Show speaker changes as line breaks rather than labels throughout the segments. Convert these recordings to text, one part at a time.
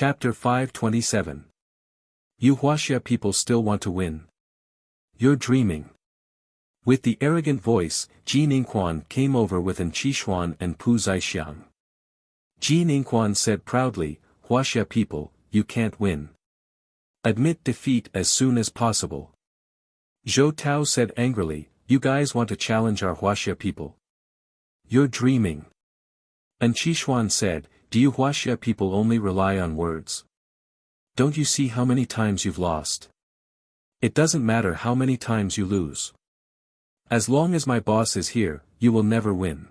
Chapter 527. You Wuxia people still want to win. You're dreaming. With the arrogant voice, Ji Ningquan came over with An Qishuan and Pu Zaixiang. Ji Ningquan said proudly, Wuxia people, you can't win. Admit defeat as soon as possible. Zhou Tao said angrily, you guys want to challenge our Wuxia people? You're dreaming. An Qishuan said, do you Wuxia people only rely on words? Don't you see how many times you've lost? It doesn't matter how many times you lose. As long as my boss is here, you will never win.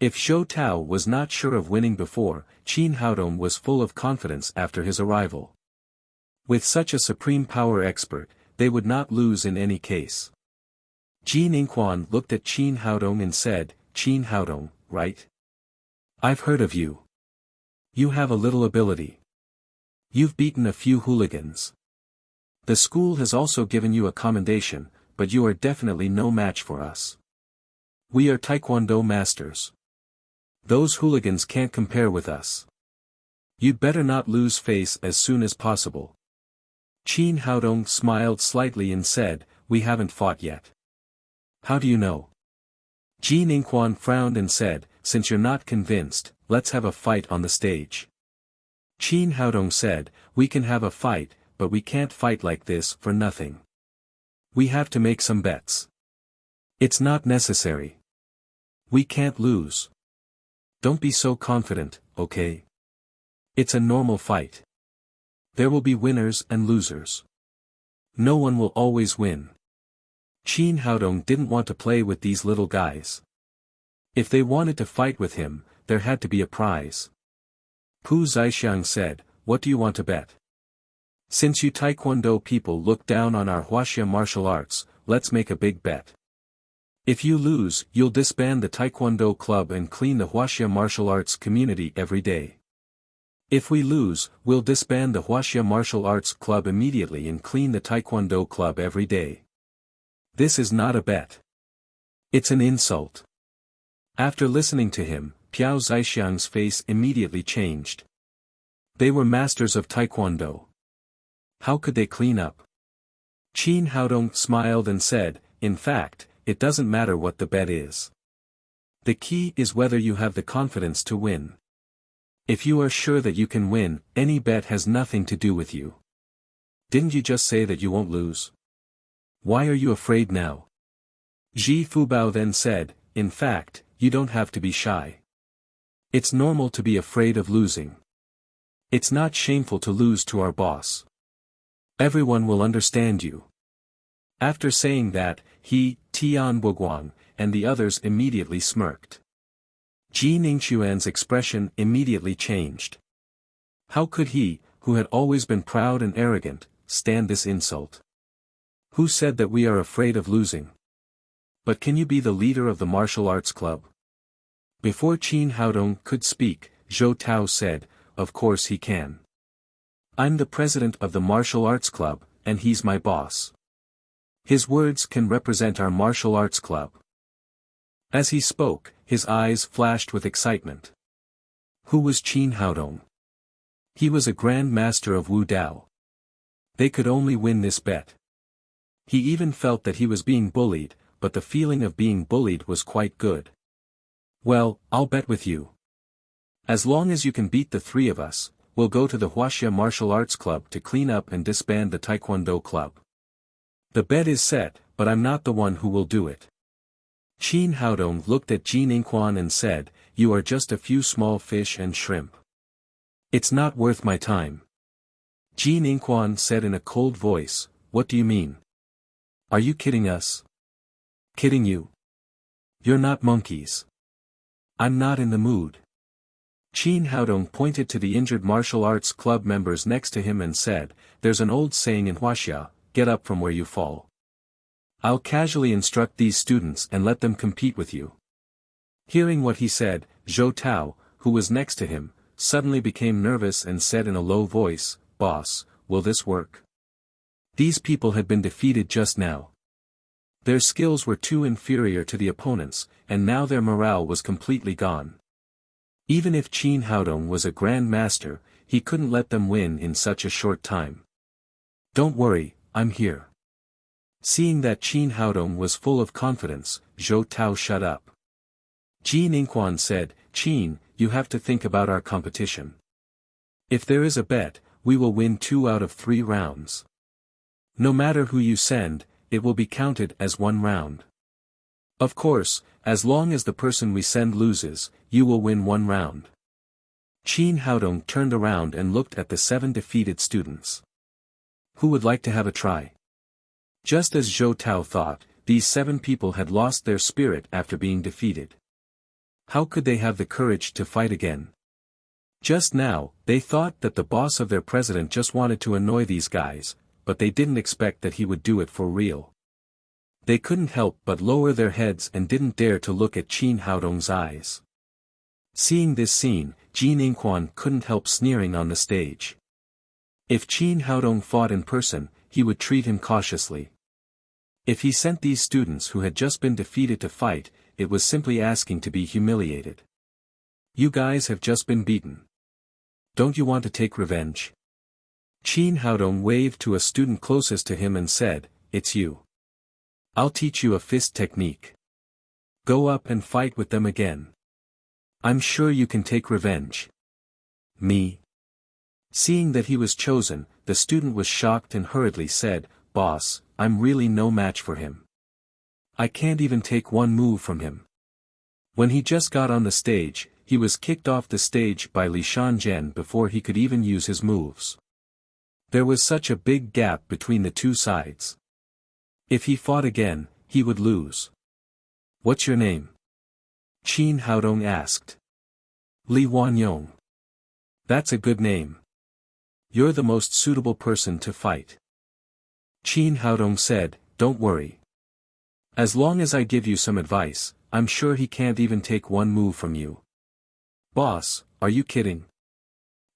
If Zhou Tao was not sure of winning before, Qin Haodong was full of confidence after his arrival. With such a supreme power expert, they would not lose in any case. Ji Ningquan looked at Qin Haodong and said, Qin Haodong, right? I've heard of you. You have a little ability. You've beaten a few hooligans. The school has also given you a commendation, but you are definitely no match for us. We are Taekwondo masters. Those hooligans can't compare with us. You'd better not lose face as soon as possible. Qin Haodong smiled slightly and said, we haven't fought yet. How do you know? Ji Ningquan frowned and said, since you're not convinced, let's have a fight on the stage. Qin Haodong said, we can have a fight, but we can't fight like this for nothing. We have to make some bets. It's not necessary. We can't lose. Don't be so confident, okay? It's a normal fight. There will be winners and losers. No one will always win. Qin Haodong didn't want to play with these little guys. If they wanted to fight with him, there had to be a prize. Pu Zaixiang said, what do you want to bet? Since you Taekwondo people look down on our Wuxia martial arts, let's make a big bet. If you lose, you'll disband the Taekwondo club and clean the Wuxia martial arts community every day. If we lose, we'll disband the Wuxia martial arts club immediately and clean the Taekwondo club every day. This is not a bet. It's an insult. After listening to him, Piao Zaixiang's face immediately changed. They were masters of Taekwondo. How could they clean up? Qin Haodong smiled and said, in fact, it doesn't matter what the bet is. The key is whether you have the confidence to win. If you are sure that you can win, any bet has nothing to do with you. Didn't you just say that you won't lose? Why are you afraid now? Zhi Fubao then said, in fact, you don't have to be shy. It's normal to be afraid of losing. It's not shameful to lose to our boss. Everyone will understand you. After saying that, he, Tian Buguang, and the others immediately smirked. Ji Ningquan's expression immediately changed. How could he, who had always been proud and arrogant, stand this insult? Who said that we are afraid of losing? But can you be the leader of the martial arts club? Before Qin Haodong could speak, Zhou Tao said, of course he can. I'm the president of the martial arts club, and he's my boss. His words can represent our martial arts club. As he spoke, his eyes flashed with excitement. Who was Qin Haodong? He was a grand master of Wu Dao. They could only win this bet. He even felt that he was being bullied, but the feeling of being bullied was quite good. Well, I'll bet with you. As long as you can beat the three of us, we'll go to the Wuxia Martial Arts Club to clean up and disband the Taekwondo Club. The bet is set, but I'm not the one who will do it. Qin Haodong looked at Ji Ningquan and said, you are just a few small fish and shrimp. It's not worth my time. Ji Ningquan said in a cold voice, what do you mean? Are you kidding us? Kidding you? You're not monkeys. I'm not in the mood. Qin Haodong pointed to the injured martial arts club members next to him and said, there's an old saying in Wuxia, get up from where you fall. I'll casually instruct these students and let them compete with you. Hearing what he said, Zhou Tao, who was next to him, suddenly became nervous and said in a low voice, boss, will this work? These people had been defeated just now. Their skills were too inferior to the opponents, and now their morale was completely gone. Even if Qin Haodong was a grand master, he couldn't let them win in such a short time. Don't worry, I'm here. Seeing that Qin Haodong was full of confidence, Zhou Tao shut up. Ji Ningquan said, Qin, you have to think about our competition. If there is a bet, we will win 2 out of 3 rounds. No matter who you send, it will be counted as 1 round. Of course, as long as the person we send loses, you will win 1 round. Qin Haodong turned around and looked at the 7 defeated students. Who would like to have a try? Just as Zhou Tao thought, these 7 people had lost their spirit after being defeated. How could they have the courage to fight again? Just now, they thought that the boss of their president just wanted to annoy these guys, but they didn't expect that he would do it for real. They couldn't help but lower their heads and didn't dare to look at Qin Haodong's eyes. Seeing this scene, Ji Ningquan couldn't help sneering on the stage. If Qin Haodong fought in person, he would treat him cautiously. If he sent these students who had just been defeated to fight, it was simply asking to be humiliated. You guys have just been beaten. Don't you want to take revenge? Qin Haodong waved to a student closest to him and said, It's you. I'll teach you a fist technique. Go up and fight with them again. I'm sure you can take revenge. Me? Seeing that he was chosen, the student was shocked and hurriedly said, Boss, I'm really no match for him. I can't even take 1 move from him. When he just got on the stage, he was kicked off the stage by Li Shanzhen before he could even use his moves. There was such a big gap between the 2 sides. If he fought again, he would lose. What's your name? Qin Haodong asked. Li Wanyong. That's a good name. You're the most suitable person to fight. Qin Haodong said, Don't worry. As long as I give you some advice, I'm sure he can't even take 1 move from you. Boss, are you kidding?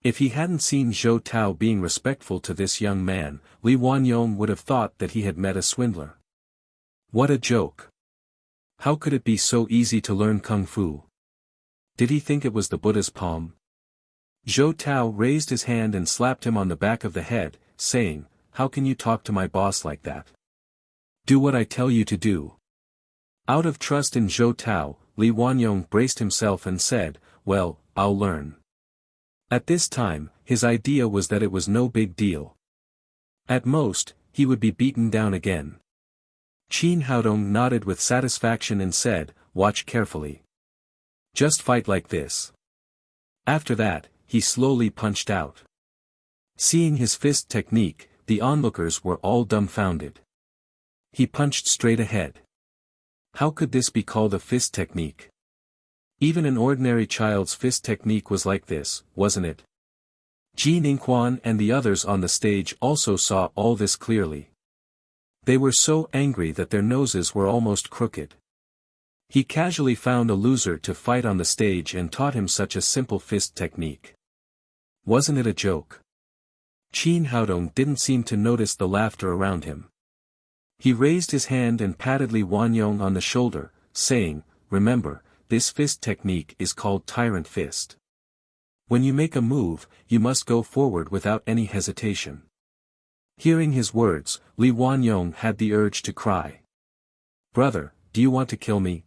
If he hadn't seen Zhou Tao being respectful to this young man, Li Wanyong would have thought that he had met a swindler. What a joke. How could it be so easy to learn Kung Fu? Did he think it was the Buddha's palm? Zhou Tao raised his hand and slapped him on the back of the head, saying, How can you talk to my boss like that? Do what I tell you to do. Out of trust in Zhou Tao, Li Wanyong braced himself and said, Well, I'll learn. At this time, his idea was that it was no big deal. At most, he would be beaten down again. Qin Haodong nodded with satisfaction and said, Watch carefully. Just fight like this. After that, he slowly punched out. Seeing his fist technique, the onlookers were all dumbfounded. He punched straight ahead. How could this be called a fist technique? Even an ordinary child's fist technique was like this, wasn't it? Ji Ningquan and the others on the stage also saw all this clearly. They were so angry that their noses were almost crooked. He casually found a loser to fight on the stage and taught him such a simple fist technique. Wasn't it a joke? Qin Haodong didn't seem to notice the laughter around him. He raised his hand and patted Li Wanyong on the shoulder, saying, Remember, this fist technique is called Tyrant Fist. When you make a move, you must go forward without any hesitation. Hearing his words, Li Wanyong had the urge to cry. Brother, do you want to kill me?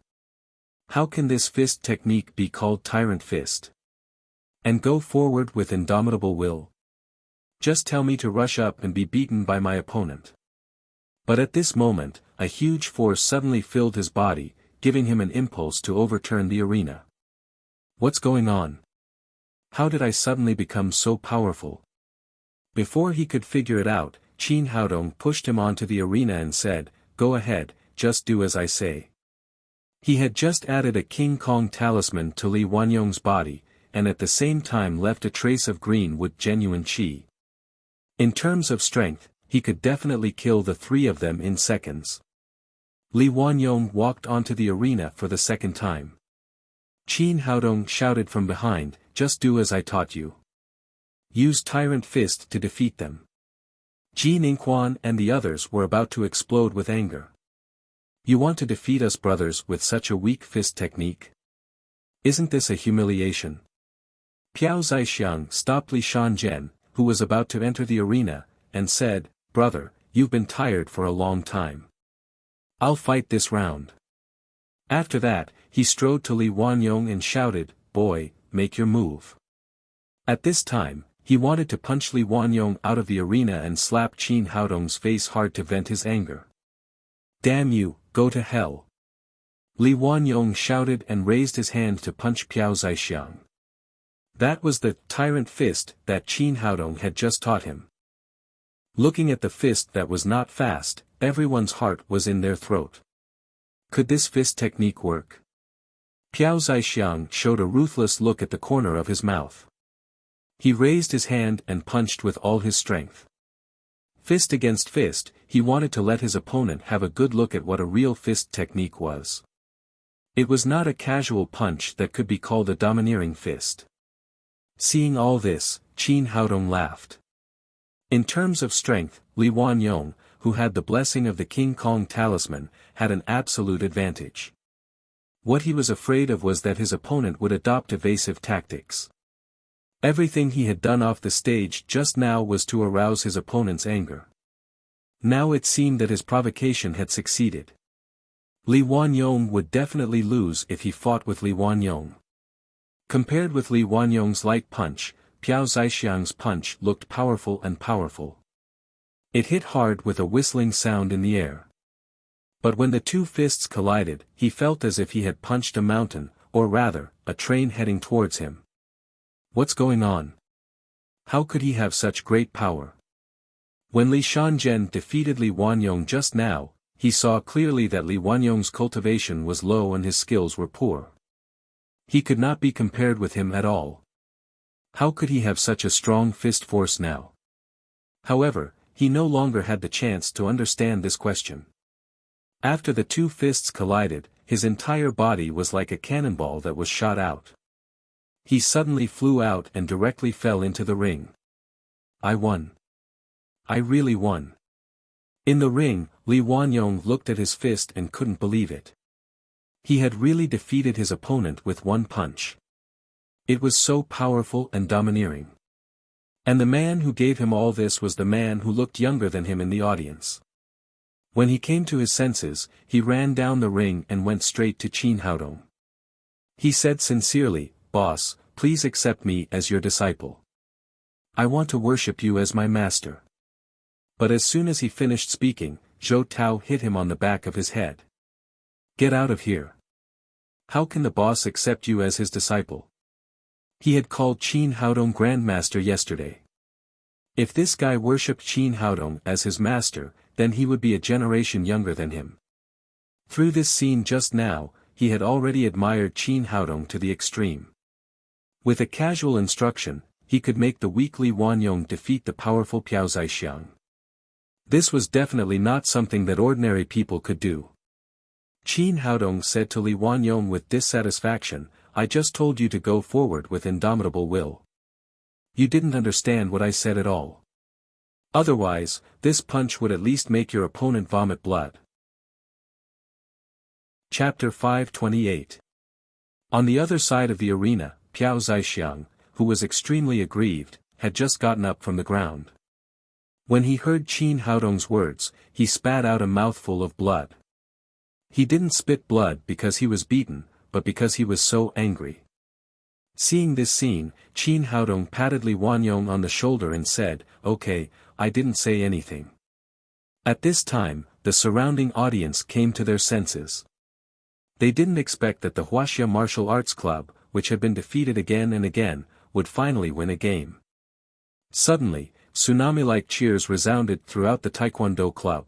How can this fist technique be called Tyrant Fist? And go forward with indomitable will? Just tell me to rush up and be beaten by my opponent. But at this moment, a huge force suddenly filled his body, giving him an impulse to overturn the arena. What's going on? How did I suddenly become so powerful? Before he could figure it out, Qin Haodong pushed him onto the arena and said, Go ahead, just do as I say. He had just added a King Kong talisman to Li Wanyong's body, and at the same time left a trace of green with genuine qi. In terms of strength, he could definitely kill the 3 of them in seconds. Li Wanyong walked onto the arena for the second time. Qin Haodong shouted from behind, Just do as I taught you. Use Tyrant Fist to defeat them. Ji Ningquan and the others were about to explode with anger. You want to defeat us brothers with such a weak fist technique? Isn't this a humiliation? Piao Zaixiang stopped Li Shanzhen, who was about to enter the arena, and said, "Brother, you've been tired for a long time. I'll fight this round." After that, he strode to Li Wanyong and shouted, "Boy, make your move." At this time, he wanted to punch Li Wanyong out of the arena and slap Qin Haodong's face hard to vent his anger. "Damn you, go to hell!" Li Wanyong shouted and raised his hand to punch Piao Zaixiang. That was the tyrant fist that Qin Haodong had just taught him. Looking at the fist that was not fast, everyone's heart was in their throat. Could this fist technique work? Piao Zaixiang showed a ruthless look at the corner of his mouth. He raised his hand and punched with all his strength. Fist against fist, he wanted to let his opponent have a good look at what a real fist technique was. It was not a casual punch that could be called a domineering fist. Seeing all this, Qin Haodong laughed. In terms of strength, Li Wanyong, who had the blessing of the King Kong talisman, had an absolute advantage. What he was afraid of was that his opponent would adopt evasive tactics. Everything he had done off the stage just now was to arouse his opponent's anger. Now it seemed that his provocation had succeeded. Li Wanyong would definitely lose if he fought with Li Wanyong. Compared with Li Wanyong's light punch, Piao Zaixiang's punch looked powerful and powerful. It hit hard with a whistling sound in the air. But when the two fists collided, he felt as if he had punched a mountain, or rather, a train heading towards him. What's going on? How could he have such great power? When Li Shanzhen defeated Li Wanyong just now, he saw clearly that Li Wanyong's cultivation was low and his skills were poor. He could not be compared with him at all. How could he have such a strong fist force now? However, he no longer had the chance to understand this question. After the two fists collided, his entire body was like a cannonball that was shot out. He suddenly flew out and directly fell into the ring. I won. I really won. In the ring, Li Wanyong looked at his fist and couldn't believe it. He had really defeated his opponent with one punch. It was so powerful and domineering. And the man who gave him all this was the man who looked younger than him in the audience. When he came to his senses, he ran down the ring and went straight to Qin Haodong. He said sincerely, "Boss, please accept me as your disciple. I want to worship you as my master." But as soon as he finished speaking, Zhou Tao hit him on the back of his head. "Get out of here. How can the boss accept you as his disciple?" He had called Qin Haodong Grandmaster yesterday. If this guy worshipped Qin Haodong as his master, then he would be a generation younger than him. Through this scene just now, he had already admired Qin Haodong to the extreme. With a casual instruction, he could make the weak Li Wanyong defeat the powerful Piao Zaixiang. This was definitely not something that ordinary people could do. Qin Haodong said to Li Wanyong with dissatisfaction, "I just told you to go forward with indomitable will. You didn't understand what I said at all. Otherwise, this punch would at least make your opponent vomit blood." Chapter 528. On the other side of the arena, Piao Zaixiang, who was extremely aggrieved, had just gotten up from the ground. When he heard Qin Haodong's words, he spat out a mouthful of blood. He didn't spit blood because he was beaten, but because he was so angry. Seeing this scene, Qin Haodong patted Li Wanyong on the shoulder and said, "Okay, I didn't say anything." At this time, the surrounding audience came to their senses. They didn't expect that the Wuxia Martial Arts Club, which had been defeated again and again, would finally win a game. Suddenly, tsunami-like cheers resounded throughout the Taekwondo club.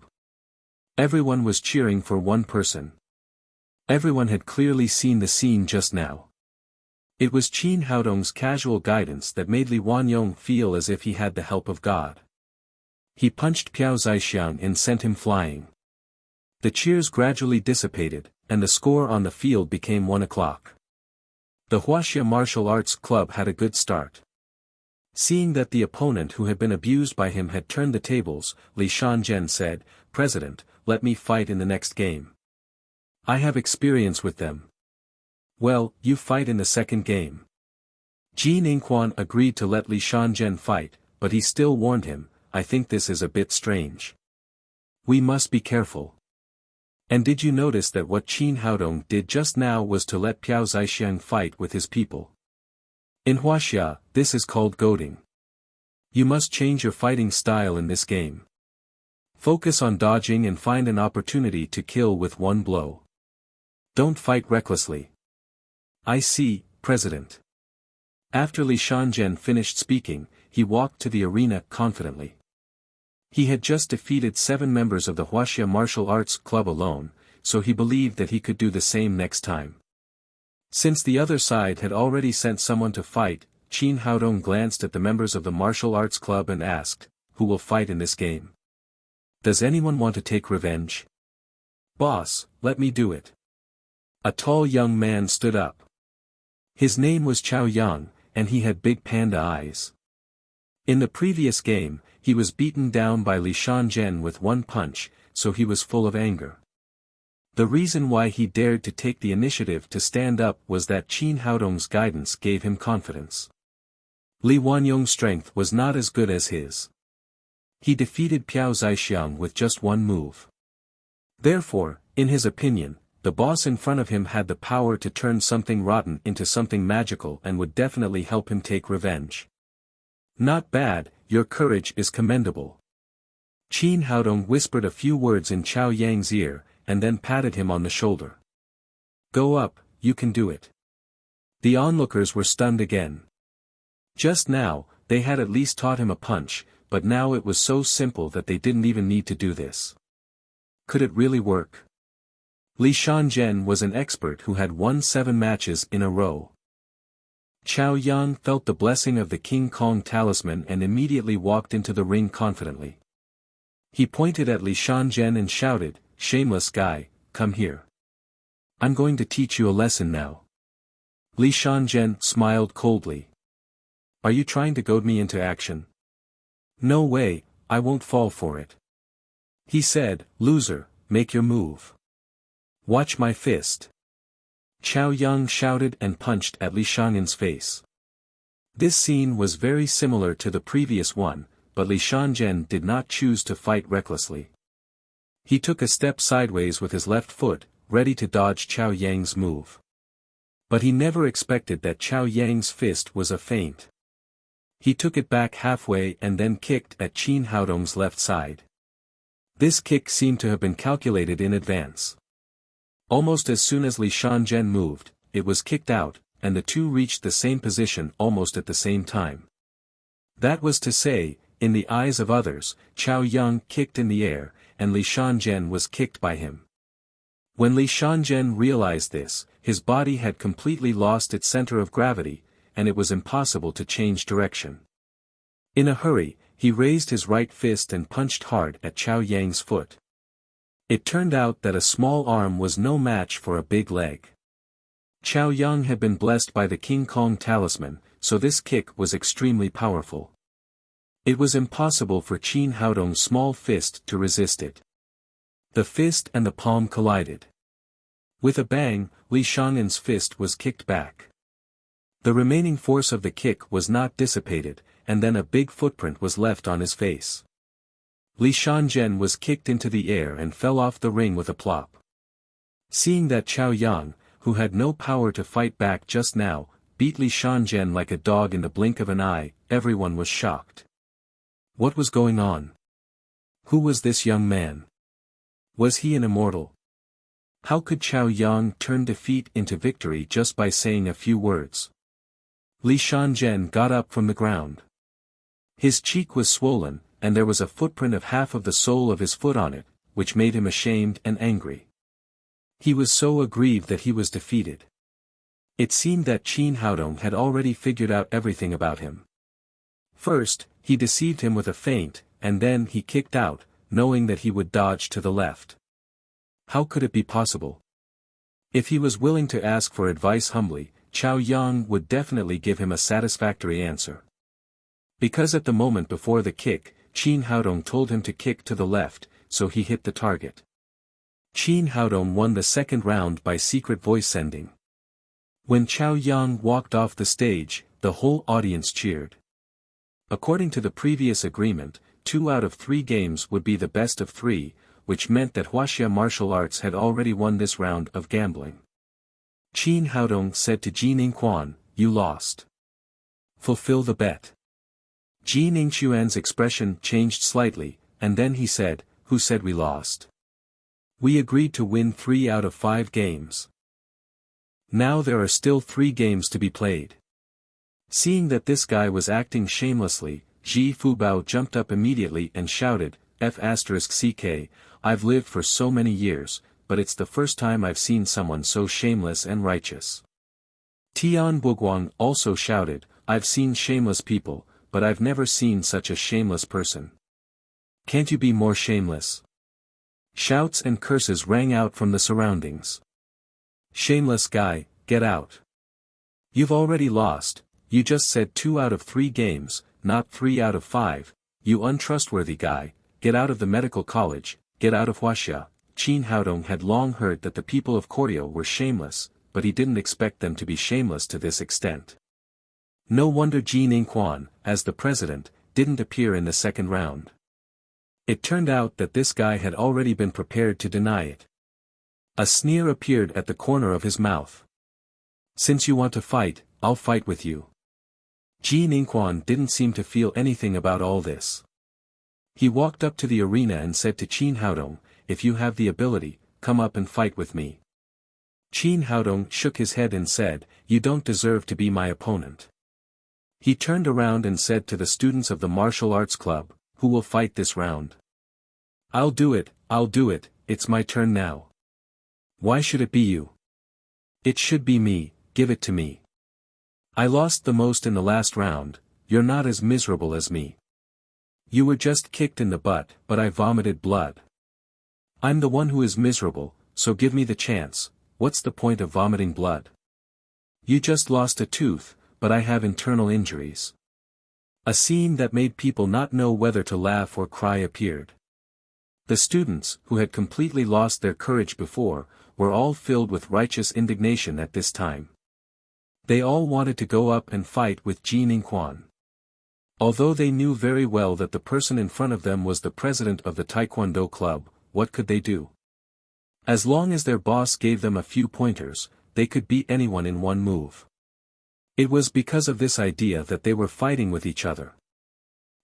Everyone was cheering for one person. Everyone had clearly seen the scene just now. It was Qin Haodong's casual guidance that made Li Wanyong feel as if he had the help of God. He punched Piao Zaixiang and sent him flying. The cheers gradually dissipated, and the score on the field became 1:00. The Wuxia Martial Arts Club had a good start. Seeing that the opponent who had been abused by him had turned the tables, Li Shanzhen said, "President, let me fight in the next game. I have experience with them." "Well, you fight in the second game." Ji Ningquan agreed to let Li Shanzhen fight, but he still warned him, I think this is a bit strange. We must be careful. And did you notice that what Qin Haodong did just now was to let Piao Zaixiang fight with his people? In Huaxia, this is called goading. You must change your fighting style in this game. Focus on dodging and find an opportunity to kill with one blow. Don't fight recklessly. I see, President. After Li Shanzhen finished speaking, he walked to the arena confidently. He had just defeated 7 members of the Huaxia Martial Arts Club alone, so he believed that he could do the same next time. Since the other side had already sent someone to fight, Qin Haodong glanced at the members of the Martial Arts Club and asked, who will fight in this game? Does anyone want to take revenge? Boss, let me do it. A tall young man stood up. His name was Chao Yang, and he had big panda eyes. In the previous game, he was beaten down by Li Shanzhen with one punch, so he was full of anger. The reason why he dared to take the initiative to stand up was that Qin Haodong's guidance gave him confidence. Li Wanyong's strength was not as good as his. He defeated Piao Zaixiang with just one move. Therefore, in his opinion, the boss in front of him had the power to turn something rotten into something magical and would definitely help him take revenge. Not bad, your courage is commendable. Qin Haodong whispered a few words in Chao Yang's ear, and then patted him on the shoulder. Go up, you can do it. The onlookers were stunned again. Just now, they had at least taught him a punch, but now it was so simple that they didn't even need to do this. Could it really work? Li Shanzhen was an expert who had won 7 matches in a row. Chao Yang felt the blessing of the King Kong talisman and immediately walked into the ring confidently. He pointed at Li Shanzhen and shouted, shameless guy, come here. I'm going to teach you a lesson now. Li Shanzhen smiled coldly. Are you trying to goad me into action? No way, I won't fall for it. He said, loser, make your move. Watch my fist. Chao Yang shouted and punched at Li Shanzhen's face. This scene was very similar to the previous one, but Li Shanzhen did not choose to fight recklessly. He took a step sideways with his left foot, ready to dodge Chao Yang's move. But he never expected that Chao Yang's fist was a feint. He took it back halfway and then kicked at Qin Haodong's left side. This kick seemed to have been calculated in advance. Almost as soon as Li Shanzhen moved, it was kicked out, and the two reached the same position almost at the same time. That was to say, in the eyes of others, Chao Yang kicked in the air, and Li Shanzhen was kicked by him. When Li Shanzhen realized this, his body had completely lost its center of gravity, and it was impossible to change direction. In a hurry, he raised his right fist and punched hard at Chao Yang's foot. It turned out that a small arm was no match for a big leg. Chao Yang had been blessed by the King Kong talisman, so this kick was extremely powerful. It was impossible for Qin Haodong's small fist to resist it. The fist and the palm collided. With a bang, Li Shanzhen's fist was kicked back. The remaining force of the kick was not dissipated, and then a big footprint was left on his face. Li Shanzhen was kicked into the air and fell off the ring with a plop. Seeing that Chao Yang, who had no power to fight back just now, beat Li Shanzhen like a dog in the blink of an eye, everyone was shocked. What was going on? Who was this young man? Was he an immortal? How could Chao Yang turn defeat into victory just by saying a few words? Li Shanzhen got up from the ground. His cheek was swollen, and there was a footprint of half of the sole of his foot on it, which made him ashamed and angry. He was so aggrieved that he was defeated. It seemed that Qin Haodong had already figured out everything about him. First, he deceived him with a feint, and then he kicked out, knowing that he would dodge to the left. How could it be possible? If he was willing to ask for advice humbly, Chao Yang would definitely give him a satisfactory answer. Because at the moment before the kick, Qin Haodong told him to kick to the left, so he hit the target. Qin Haodong won the second round by secret voice sending. When Chao Yang walked off the stage, the whole audience cheered. According to the previous agreement, 2 out of 3 games would be the best of 3, which meant that Wuxia Martial Arts had already won this round of gambling. Qin Haodong said to Ji Ningquan, "You lost. Fulfill the bet." Ji Ningquan's expression changed slightly, and then he said, "Who said we lost? We agreed to win 3 out of 5 games. Now there are still 3 games to be played." Seeing that this guy was acting shamelessly, Ji Fubao jumped up immediately and shouted, "F***ck, I've lived for so many years, but it's the first time I've seen someone so shameless and righteous." Tian Buguang also shouted, "I've seen shameless people, but I've never seen such a shameless person. Can't you be more shameless?" Shouts and curses rang out from the surroundings. "Shameless guy, get out. You've already lost, you just said 2 out of 3 games, not 3 out of 5, you untrustworthy guy, get out of the medical college, get out of Wuxia." Qin Haodong had long heard that the people of Koryo were shameless, but he didn't expect them to be shameless to this extent. No wonder Ji Ningquan, as the president, didn't appear in the second round. It turned out that this guy had already been prepared to deny it. A sneer appeared at the corner of his mouth. "Since you want to fight, I'll fight with you." Ji Ningquan didn't seem to feel anything about all this. He walked up to the arena and said to Qin Haodong, "If you have the ability, come up and fight with me." Qin Haodong shook his head and said, "You don't deserve to be my opponent." He turned around and said to the students of the martial arts club, "Who will fight this round?" I'll do it, it's my turn now." "Why should it be you?" "It should be me, give it to me. I lost the most in the last round, you're not as miserable as me. You were just kicked in the butt, but I vomited blood. I'm the one who is miserable, so give me the chance. What's the point of vomiting blood? You just lost a tooth, but I have internal injuries." A scene that made people not know whether to laugh or cry appeared. The students, who had completely lost their courage before, were all filled with righteous indignation at this time. They all wanted to go up and fight with Ji Ningquan. Although they knew very well that the person in front of them was the president of the Taekwondo club, what could they do? As long as their boss gave them a few pointers, they could beat anyone in one move. It was because of this idea that they were fighting with each other.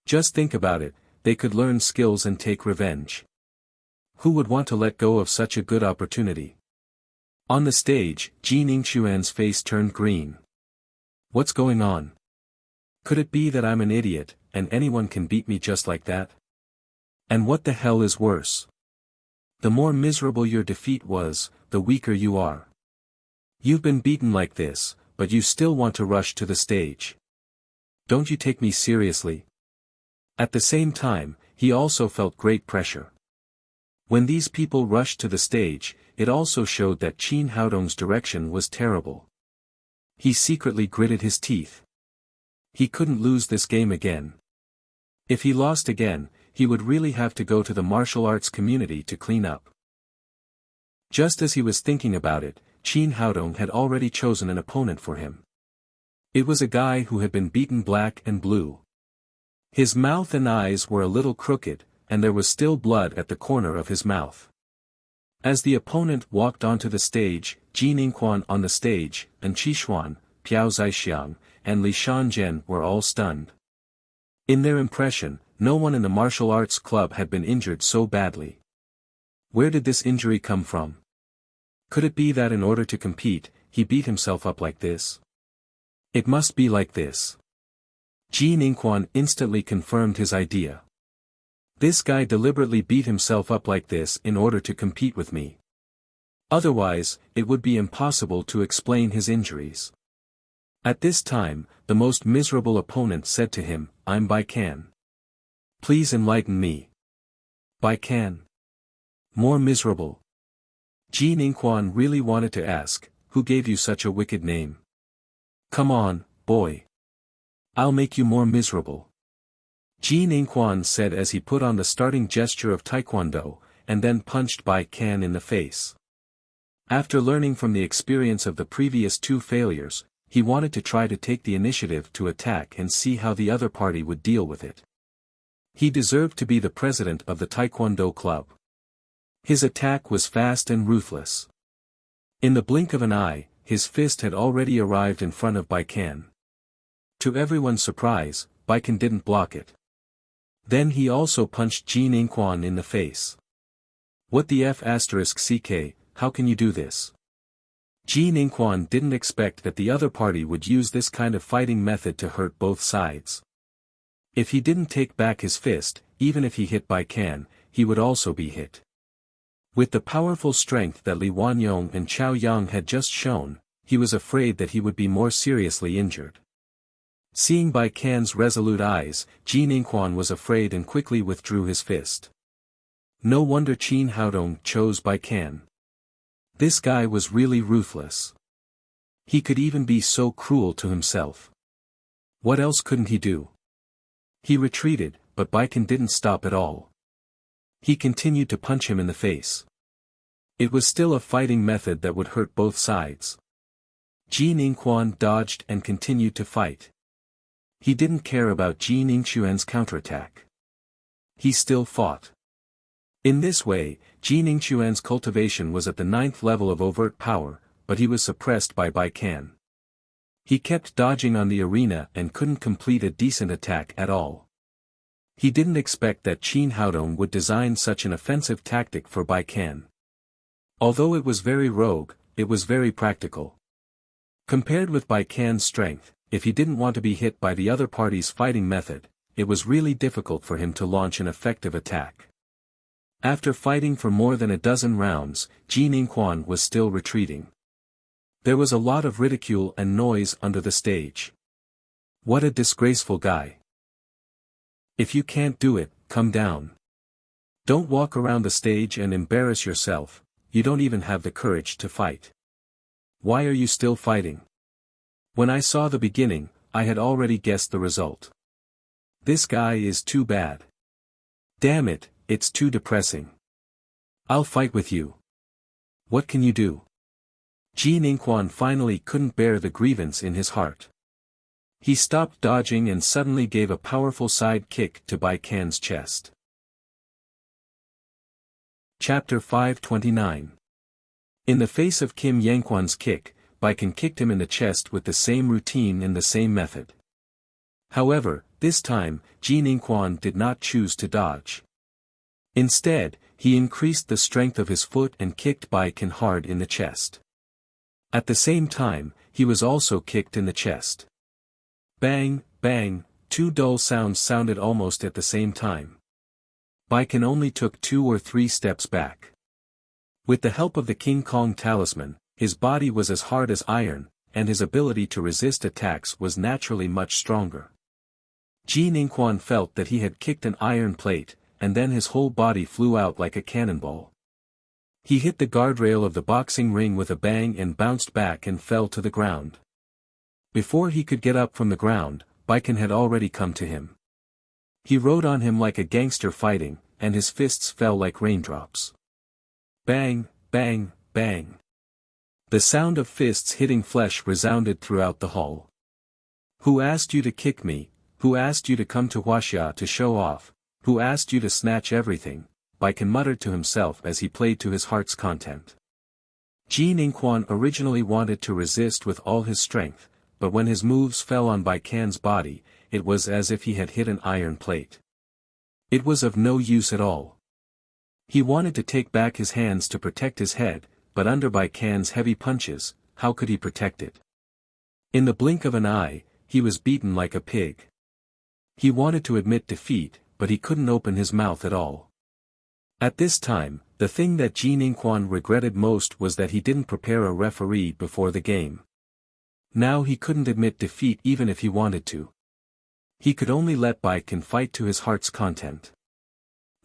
Just think about it, they could learn skills and take revenge. Who would want to let go of such a good opportunity? On the stage, Ji Ningquan's face turned green. What's going on? Could it be that I'm an idiot, and anyone can beat me just like that? And what the hell is worse? The more miserable your defeat was, the weaker you are. You've been beaten like this, but you still want to rush to the stage. Don't you take me seriously? At the same time, he also felt great pressure. When these people rushed to the stage, it also showed that Qin Haodong's direction was terrible. He secretly gritted his teeth. He couldn't lose this game again. If he lost again, he would really have to go to the martial arts community to clean up. Just as he was thinking about it, Qin Haodong had already chosen an opponent for him. It was a guy who had been beaten black and blue. His mouth and eyes were a little crooked, and there was still blood at the corner of his mouth. As the opponent walked onto the stage, Ji Ningquan on the stage, and Qishuan, Piao Zaixiang, and Li Shanzhen were all stunned. In their impression, no one in the martial arts club had been injured so badly. Where did this injury come from? Could it be that in order to compete, he beat himself up like this? It must be like this. Ji Ningquan instantly confirmed his idea. This guy deliberately beat himself up like this in order to compete with me. Otherwise, it would be impossible to explain his injuries. At this time, the most miserable opponent said to him, "I'm Baikan. Please enlighten me." Baikan? More miserable? Ji Ningquan really wanted to ask, who gave you such a wicked name? Come on, boy. I'll make you more miserable. Ji Ningquan said as he put on the starting gesture of Taekwondo, and then punched Baikan in the face. After learning from the experience of the previous two failures, he wanted to try to take the initiative to attack and see how the other party would deal with it. He deserved to be the president of the Taekwondo club. His attack was fast and ruthless. In the blink of an eye, his fist had already arrived in front of Baikan. To everyone's surprise, Baikan didn't block it. Then he also punched Jin Inquan in the face. What the f***ck, how can you do this? Jin Inquan didn't expect that the other party would use this kind of fighting method to hurt both sides. If he didn't take back his fist, even if he hit Baikan, he would also be hit. With the powerful strength that Li Wanyong and Chao Yang had just shown, he was afraid that he would be more seriously injured. Seeing Baikan's resolute eyes, Jin Inquan was afraid and quickly withdrew his fist. No wonder Qin Haodong chose Baikan. This guy was really ruthless. He could even be so cruel to himself. What else couldn't he do? He retreated, but Baikan didn't stop at all. He continued to punch him in the face. It was still a fighting method that would hurt both sides. Jin Inquan dodged and continued to fight. He didn't care about Jin Ingquan's counterattack. He still fought. In this way, Jin Ingquan's cultivation was at the 9th level of overt power, but he was suppressed by Baikan. He kept dodging on the arena and couldn't complete a decent attack at all. He didn't expect that Qin Haodong would design such an offensive tactic for Baikan. Although it was very rogue, it was very practical. Compared with Baikan's strength, if he didn't want to be hit by the other party's fighting method, it was really difficult for him to launch an effective attack. After fighting for more than a dozen rounds, Jin Inquan was still retreating. There was a lot of ridicule and noise under the stage. What a disgraceful guy. If you can't do it, come down. Don't walk around the stage and embarrass yourself, you don't even have the courage to fight. Why are you still fighting? When I saw the beginning, I had already guessed the result. This guy is too bad. Damn it, it's too depressing. I'll fight with you. What can you do? Jin Inquan finally couldn't bear the grievance in his heart. He stopped dodging and suddenly gave a powerful side kick to Baikan's chest. Chapter 529. In the face of Kim Yanquan's kick, Baikan kicked him in the chest with the same routine and the same method. However, this time, Jin Inquan did not choose to dodge. Instead, he increased the strength of his foot and kicked Baikan hard in the chest. At the same time, he was also kicked in the chest. Bang, bang, two dull sounds sounded almost at the same time. Baikan only took 2 or 3 steps back. With the help of the King Kong talisman, his body was as hard as iron, and his ability to resist attacks was naturally much stronger. Jin Inquan felt that he had kicked an iron plate, and then his whole body flew out like a cannonball. He hit the guardrail of the boxing ring with a bang and bounced back and fell to the ground. Before he could get up from the ground, Baikan had already come to him. He rode on him like a gangster fighting, and his fists fell like raindrops. Bang, bang, bang. The sound of fists hitting flesh resounded throughout the hall. Who asked you to kick me? Who asked you to come to Wuxia to show off? Who asked you to snatch everything? Baikan muttered to himself as he played to his heart's content. Jin Inquan originally wanted to resist with all his strength, but when his moves fell on Baikan's body, it was as if he had hit an iron plate. It was of no use at all. He wanted to take back his hands to protect his head, but under Baikan's heavy punches, how could he protect it? In the blink of an eye, he was beaten like a pig. He wanted to admit defeat, but he couldn't open his mouth at all. At this time, the thing that Jin Inquan regretted most was that he didn't prepare a referee before the game. Now he couldn't admit defeat even if he wanted to. He could only let Baikan fight to his heart's content.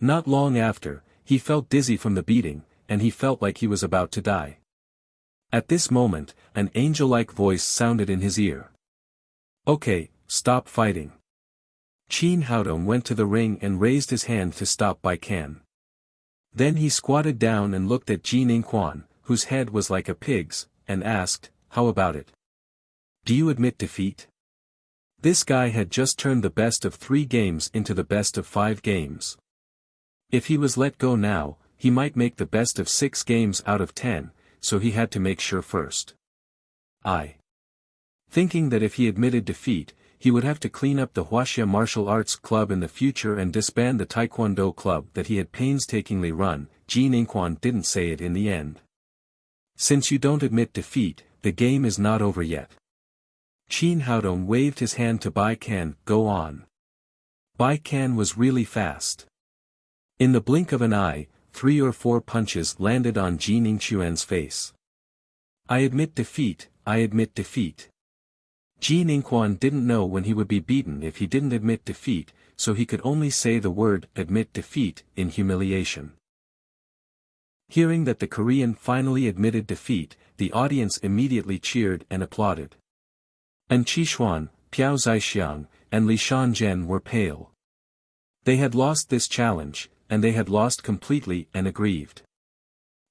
Not long after, he felt dizzy from the beating, and he felt like he was about to die. At this moment, an angel-like voice sounded in his ear. Okay, stop fighting. Qin Haodong went to the ring and raised his hand to stop Baikan. Then he squatted down and looked at Jin Inquan, whose head was like a pig's, and asked, "How about it? Do you admit defeat?" This guy had just turned the best of 3 games into the best of 5 games. If he was let go now, he might make the best of 6 games out of 10, so he had to make sure first. Thinking that if he admitted defeat, he would have to clean up the Wuxia Martial Arts Club in the future and disband the Taekwondo Club that he had painstakingly run, Ji Ningquan didn't say it in the end. "Since you don't admit defeat, the game is not over yet." Qin Haodong waved his hand to Bai Kan, "Go on." Bai Kan was really fast. In the blink of an eye, 3 or 4 punches landed on Ji Ningquan's face. "I admit defeat, I admit defeat." Ji Ningquan didn't know when he would be beaten if he didn't admit defeat, so he could only say the word "admit defeat" in humiliation. Hearing that the Korean finally admitted defeat, the audience immediately cheered and applauded. An Qishuan, Piao Zaixiang, and Li Shanzhen were pale. They had lost this challenge, and they had lost completely and aggrieved.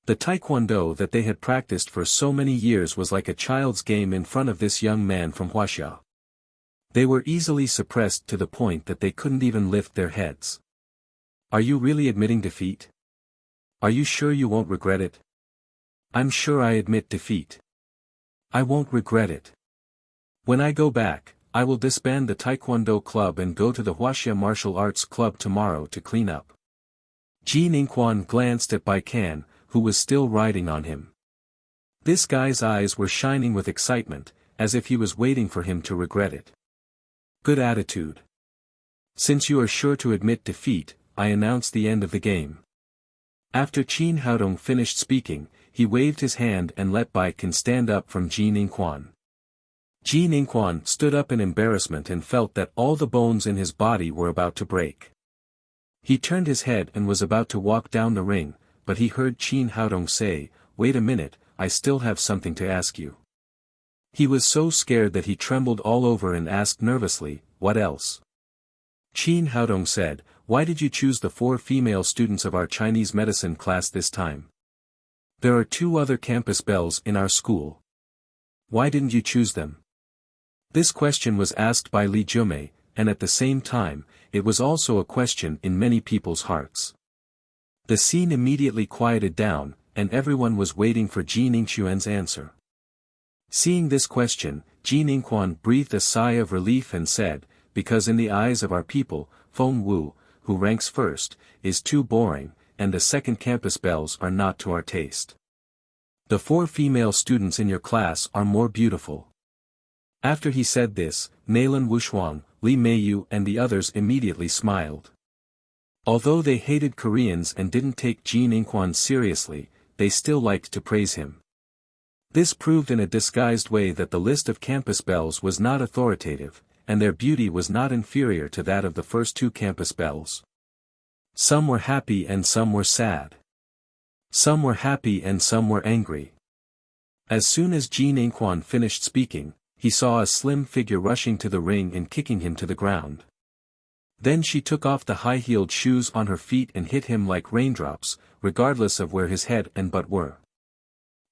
The taekwondo that they had practiced for so many years was like a child's game in front of this young man from Wuxia. They were easily suppressed to the point that they couldn't even lift their heads. "Are you really admitting defeat? Are you sure you won't regret it?" "I'm sure I admit defeat. I won't regret it. When I go back, I will disband the Taekwondo Club and go to the Wuxia Martial Arts Club tomorrow to clean up." Ji Ningquan glanced at Bai Kan, who was still riding on him. This guy's eyes were shining with excitement, as if he was waiting for him to regret it. "Good attitude. Since you are sure to admit defeat, I announce the end of the game." After Qin Haodong finished speaking, he waved his hand and let Bai Kan stand up from Ji Ningquan. Ji Ningquan stood up in embarrassment and felt that all the bones in his body were about to break. He turned his head and was about to walk down the ring, but he heard Qin Haodong say, "Wait a minute, I still have something to ask you." He was so scared that he trembled all over and asked nervously, "What else?" Qin Haodong said, "Why did you choose the 4 female students of our Chinese medicine class this time? There are 2 other campus belles in our school. Why didn't you choose them?" This question was asked by Li Jumei, and at the same time, it was also a question in many people's hearts. The scene immediately quieted down, and everyone was waiting for Ji Ningquan's answer. Seeing this question, Ji Ningquan breathed a sigh of relief and said, "Because in the eyes of our people, Feng Wu, who ranks first, is too boring, and the second campus belles are not to our taste. The 4 female students in your class are more beautiful." After he said this, Nailan Wushuang, Li Meiyu and the others immediately smiled. Although they hated Koreans and didn't take Ji Ningquan seriously, they still liked to praise him. This proved in a disguised way that the list of campus belles was not authoritative, and their beauty was not inferior to that of the first 2 campus belles. Some were happy and some were sad. Some were happy and some were angry. As soon as Ji Ningquan finished speaking, he saw a slim figure rushing to the ring and kicking him to the ground. Then she took off the high-heeled shoes on her feet and hit him like raindrops, regardless of where his head and butt were.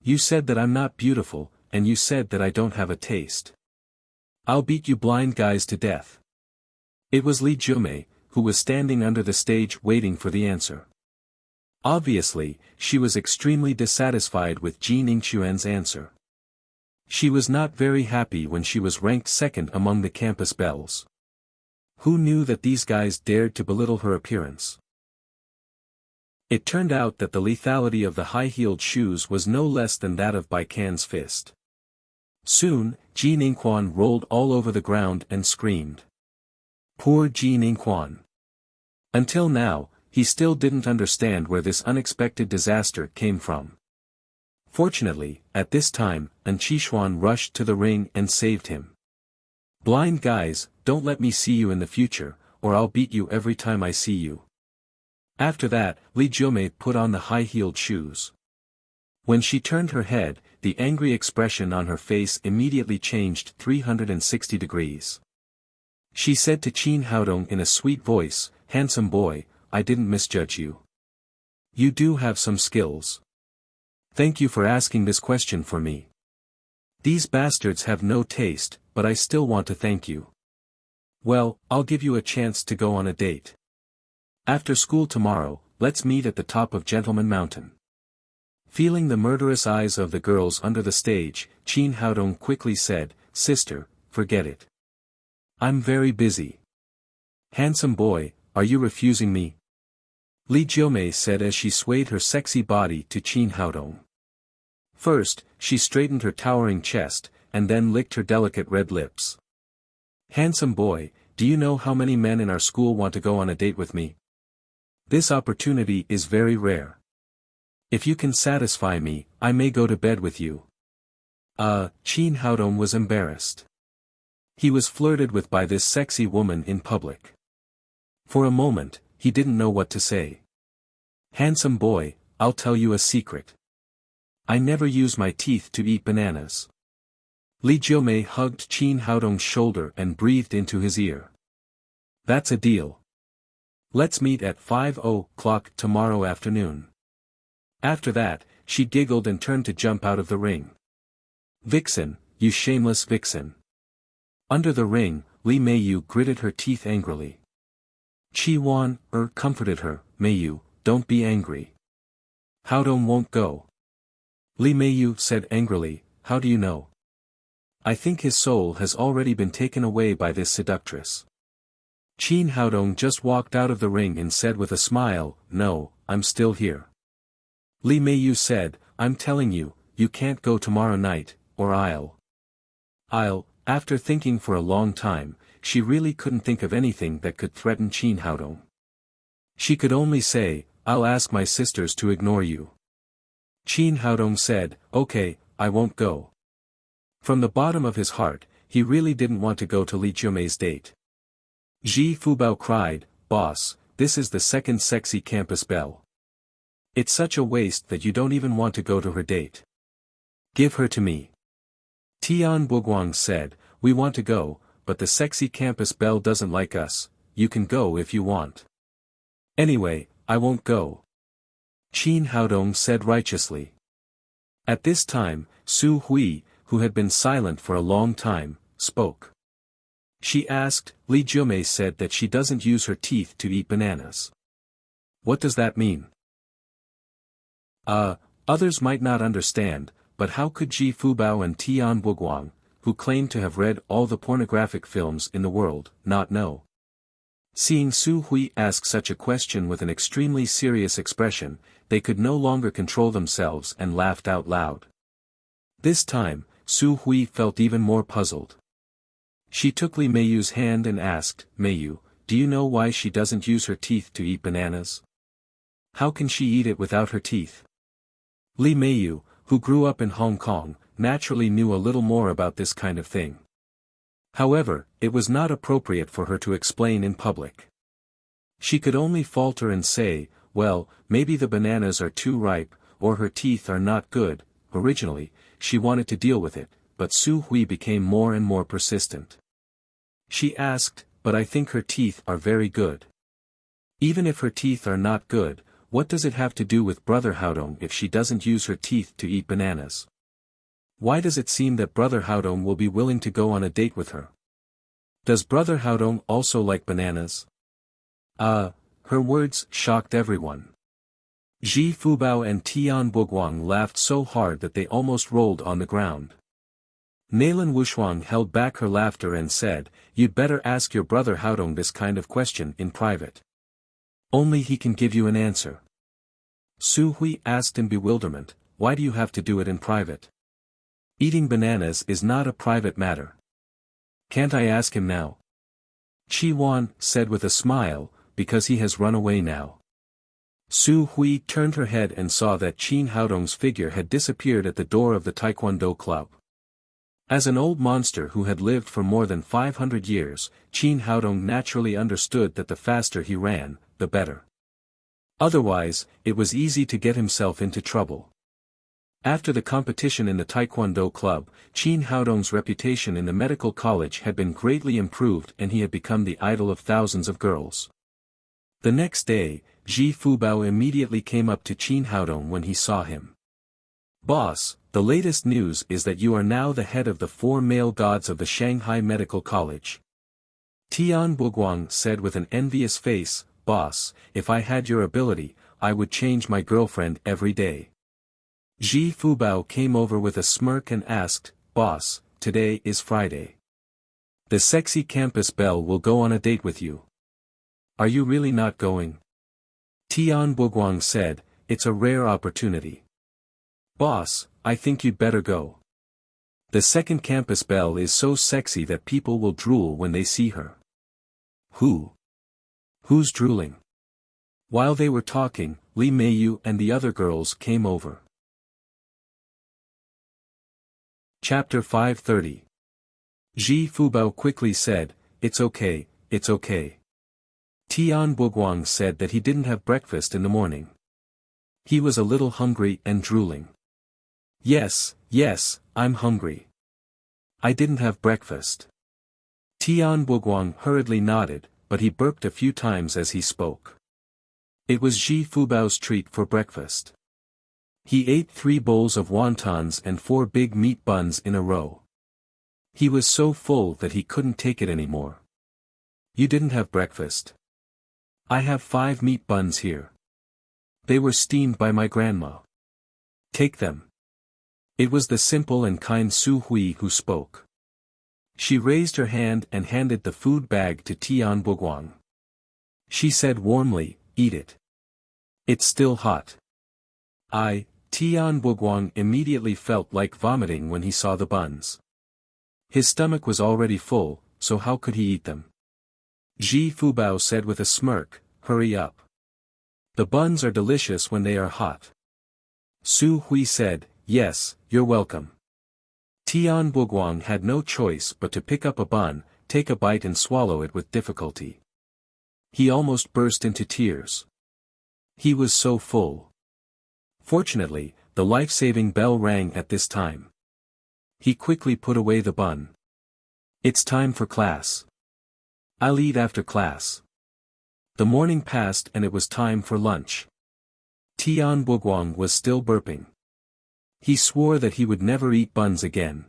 "You said that I'm not beautiful, and you said that I don't have a taste. I'll beat you blind guys to death." It was Li Jumei, who was standing under the stage waiting for the answer. Obviously, she was extremely dissatisfied with Ji Ningquan's answer. She was not very happy when she was ranked second among the campus belles. Who knew that these guys dared to belittle her appearance? It turned out that the lethality of the high-heeled shoes was no less than that of Bai Kan's fist. Soon, Ji Ningquan rolled all over the ground and screamed. Poor Ji Ningquan. Until now, he still didn't understand where this unexpected disaster came from. Fortunately, at this time, An Qishuan rushed to the ring and saved him. "Blind guys, don't let me see you in the future, or I'll beat you every time I see you." After that, Li Jumei put on the high-heeled shoes. When she turned her head, the angry expression on her face immediately changed 360 degrees. She said to Qin Haodong in a sweet voice, "Handsome boy, I didn't misjudge you. You do have some skills. Thank you for asking this question for me. These bastards have no taste, but I still want to thank you. Well, I'll give you a chance to go on a date. After school tomorrow, let's meet at the top of Gentleman Mountain. Feeling the murderous eyes of the girls under the stage, Qin Haodong quickly said, Sister, forget it. I'm very busy. Handsome boy, are you refusing me? Li Jiumei said as she swayed her sexy body to Qin Haodong. First, she straightened her towering chest, and then licked her delicate red lips. Handsome boy, do you know how many men in our school want to go on a date with me? This opportunity is very rare. If you can satisfy me, I may go to bed with you. Qin Haodong was embarrassed. He was flirted with by this sexy woman in public. For a moment, he didn't know what to say. Handsome boy, I'll tell you a secret. I never use my teeth to eat bananas. Li Jiumei hugged Qin Haodong's shoulder and breathed into his ear. That's a deal. Let's meet at 5:00 tomorrow afternoon. After that, she giggled and turned to jump out of the ring. Vixen, you shameless vixen. Under the ring, Li Meiyu gritted her teeth angrily. Qi Wan, comforted her, Meiyu, don't be angry. Haodong won't go. Li Meiyu said angrily, how do you know? I think his soul has already been taken away by this seductress. Qin Haodong just walked out of the ring and said with a smile, no, I'm still here. Li Meiyu said, I'm telling you, you can't go tomorrow night, or I'll, after thinking for a long time, she really couldn't think of anything that could threaten Qin Haodong. She could only say, I'll ask my sisters to ignore you. Qin Haodong said, okay, I won't go. From the bottom of his heart, he really didn't want to go to Li Jiumei's date. Ji Fubao cried, boss, this is the second sexy campus belle. It's such a waste that you don't even want to go to her date. Give her to me. Tian Buguang said, we want to go, but the sexy campus belle doesn't like us, you can go if you want. Anyway, I won't go. Qin Haodong said righteously. At this time, Su Hui, who had been silent for a long time, spoke. She asked, Li Jiumei said that she doesn't use her teeth to eat bananas. What does that mean? Others might not understand, but how could Ji Fubao and Tian Buguang, who claimed to have read all the pornographic films in the world, not know? Seeing Su Hui ask such a question with an extremely serious expression, they could no longer control themselves and laughed out loud. This time, Su Hui felt even more puzzled. She took Li Meiyu's hand and asked, Meiyu, do you know why she doesn't use her teeth to eat bananas? How can she eat it without her teeth? Li Meiyu, who grew up in Hong Kong, naturally knew a little more about this kind of thing. However, it was not appropriate for her to explain in public. She could only falter and say, well, maybe the bananas are too ripe, or her teeth are not good. Originally, she wanted to deal with it, but Su Hui became more and more persistent. She asked, but I think her teeth are very good. Even if her teeth are not good, what does it have to do with Brother Haodong if she doesn't use her teeth to eat bananas? Why does it seem that Brother Haodong will be willing to go on a date with her? Does Brother Haodong also like bananas? Her words shocked everyone. Ji Fubao and Tian Buguang laughed so hard that they almost rolled on the ground. Nailan Wushuang held back her laughter and said, you'd better ask your Brother Haodong this kind of question in private. Only he can give you an answer. Su Hui asked in bewilderment, why do you have to do it in private? Eating bananas is not a private matter. Can't I ask him now? Qi Wan said with a smile, because he has run away now. Su Hui turned her head and saw that Qin Haodong's figure had disappeared at the door of the Taekwondo club. As an old monster who had lived for more than 500 years, Qin Haodong naturally understood that the faster he ran, the better. Otherwise, it was easy to get himself into trouble. After the competition in the Taekwondo club, Qin Haodong's reputation in the medical college had been greatly improved and he had become the idol of thousands of girls. The next day, Ji Fubao immediately came up to Qin Haodong when he saw him. Boss, the latest news is that you are now the head of the 4 male gods of the Shanghai Medical College. Tian Buguang said with an envious face, Boss, if I had your ability, I would change my girlfriend every day. Ji Fubao came over with a smirk and asked, Boss, today is Friday. The sexy campus belle will go on a date with you. Are you really not going? Tian Buguang said, it's a rare opportunity. Boss, I think you'd better go. The second campus belle is so sexy that people will drool when they see her. Who's drooling? While they were talking, Li Meiyu and the other girls came over. Chapter 530. Ji Fubao quickly said, it's okay, it's okay. Tian Buguang said that he didn't have breakfast in the morning. He was a little hungry and drooling. Yes, I'm hungry. I didn't have breakfast. Tian Buguang hurriedly nodded, but he burped a few times as he spoke. It was Ji Fubao's treat for breakfast. He ate 3 bowls of wontons and 4 big meat buns in a row. He was so full that he couldn't take it anymore. You didn't have breakfast? I have 5 meat buns here. They were steamed by my grandma. Take them. It was the simple and kind Su Hui who spoke. She raised her hand and handed the food bag to Tian Buguang. She said warmly, eat it. It's still hot. Tian Buguang immediately felt like vomiting when he saw the buns. His stomach was already full, so how could he eat them? Ji Fubao said with a smirk, hurry up. The buns are delicious when they are hot. Su Hui said, yes, you're welcome. Tian Buguang had no choice but to pick up a bun, take a bite and swallow it with difficulty. He almost burst into tears. He was so full. Fortunately, the life-saving bell rang at this time. He quickly put away the bun. It's time for class. I'll eat after class. The morning passed and it was time for lunch. Tian Buguang was still burping. He swore that he would never eat buns again.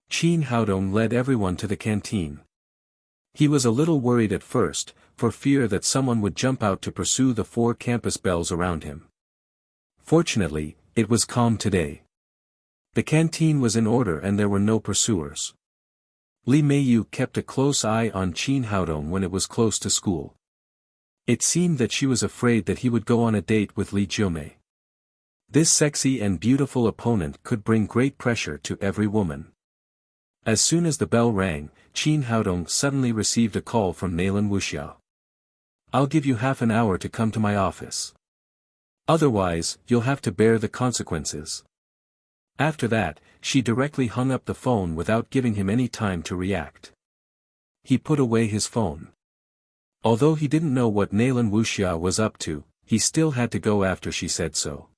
Qin Haodong led everyone to the canteen. He was a little worried at first, for fear that someone would jump out to pursue the 4 campus belles around him. Fortunately, it was calm today. The canteen was in order and there were no pursuers. Li Meiyu kept a close eye on Qin Haodong when it was close to school. It seemed that she was afraid that he would go on a date with Li Jiumei. This sexy and beautiful opponent could bring great pressure to every woman. As soon as the bell rang, Qin Haodong suddenly received a call from Nalan Wuxia. I'll give you half an hour to come to my office. Otherwise, you'll have to bear the consequences. After that, she directly hung up the phone without giving him any time to react. He put away his phone. Although he didn't know what Nalan Wuxia was up to, he still had to go after she said so.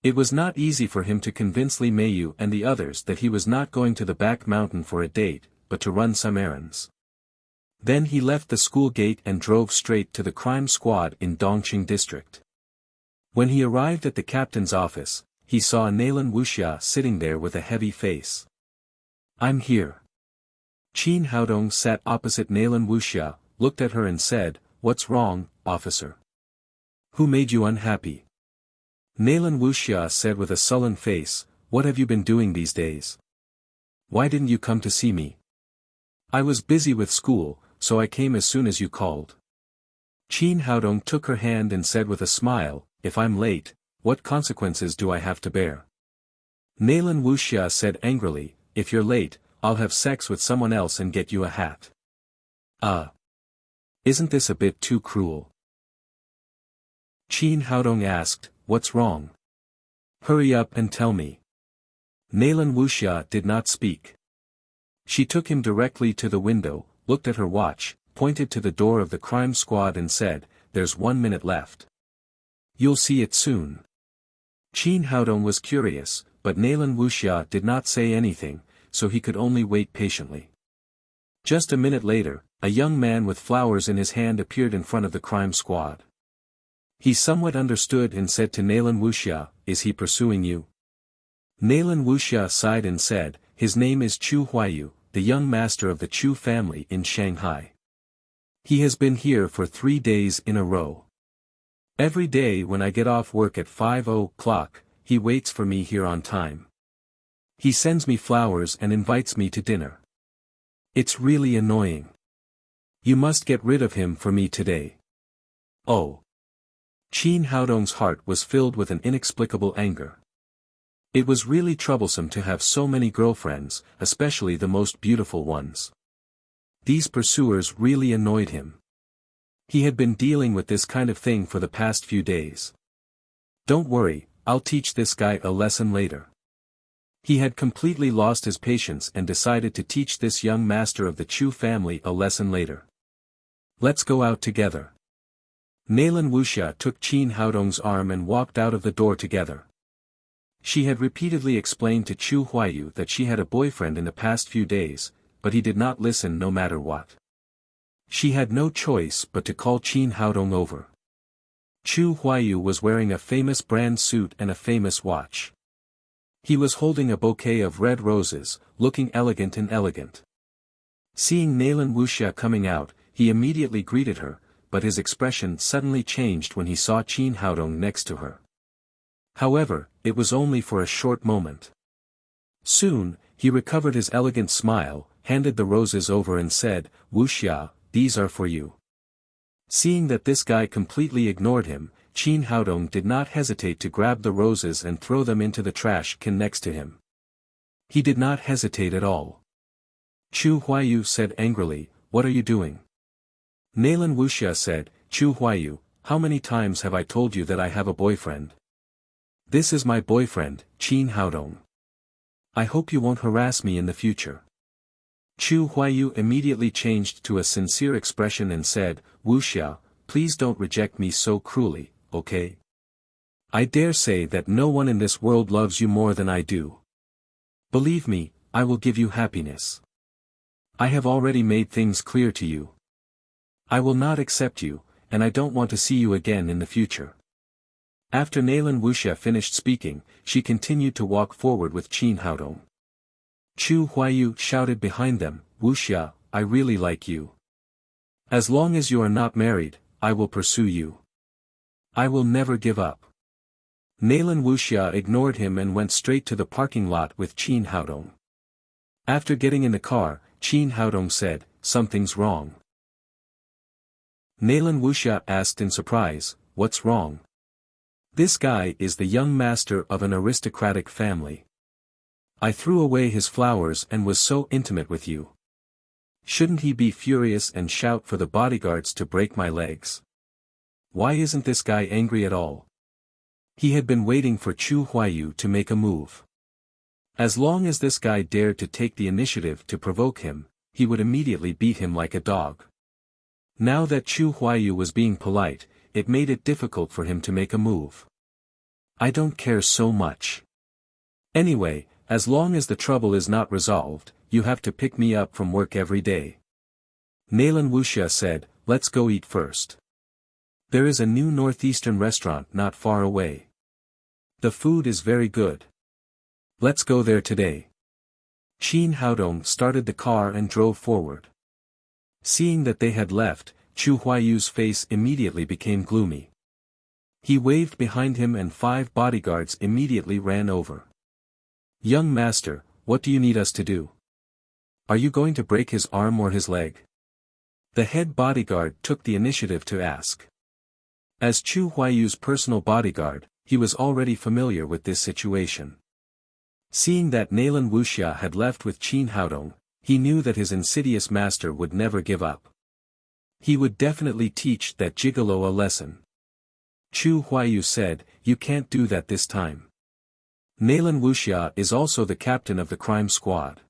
It was not easy for him to convince Li Meiyu and the others that he was not going to the back mountain for a date, but to run some errands. Then he left the school gate and drove straight to the crime squad in Dongqing district. When he arrived at the captain's office, he saw Nalan Wuxia sitting there with a heavy face. I'm here. Qin Haodong sat opposite Nalan Wuxia, looked at her and said, what's wrong, officer? Who made you unhappy? Nalan Wuxia said with a sullen face, what have you been doing these days? Why didn't you come to see me? I was busy with school, so I came as soon as you called. Qin Haodong took her hand and said with a smile, if I'm late, what consequences do I have to bear? Nalan Wuxia said angrily, if you're late, I'll have sex with someone else and get you a hat. Isn't this a bit too cruel? Qin Haodong asked, what's wrong? Hurry up and tell me. Nalan Wuxia did not speak. She took him directly to the window, looked at her watch, pointed to the door of the crime squad and said, there's 1 minute left. You'll see it soon. Qin Haodong was curious, but Nalan Wuxia did not say anything, so he could only wait patiently. Just a minute later, a young man with flowers in his hand appeared in front of the crime squad. He somewhat understood and said to Nalan Wuxia, is he pursuing you? Nalan Wuxia sighed and said, his name is Chu Huayu, the young master of the Chu family in Shanghai. He has been here for 3 days in a row. Every day when I get off work at 5 o'clock, he waits for me here on time. He sends me flowers and invites me to dinner. It's really annoying. You must get rid of him for me today. Oh. Qin Haodong's heart was filled with an inexplicable anger. It was really troublesome to have so many girlfriends, especially the most beautiful ones. These pursuers really annoyed him. He had been dealing with this kind of thing for the past few days. Don't worry, I'll teach this guy a lesson later. He had completely lost his patience and decided to teach this young master of the Chu family a lesson later. Let's go out together. Nalan Wuxia took Qin Haodong's arm and walked out of the door together. She had repeatedly explained to Chu Huayu that she had a boyfriend in the past few days, but he did not listen no matter what. She had no choice but to call Qin Haodong over. Chu Huayu was wearing a famous brand suit and a famous watch. He was holding a bouquet of red roses, looking elegant and elegant. Seeing Nalan Wuxia coming out, he immediately greeted her, but his expression suddenly changed when he saw Qin Haodong next to her. However, it was only for a short moment. Soon, he recovered his elegant smile, handed the roses over and said, Wuxia, these are for you. Seeing that this guy completely ignored him, Qin Haodong did not hesitate to grab the roses and throw them into the trash can next to him. He did not hesitate at all. Chu Huayu said angrily, what are you doing? Nalan Wuxia said, Chu Huayu, how many times have I told you that I have a boyfriend? This is my boyfriend, Qin Haodong. I hope you won't harass me in the future. Chu Huayu immediately changed to a sincere expression and said, Wuxia, please don't reject me so cruelly, okay? I dare say that no one in this world loves you more than I do. Believe me, I will give you happiness. I have already made things clear to you. I will not accept you, and I don't want to see you again in the future. After Nalan Wuxia finished speaking, she continued to walk forward with Qin Haodong. Chu Huayu shouted behind them, Wuxia, I really like you. As long as you are not married, I will pursue you. I will never give up. Nalan Wuxia ignored him and went straight to the parking lot with Qin Haodong. After getting in the car, Qin Haodong said, something's wrong. Nalan Wuxia asked in surprise, what's wrong? This guy is the young master of an aristocratic family. I threw away his flowers and was so intimate with you. Shouldn't he be furious and shout for the bodyguards to break my legs? Why isn't this guy angry at all? He had been waiting for Chu Huayu to make a move. As long as this guy dared to take the initiative to provoke him, he would immediately beat him like a dog. Now that Chu Huayu was being polite, it made it difficult for him to make a move. I don't care so much. Anyway, as long as the trouble is not resolved, you have to pick me up from work every day. Nalan Wuxia said, let's go eat first. There is a new northeastern restaurant not far away. The food is very good. Let's go there today. Qin Haodong started the car and drove forward. Seeing that they had left, Chu Huayu's face immediately became gloomy. He waved behind him and 5 bodyguards immediately ran over. Young master, what do you need us to do? Are you going to break his arm or his leg? The head bodyguard took the initiative to ask. As Chu Huayu's personal bodyguard, he was already familiar with this situation. Seeing that Nalan Wuxia had left with Qin Haodong, he knew that his insidious master would never give up. He would definitely teach that gigolo a lesson. Chu Huayu said, you can't do that this time. Nalan Wuxia is also the captain of the crime squad.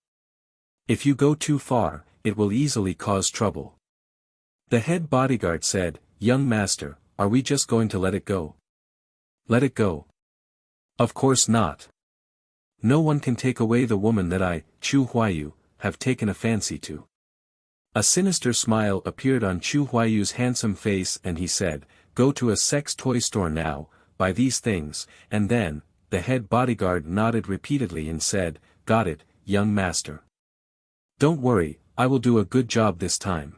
If you go too far, it will easily cause trouble. The head bodyguard said, young master, are we just going to let it go? Let it go? Of course not. No one can take away the woman that I, Chu Huayu, have taken a fancy to. A sinister smile appeared on Chu Huayu's handsome face and he said, go to a sex toy store now, buy these things, and then, the head bodyguard nodded repeatedly and said, "Got it, young master. Don't worry, I will do a good job this time.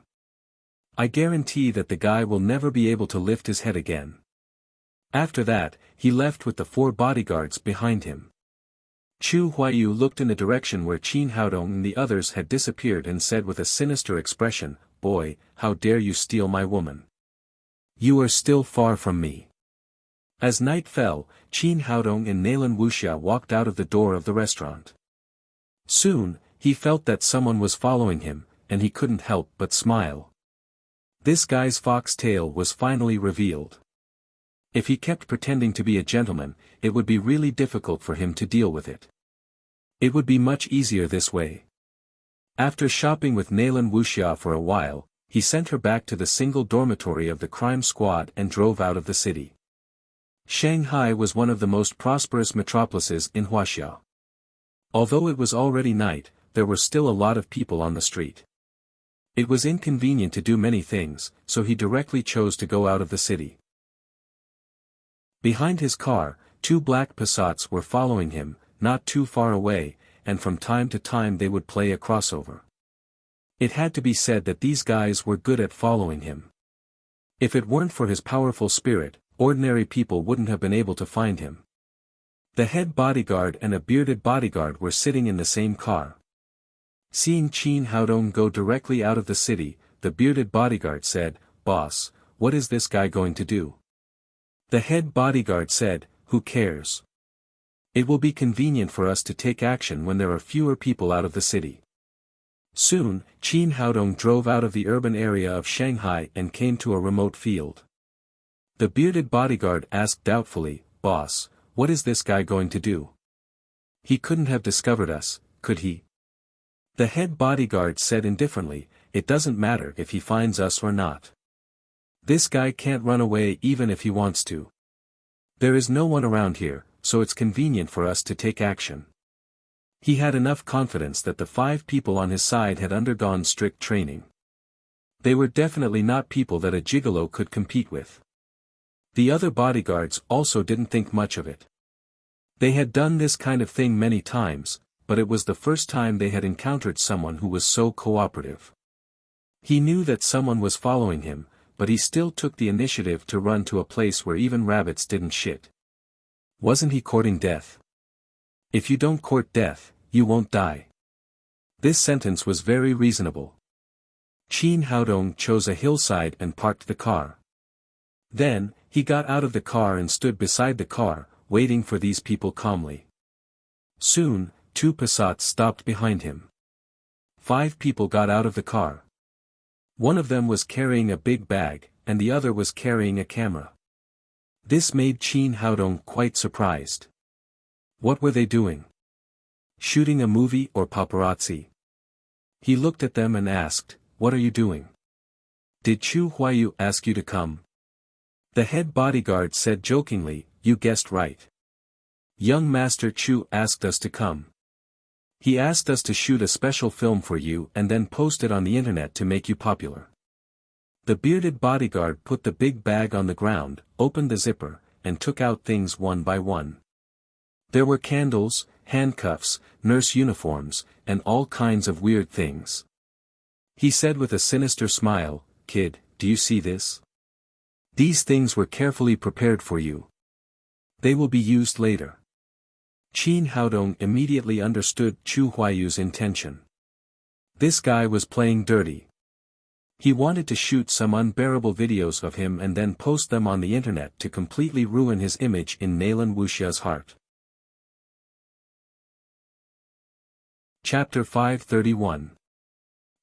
I guarantee that the guy will never be able to lift his head again." After that, he left with the 4 bodyguards behind him. Chu Huaiyu looked in the direction where Qin Haodong and the others had disappeared and said with a sinister expression, "Boy, how dare you steal my woman? You are still far from me." As night fell, Qin Haodong and Nalan Wuxia walked out of the door of the restaurant. Soon, he felt that someone was following him, and he couldn't help but smile. This guy's fox tail was finally revealed. If he kept pretending to be a gentleman, it would be really difficult for him to deal with it. It would be much easier this way. After shopping with Nalan Wuxia for a while, he sent her back to the single dormitory of the crime squad and drove out of the city. Shanghai was one of the most prosperous metropolises in Huaxia. Although it was already night, there were still a lot of people on the street. It was inconvenient to do many things, so he directly chose to go out of the city. Behind his car, 2 black Passats were following him, not too far away, and from time to time they would play a crossover. It had to be said that these guys were good at following him. If it weren't for his powerful spirit, ordinary people wouldn't have been able to find him. The head bodyguard and a bearded bodyguard were sitting in the same car. Seeing Qin Haodong go directly out of the city, the bearded bodyguard said, "Boss, what is this guy going to do?" The head bodyguard said, "Who cares? It will be convenient for us to take action when there are fewer people out of the city." Soon, Qin Haodong drove out of the urban area of Shanghai and came to a remote field. The bearded bodyguard asked doubtfully, "Boss, what is this guy going to do? He couldn't have discovered us, could he?" The head bodyguard said indifferently, "It doesn't matter if he finds us or not. This guy can't run away even if he wants to. There is no one around here, so it's convenient for us to take action." He had enough confidence that the 5 people on his side had undergone strict training. They were definitely not people that a gigolo could compete with. The other bodyguards also didn't think much of it. They had done this kind of thing many times, but it was the first time they had encountered someone who was so cooperative. He knew that someone was following him, but he still took the initiative to run to a place where even rabbits didn't shit. Wasn't he courting death? If you don't court death, you won't die. This sentence was very reasonable. Qin Haodong chose a hillside and parked the car. Then, he got out of the car and stood beside the car, waiting for these people calmly. Soon, 2 Passats stopped behind him. 5 people got out of the car. One of them was carrying a big bag, and the other was carrying a camera. This made Qin Haodong quite surprised. What were they doing? Shooting a movie or paparazzi? He looked at them and asked, "What are you doing? Did Chu Huaiyu ask you to come?" The head bodyguard said jokingly, "You guessed right. Young Master Chu asked us to come. He asked us to shoot a special film for you and then post it on the internet to make you popular." The bearded bodyguard put the big bag on the ground, opened the zipper, and took out things one by one. There were candles, handcuffs, nurse uniforms, and all kinds of weird things. He said with a sinister smile, "Kid, do you see this? These things were carefully prepared for you. They will be used later." Qin Haodong immediately understood Chu Huaiyu's intention. This guy was playing dirty. He wanted to shoot some unbearable videos of him and then post them on the internet to completely ruin his image in Nalan Wuxia's heart. Chapter 531.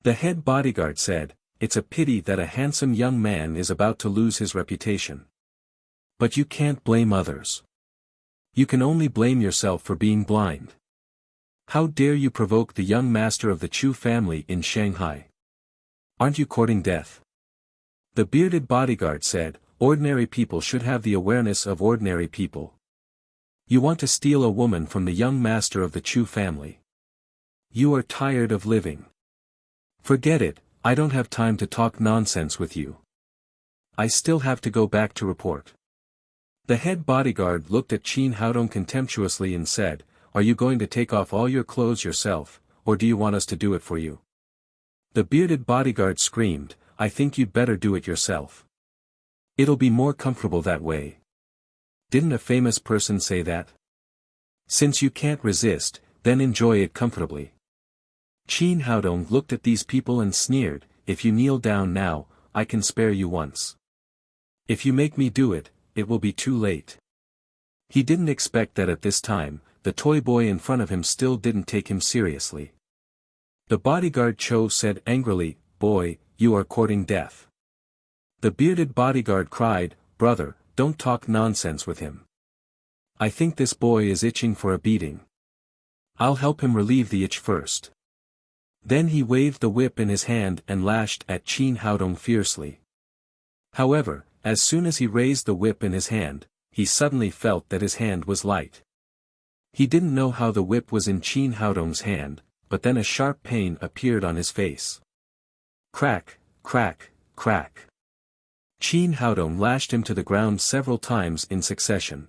The head bodyguard said, "It's a pity that a handsome young man is about to lose his reputation. But you can't blame others. You can only blame yourself for being blind. How dare you provoke the young master of the Chu family in Shanghai? Aren't you courting death?" The bearded bodyguard said, "Ordinary people should have the awareness of ordinary people. You want to steal a woman from the young master of the Chu family. You are tired of living. Forget it, I don't have time to talk nonsense with you. I still have to go back to report." The head bodyguard looked at Qin Haodong contemptuously and said, "Are you going to take off all your clothes yourself, or do you want us to do it for you?" The bearded bodyguard screamed, "I think you'd better do it yourself. It'll be more comfortable that way. Didn't a famous person say that? Since you can't resist, then enjoy it comfortably." Qin Haodong looked at these people and sneered, "If you kneel down now, I can spare you once. If you make me do it, it will be too late." He didn't expect that at this time, the toy boy in front of him still didn't take him seriously. The bodyguard Cho said angrily, "Boy, you are courting death." The bearded bodyguard cried, "Brother, don't talk nonsense with him. I think this boy is itching for a beating. I'll help him relieve the itch first." Then he waved the whip in his hand and lashed at Qin Haodong fiercely. However, as soon as he raised the whip in his hand, he suddenly felt that his hand was light. He didn't know how the whip was in Qin Haodong's hand, but then a sharp pain appeared on his face. Crack, crack, crack. Qin Haodong lashed him to the ground several times in succession.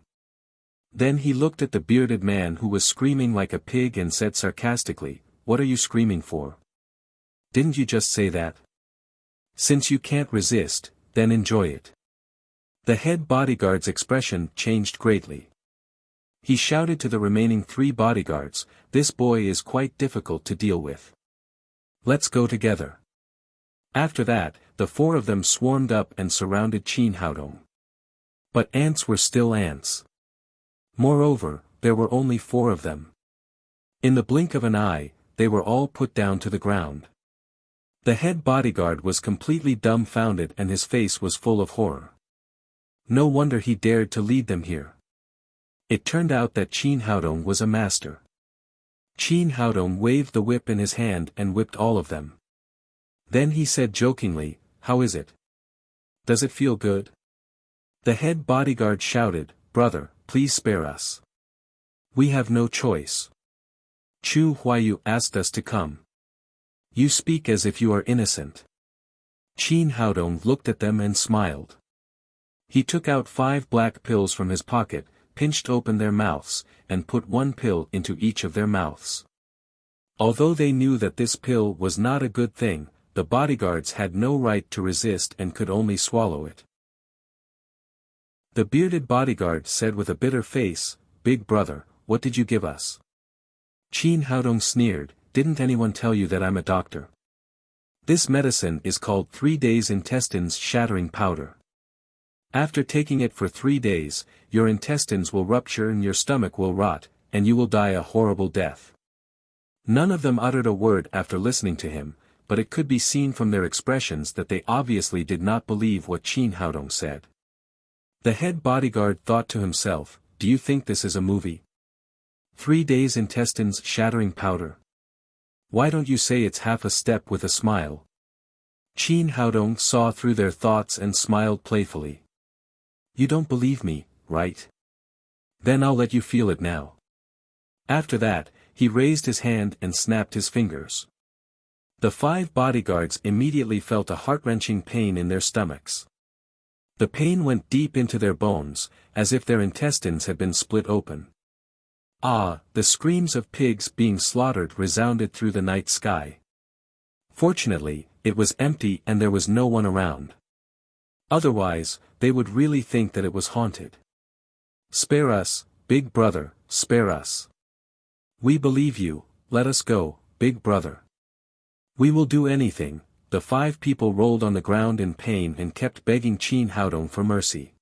Then he looked at the bearded man who was screaming like a pig and said sarcastically, "What are you screaming for? Didn't you just say that? Since you can't resist, then enjoy it." The head bodyguard's expression changed greatly. He shouted to the remaining 3 bodyguards, "This boy is quite difficult to deal with. Let's go together." After that, the 4 of them swarmed up and surrounded Qin Haodong. But ants were still ants. Moreover, there were only 4 of them. In the blink of an eye, they were all put down to the ground. The head bodyguard was completely dumbfounded and his face was full of horror. No wonder he dared to lead them here. It turned out that Qin Haodong was a master. Qin Haodong waved the whip in his hand and whipped all of them. Then he said jokingly, "How is it? Does it feel good?" The head bodyguard shouted, "Brother, please spare us. We have no choice. Chu Huayu asked us to come. You speak as if you are innocent." Qin Haodong looked at them and smiled. He took out 5 black pills from his pocket, pinched open their mouths, and put 1 pill into each of their mouths. Although they knew that this pill was not a good thing, the bodyguards had no right to resist and could only swallow it. The bearded bodyguard said with a bitter face, "Big brother, what did you give us?" Qin Haodong sneered, "Didn't anyone tell you that I'm a doctor? This medicine is called 3 days intestines shattering powder. After taking it for 3 days, your intestines will rupture and your stomach will rot, and you will die a horrible death." None of them uttered a word after listening to him, but it could be seen from their expressions that they obviously did not believe what Qin Haodong said. The head bodyguard thought to himself, "Do you think this is a movie? 3 days intestines shattering powder. Why don't you say it's half a step with a smile?" Qin Haodong saw through their thoughts and smiled playfully. "You don't believe me, right? Then I'll let you feel it now." After that, he raised his hand and snapped his fingers. The 5 bodyguards immediately felt a heart-wrenching pain in their stomachs. The pain went deep into their bones, as if their intestines had been split open. Ah, the screams of pigs being slaughtered resounded through the night sky. Fortunately, it was empty and there was no one around. Otherwise, they would really think that it was haunted. "Spare us, big brother, spare us. We believe you, let us go, big brother. We will do anything." The 5 people rolled on the ground in pain and kept begging Qin Haodong for mercy.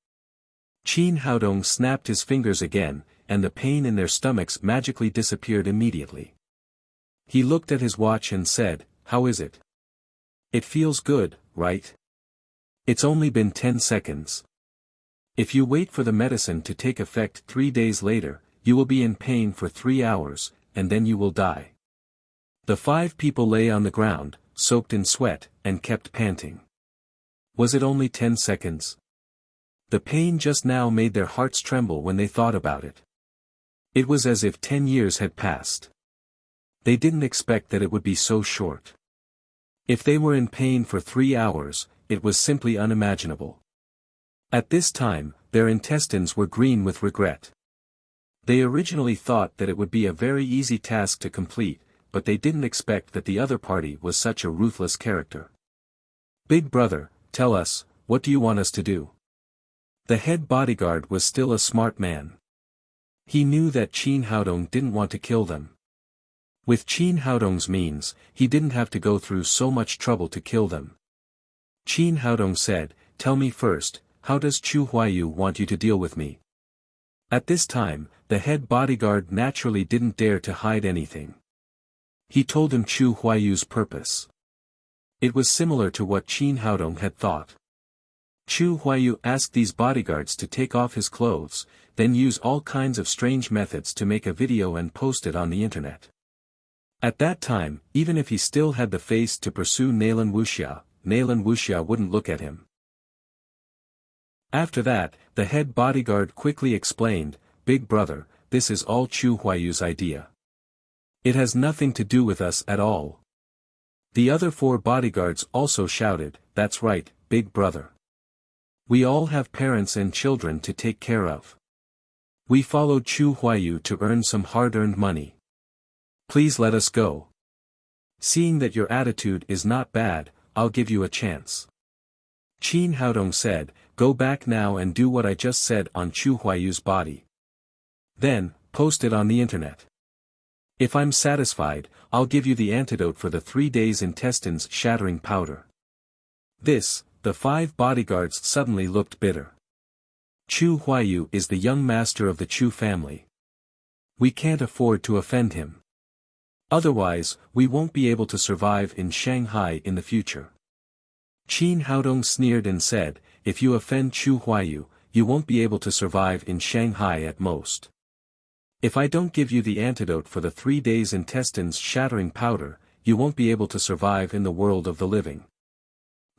Qin Haodong snapped his fingers again, and the pain in their stomachs magically disappeared immediately. He looked at his watch and said, "How is it? It feels good, right? It's only been 10 seconds. If you wait for the medicine to take effect 3 days later, you will be in pain for 3 hours, and then you will die." The 5 people lay on the ground, soaked in sweat, and kept panting. Was it only 10 seconds? The pain just now made their hearts tremble when they thought about it. It was as if 10 years had passed. They didn't expect that it would be so short. If they were in pain for 3 hours, it was simply unimaginable. At this time, their intestines were green with regret. They originally thought that it would be a very easy task to complete, but they didn't expect that the other party was such a ruthless character. "Big brother, tell us, what do you want us to do?" The head bodyguard was still a smart man. He knew that Qin Haodong didn't want to kill them. With Qin Haodong's means, he didn't have to go through so much trouble to kill them. Qin Haodong said, "Tell me first, how does Chu Huayu want you to deal with me?" At this time, the head bodyguard naturally didn't dare to hide anything. He told him Chu Huayu's purpose. It was similar to what Qin Haodong had thought. Chu Huayu asked these bodyguards to take off his clothes, then use all kinds of strange methods to make a video and post it on the internet. At that time, even if he still had the face to pursue Nalan Wuxia wouldn't look at him. After that, the head bodyguard quickly explained, "Big brother, this is all Chu Huayu's idea. It has nothing to do with us at all." The other 4 bodyguards also shouted, "That's right, big brother. We all have parents and children to take care of. We followed Chu Huayu to earn some hard-earned money. Please let us go. Seeing that your attitude is not bad, I'll give you a chance." Qin Haodong said, "Go back now and do what I just said on Chu Huayu's body. Then, post it on the internet. If I'm satisfied, I'll give you the antidote for the 3 days intestines shattering powder." This, the 5 bodyguards suddenly looked bitter. Chu Huayu is the young master of the Chu family. We can't afford to offend him. Otherwise, we won't be able to survive in Shanghai in the future. Qin Haodong sneered and said, "If you offend Chu Huayu, you won't be able to survive in Shanghai at most. If I don't give you the antidote for the 3 days intestines shattering powder, you won't be able to survive in the world of the living.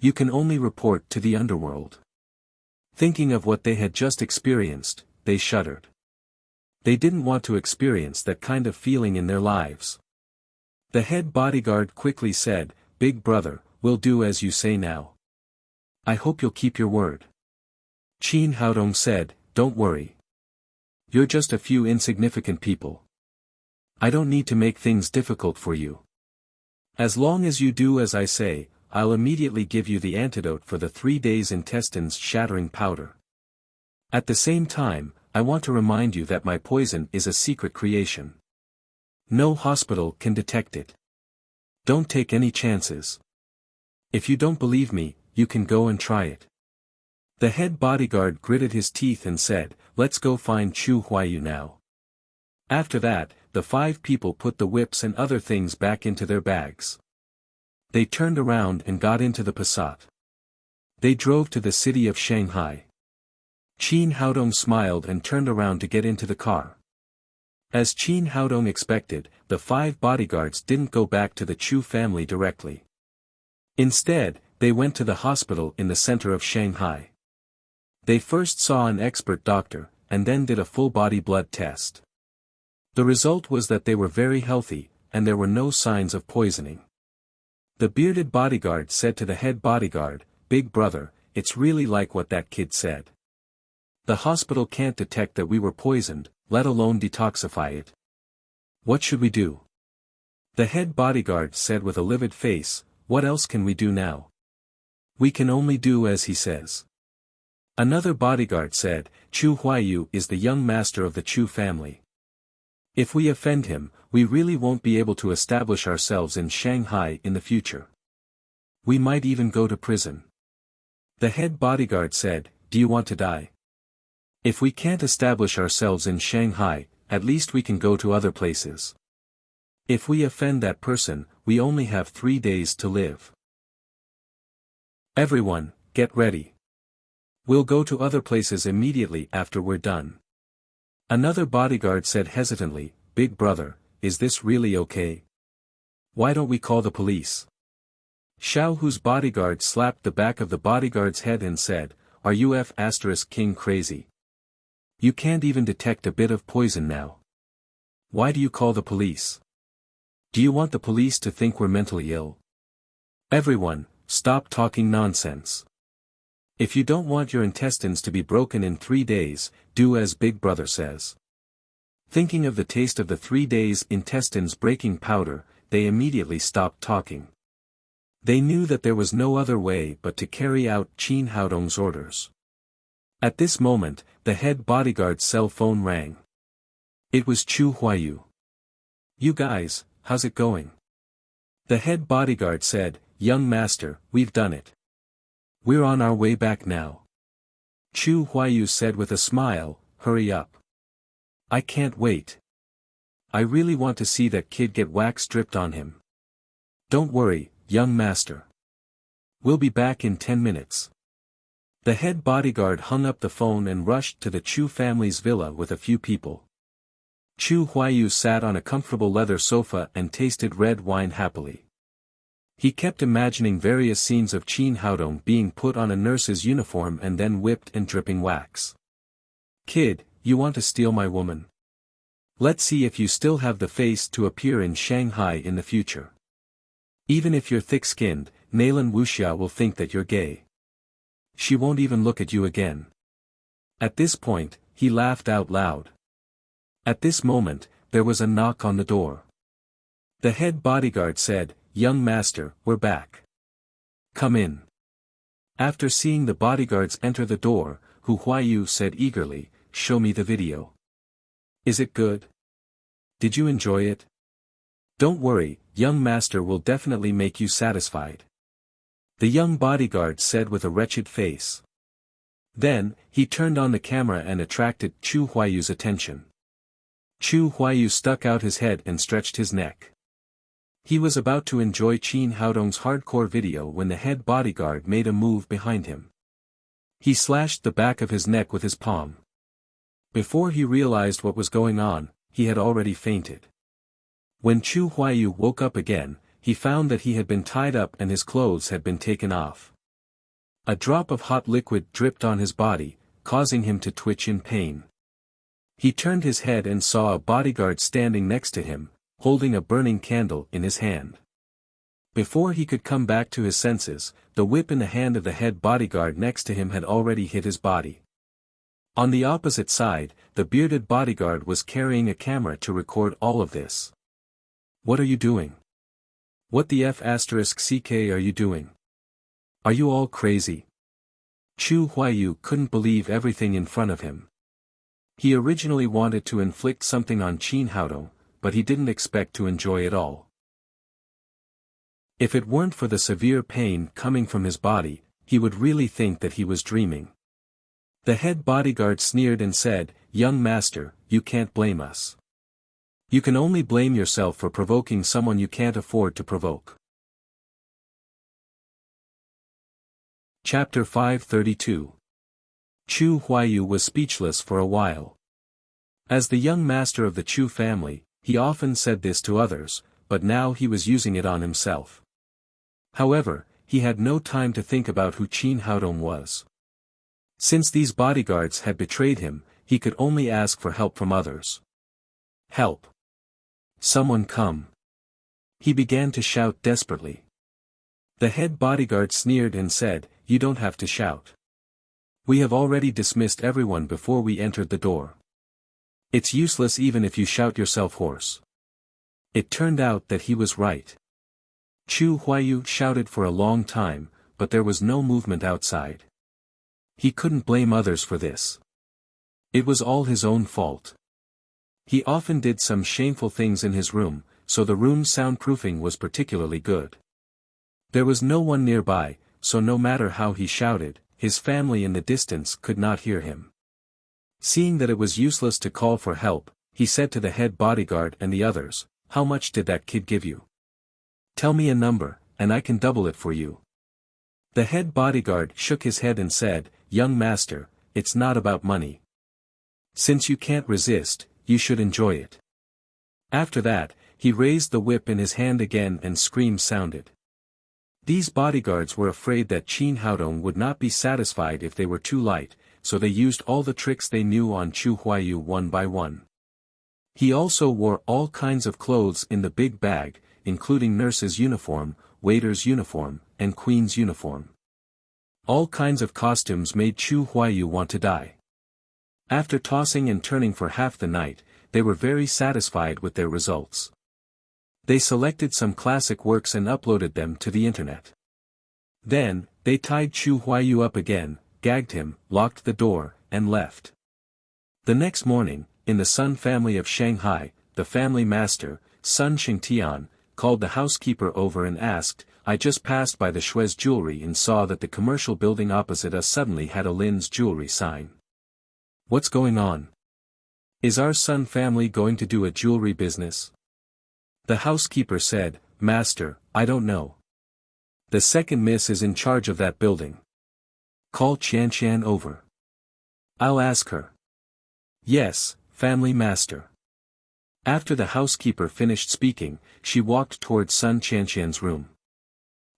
You can only report to the underworld." Thinking of what they had just experienced, they shuddered. They didn't want to experience that kind of feeling in their lives. The head bodyguard quickly said, "Big brother, we'll do as you say now. I hope you'll keep your word." Qin Haodong said, "Don't worry. You're just a few insignificant people. I don't need to make things difficult for you. As long as you do as I say, I'll immediately give you the antidote for the 3 days intestines shattering powder. At the same time, I want to remind you that my poison is a secret creation. No hospital can detect it. Don't take any chances. If you don't believe me, you can go and try it." The head bodyguard gritted his teeth and said, "Let's go find Chu Huayu now." After that, the 5 people put the whips and other things back into their bags. They turned around and got into the Passat. They drove to the city of Shanghai. Qin Haodong smiled and turned around to get into the car. As Qin Haodong expected, the 5 bodyguards didn't go back to the Chu family directly. Instead, they went to the hospital in the center of Shanghai. They first saw an expert doctor, and then did a full-body blood test. The result was that they were very healthy, and there were no signs of poisoning. The bearded bodyguard said to the head bodyguard, "Big brother, it's really like what that kid said. The hospital can't detect that we were poisoned, let alone detoxify it. What should we do?" The head bodyguard said with a livid face, "What else can we do now? We can only do as he says." Another bodyguard said, "Chu Huayu is the young master of the Chu family. If we offend him, we really won't be able to establish ourselves in Shanghai in the future. We might even go to prison." The head bodyguard said, "Do you want to die? If we can't establish ourselves in Shanghai, at least we can go to other places. If we offend that person, we only have 3 days to live. Everyone, get ready. We'll go to other places immediately after we're done." Another bodyguard said hesitantly, "Big brother, is this really okay? Why don't we call the police?" Xiao Hu's bodyguard slapped the back of the bodyguard's head and said, "Are you King crazy? You can't even detect a bit of poison now. Why do you call the police? Do you want the police to think we're mentally ill? Everyone, stop talking nonsense. If you don't want your intestines to be broken in 3 days, do as Big Brother says. Thinking of the taste of the 3 days intestines breaking powder, they immediately stopped talking. They knew that there was no other way but to carry out Qin Haodong's orders. At this moment, the head bodyguard's cell phone rang. It was Chu Huayu. "You guys, how's it going?" The head bodyguard said, "Young master, we've done it. We're on our way back now." Chu Huayu said with a smile, "Hurry up. I can't wait. I really want to see that kid get wax dripped on him." "Don't worry, young master. We'll be back in 10 minutes. The head bodyguard hung up the phone and rushed to the Chu family's villa with a few people. Chu Huayu sat on a comfortable leather sofa and tasted red wine happily. He kept imagining various scenes of Qin Haodong being put on a nurse's uniform and then whipped and dripping wax. "Kid, you want to steal my woman? Let's see if you still have the face to appear in Shanghai in the future. Even if you're thick-skinned, Nalan Wuxia will think that you're gay. She won't even look at you again." At this point, he laughed out loud. At this moment, there was a knock on the door. The head bodyguard said, "Young master, we're back. Come in." After seeing the bodyguards enter the door, Hu Huayu said eagerly, "Show me the video. Is it good? Did you enjoy it? Don't worry, young master will definitely make you satisfied." The young bodyguard said with a wretched face. Then, he turned on the camera and attracted Chu Huayu's attention. Chu Huayu stuck out his head and stretched his neck. He was about to enjoy Qin Haodong's hardcore video when the head bodyguard made a move behind him. He slashed the back of his neck with his palm. Before he realized what was going on, he had already fainted. When Chu Huayu woke up again, he found that he had been tied up and his clothes had been taken off. A drop of hot liquid dripped on his body, causing him to twitch in pain. He turned his head and saw a bodyguard standing next to him, holding a burning candle in his hand. Before he could come back to his senses, the whip in the hand of the head bodyguard next to him had already hit his body. On the opposite side, the bearded bodyguard was carrying a camera to record all of this. "What are you doing? What the F***ck are you doing? Are you all crazy?" Chu Huayu couldn't believe everything in front of him. He originally wanted to inflict something on Qin Haodong, but he didn't expect to enjoy it all. If it weren't for the severe pain coming from his body, he would really think that he was dreaming. The head bodyguard sneered and said, "Young master, you can't blame us. You can only blame yourself for provoking someone you can't afford to provoke." Chapter 532. Chu Huayu was speechless for a while. As the young master of the Chu family, he often said this to others, but now he was using it on himself. However, he had no time to think about who Qin Haodong was. Since these bodyguards had betrayed him, he could only ask for help from others. "Help! Someone come!" He began to shout desperately. The head bodyguard sneered and said, "You don't have to shout. We have already dismissed everyone before we entered the door. It's useless even if you shout yourself hoarse." It turned out that he was right. Chu Huayu shouted for a long time, but there was no movement outside. He couldn't blame others for this. It was all his own fault. He often did some shameful things in his room, so the room's soundproofing was particularly good. There was no one nearby, so no matter how he shouted, his family in the distance could not hear him. Seeing that it was useless to call for help, he said to the head bodyguard and the others, "How much did that kid give you? Tell me a number, and I can double it for you." The head bodyguard shook his head and said, "Young master, it's not about money. Since you can't resist, you should enjoy it." After that, he raised the whip in his hand again and screams sounded. These bodyguards were afraid that Qin Haodong would not be satisfied if they were too light, so they used all the tricks they knew on Chu Huayu one by one. He also wore all kinds of clothes in the big bag, including nurse's uniform, waiter's uniform, and queen's uniform. All kinds of costumes made Chu Huayu want to die. After tossing and turning for half the night, they were very satisfied with their results. They selected some classic works and uploaded them to the internet. Then, they tied Chu Huayu up again, gagged him, locked the door, and left. The next morning, in the Sun family of Shanghai, the family master, Sun Xingtian, called the housekeeper over and asked, "I just passed by the Shui's jewelry and saw that the commercial building opposite us suddenly had a Lin's jewelry sign. What's going on? Is our Sun family going to do a jewelry business?" The housekeeper said, "Master, I don't know. The second miss is in charge of that building. Call Qianshan over. I'll ask her." "Yes, family master." After the housekeeper finished speaking, she walked towards Sun Qianshan's room.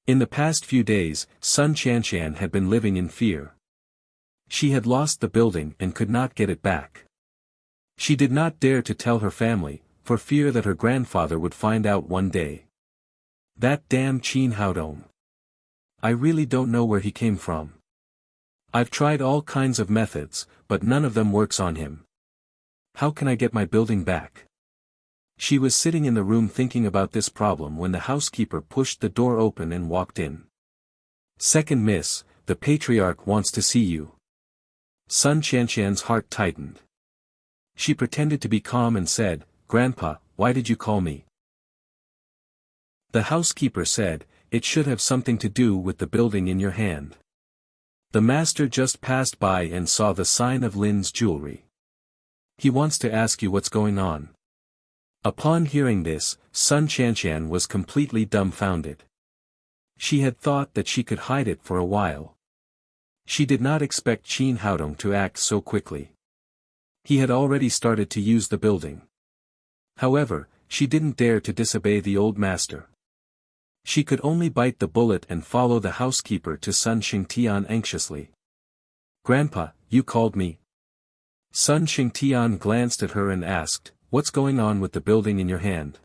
In the past few days, Sun Qianshan had been living in fear. She had lost the building and could not get it back. She did not dare to tell her family, for fear that her grandfather would find out one day. "That damn Qin Haodong. I really don't know where he came from. I've tried all kinds of methods, but none of them works on him. How can I get my building back?" She was sitting in the room thinking about this problem when the housekeeper pushed the door open and walked in. "Second miss, the patriarch wants to see you." Sun Qianshan's heart tightened. She pretended to be calm and said, "Grandpa, why did you call me?" The housekeeper said, "It should have something to do with the building in your hand. The master just passed by and saw the sign of Lin's jewelry. He wants to ask you what's going on." Upon hearing this, Sun Qianshan was completely dumbfounded. She had thought that she could hide it for a while. She did not expect Qin Haodong to act so quickly. He had already started to use the building. However, she didn't dare to disobey the old master. She could only bite the bullet and follow the housekeeper to Sun Xingtian anxiously. "Grandpa, you called me?" Sun Xingtian glanced at her and asked, "What's going on with the building in your hand?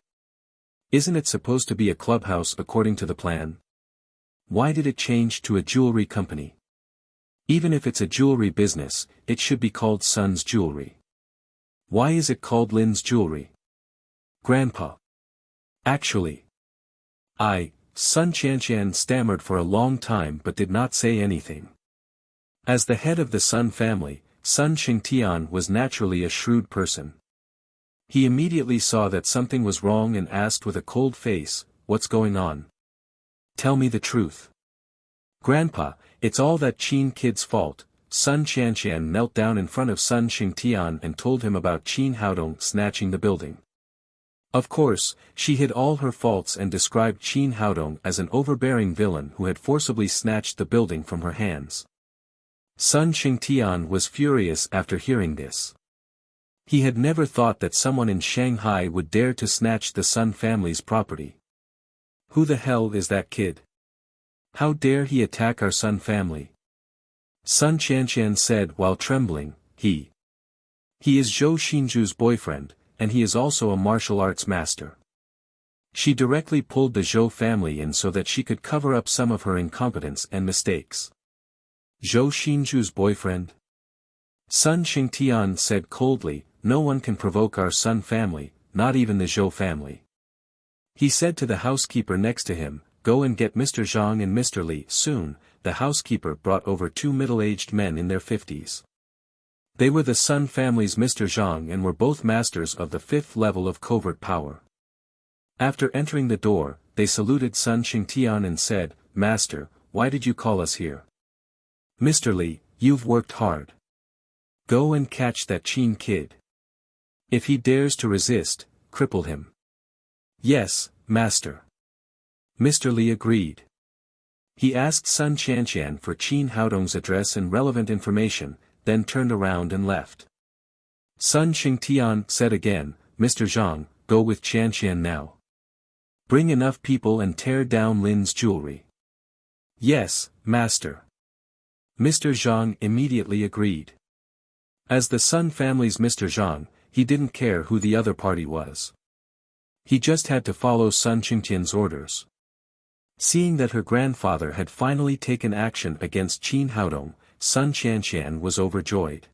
Isn't it supposed to be a clubhouse according to the plan? Why did it change to a jewelry company? Even if it's a jewelry business, it should be called Sun's Jewelry. Why is it called Lin's Jewelry?" "Grandpa. Actually. Sun Qianshan stammered for a long time but did not say anything. As the head of the Sun family, Sun Xingtian was naturally a shrewd person. He immediately saw that something was wrong and asked with a cold face, "What's going on? Tell me the truth." "Grandpa, it's all that Qin kid's fault." Sun Qianshan knelt down in front of Sun Xingtian and told him about Qin Haodong snatching the building. Of course, she hid all her faults and described Qin Haodong as an overbearing villain who had forcibly snatched the building from her hands. Sun Xingtian was furious after hearing this. He had never thought that someone in Shanghai would dare to snatch the Sun family's property. "Who the hell is that kid? How dare he attack our Sun family?" Sun Qianshan said while trembling, He is Zhou Xinju's boyfriend, and he is also a martial arts master." She directly pulled the Zhou family in so that she could cover up some of her incompetence and mistakes. "Zhou Xinju's boyfriend?" Sun Xingtian said coldly, "No one can provoke our Sun family, not even the Zhou family." He said to the housekeeper next to him, "Go and get Mr. Zhang and Mr. Li." Soon, the housekeeper brought over two middle-aged men in their 50s. They were the Sun family's Mr. Zhang and were both masters of the 5th level of covert power. After entering the door, they saluted Sun Xingtian and said, "Master, why did you call us here?" "Mr. Li, you've worked hard. Go and catch that Qin kid. If he dares to resist, cripple him." "Yes, master." Mr. Li agreed. He asked Sun Qianshan for Qin Haodong's address and relevant information, then turned around and left. Sun Xingtian said again, "Mr. Zhang, go with Qianshan now. Bring enough people and tear down Lin's jewelry." "Yes, master." Mr. Zhang immediately agreed. As the Sun family's Mr. Zhang, he didn't care who the other party was. He just had to follow Sun Qingtian's orders. Seeing that her grandfather had finally taken action against Qin Haodong, Sun Shanshan was overjoyed.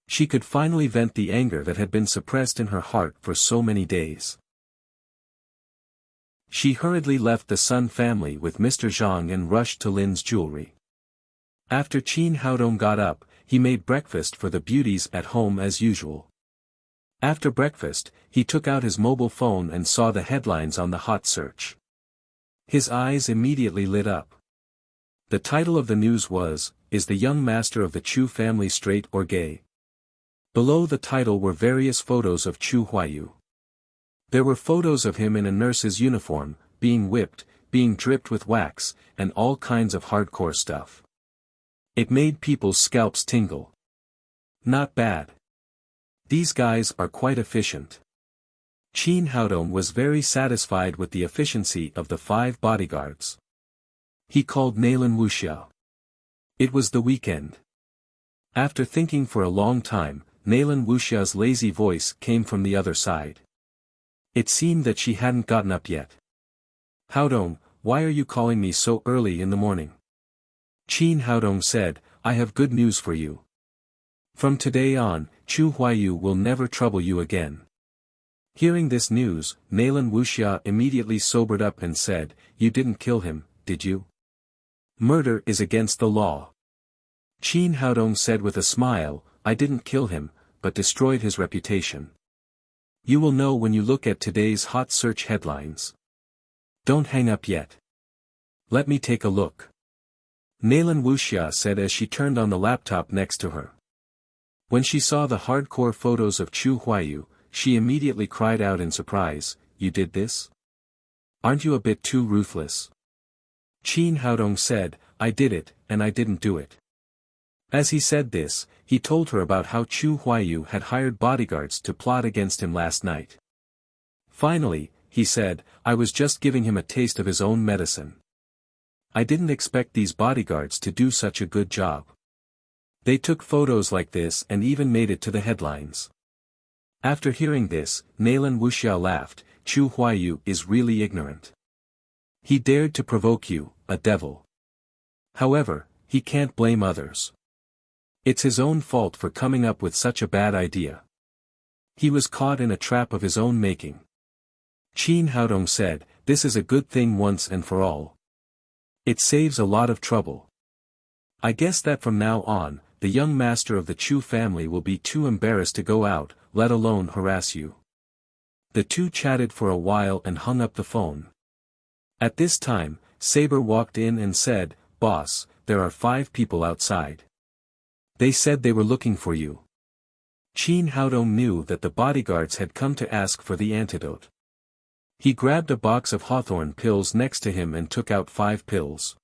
She could finally vent the anger that had been suppressed in her heart for so many days. She hurriedly left the Sun family with Mr. Zhang and rushed to Lin's jewelry. After Qin Haodong got up, he made breakfast for the beauties at home as usual. After breakfast, he took out his mobile phone and saw the headlines on the hot search. His eyes immediately lit up. The title of the news was, "Is the young master of the Chu family straight or gay?" Below the title were various photos of Chu Huayu. There were photos of him in a nurse's uniform, being whipped, being dripped with wax, and all kinds of hardcore stuff. It made people's scalps tingle. Not bad. These guys are quite efficient. Qin Haodong was very satisfied with the efficiency of the 5 bodyguards. He called Nalan Wuxia. It was the weekend. After thinking for a long time, Nalan Wuxia's lazy voice came from the other side. It seemed that she hadn't gotten up yet. "Haodong, why are you calling me so early in the morning?" Qin Haodong said, "I have good news for you. From today on, Chu Huayu will never trouble you again." Hearing this news, Nalan Wuxia immediately sobered up and said, "You didn't kill him, did you? Murder is against the law." Qin Haodong said with a smile, "I didn't kill him, but destroyed his reputation. You will know when you look at today's hot search headlines. Don't hang up yet. Let me take a look." Nalan Wuxia said as she turned on the laptop next to her. When she saw the hardcore photos of Chu Huayu, she immediately cried out in surprise, "You did this? Aren't you a bit too ruthless?" Qin Haodong said, "I did it, and I didn't do it." As he said this, he told her about how Chu Huayu had hired bodyguards to plot against him last night. Finally, he said, "I was just giving him a taste of his own medicine. I didn't expect these bodyguards to do such a good job. They took photos like this and even made it to the headlines." After hearing this, Nalan Wuxia laughed, "Chu Huayu is really ignorant. He dared to provoke you, a devil. However, he can't blame others. It's his own fault for coming up with such a bad idea. He was caught in a trap of his own making." Qin Haodong said, "This is a good thing once and for all. It saves a lot of trouble. I guess that from now on, the young master of the Chu family will be too embarrassed to go out, let alone harass you." The two chatted for a while and hung up the phone. At this time, Saber walked in and said, "Boss, there are 5 people outside. They said they were looking for you." Qin Haodong knew that the bodyguards had come to ask for the antidote. He grabbed a box of hawthorn pills next to him and took out 5 pills.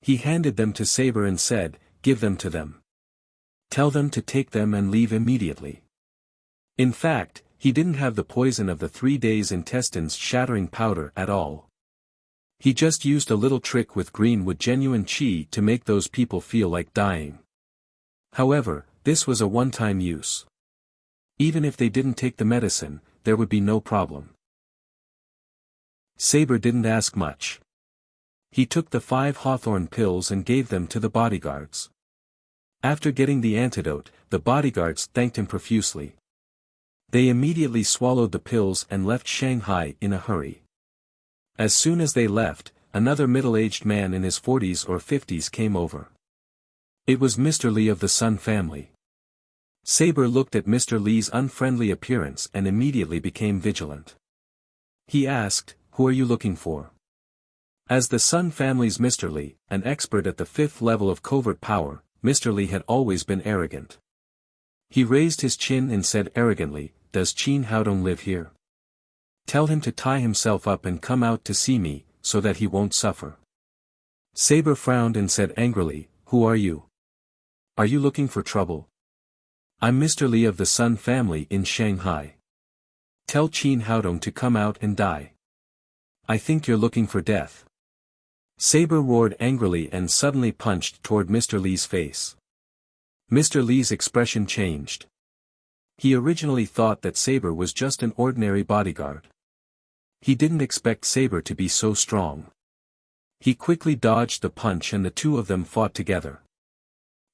He handed them to Saber and said, "Give them to them. Tell them to take them and leave immediately." In fact, he didn't have the poison of the 3 days intestines shattering powder at all. He just used a little trick with greenwood genuine qi to make those people feel like dying. However, this was a one-time use. Even if they didn't take the medicine, there would be no problem. Saber didn't ask much. He took the 5 hawthorn pills and gave them to the bodyguards. After getting the antidote, the bodyguards thanked him profusely. They immediately swallowed the pills and left Shanghai in a hurry. As soon as they left, another middle-aged man in his 40s or 50s came over. It was Mr. Li of the Sun family. Saber looked at Mr. Li's unfriendly appearance and immediately became vigilant. He asked, "Who are you looking for?" As the Sun family's Mr. Li, an expert at the 5th level of covert power, Mr. Li had always been arrogant. He raised his chin and said arrogantly, "Does Qin Haodong live here? Tell him to tie himself up and come out to see me, so that he won't suffer." Saber frowned and said angrily, "Who are you? Are you looking for trouble?" "I'm Mr. Li of the Sun family in Shanghai. Tell Qin Haodong to come out and die. I think you're looking for death." Saber roared angrily and suddenly punched toward Mr. Li's face. Mr. Li's expression changed. He originally thought that Saber was just an ordinary bodyguard. He didn't expect Saber to be so strong. He quickly dodged the punch and the two of them fought together.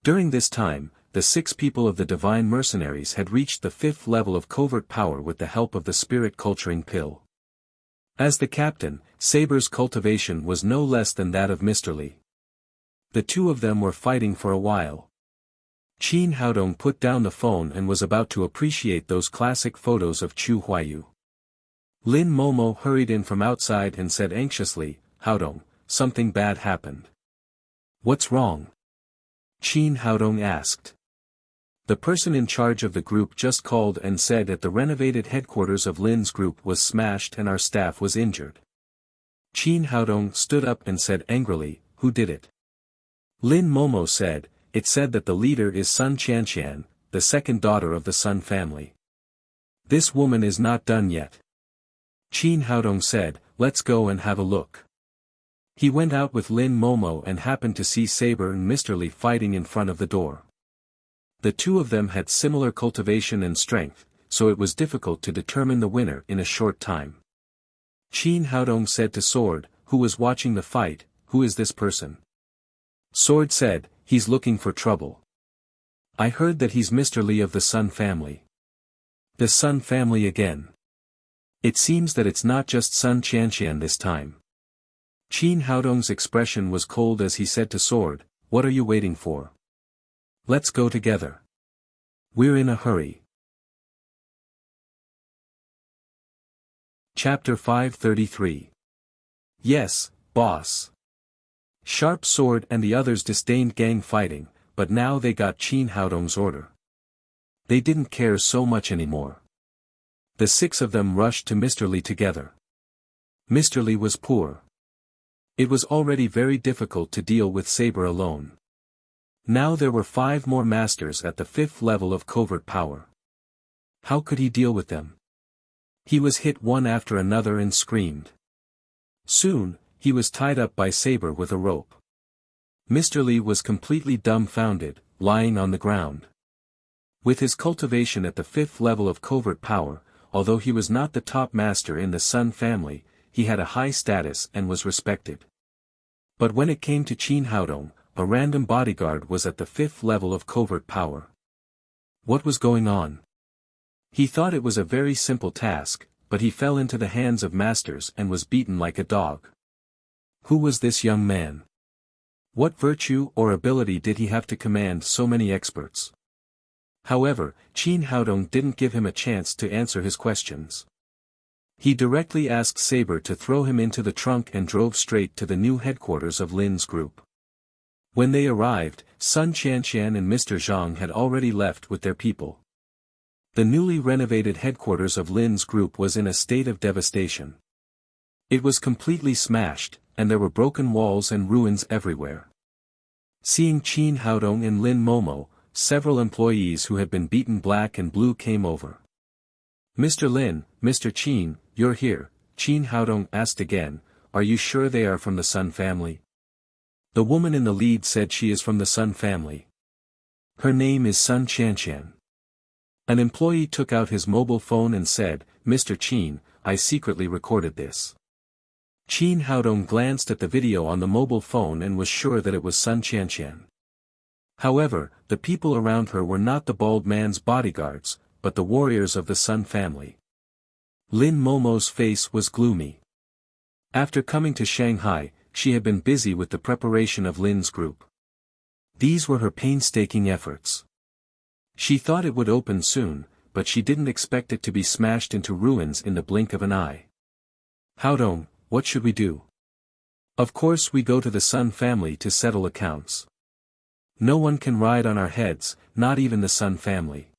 During this time, the 6 people of the divine mercenaries had reached the 5th level of covert power with the help of the spirit culturing pill. As the captain, Saber's cultivation was no less than that of Mr. Li. The two of them were fighting for a while. Qin Haodong put down the phone and was about to appreciate those classic photos of Chu Huayu. Lin Momo hurried in from outside and said anxiously, "Haodong, something bad happened." "What's wrong?" Qin Haodong asked. The person in charge of the group just called and said that the renovated headquarters of Lin's group was smashed and our staff was injured. Qin Haodong stood up and said angrily, "Who did it?" Lin Momo said, "It said that the leader is Sun Qianqian, the second daughter of the Sun family. This woman is not done yet." Qin Haodong said, "Let's go and have a look." He went out with Lin Momo and happened to see Saber and Mr. Li fighting in front of the door. The two of them had similar cultivation and strength, so it was difficult to determine the winner in a short time. Qin Haodong said to Sword, who was watching the fight, "Who is this person?" Sword said, "He's looking for trouble. I heard that he's Mr. Li of the Sun family." "The Sun family again. It seems that it's not just Sun Qianqian this time." Qin Haodong's expression was cold as he said to Sword, "What are you waiting for? Let's go together. We're in a hurry." Chapter 533. Yes, boss. Sharp Sword and the others disdained gang fighting, but now they got Qin Haodong's order. They didn't care so much anymore. The 6 of them rushed to Mr. Li together. Mr. Li was poor. It was already very difficult to deal with Saber alone. Now there were 5 more masters at the 5th level of covert power. How could he deal with them? He was hit one after another and screamed. Soon, he was tied up by Saber with a rope. Mr. Li was completely dumbfounded, lying on the ground. With his cultivation at the 5th level of covert power, although he was not the top master in the Sun family, he had a high status and was respected. But when it came to Qin Haodong, a random bodyguard was at the 5th level of covert power. What was going on? He thought it was a very simple task, but he fell into the hands of masters and was beaten like a dog. Who was this young man? What virtue or ability did he have to command so many experts? However, Qin Haodong didn't give him a chance to answer his questions. He directly asked Saber to throw him into the trunk and drove straight to the new headquarters of Lin's group. When they arrived, Sun Qianqian and Mr. Zhang had already left with their people. The newly renovated headquarters of Lin's group was in a state of devastation. It was completely smashed, and there were broken walls and ruins everywhere. Seeing Qin Haodong and Lin Momo, several employees who had been beaten black and blue came over. "Mr. Lin, Mr. Qin, you're here," Qin Haodong asked again, "Are you sure they are from the Sun family?" The woman in the lead said she is from the Sun family. Her name is Sun Qianqian. An employee took out his mobile phone and said, "Mr. Qin, I secretly recorded this." Qin Haodong glanced at the video on the mobile phone and was sure that it was Sun Qianqian. However, the people around her were not the bald man's bodyguards, but the warriors of the Sun family. Lin Momo's face was gloomy. After coming to Shanghai, she had been busy with the preparation of Lin's group. These were her painstaking efforts. She thought it would open soon, but she didn't expect it to be smashed into ruins in the blink of an eye. "Haodong, what should we do?" "Of course we go to the Sun family to settle accounts. No one can ride on our heads, not even the Sun family."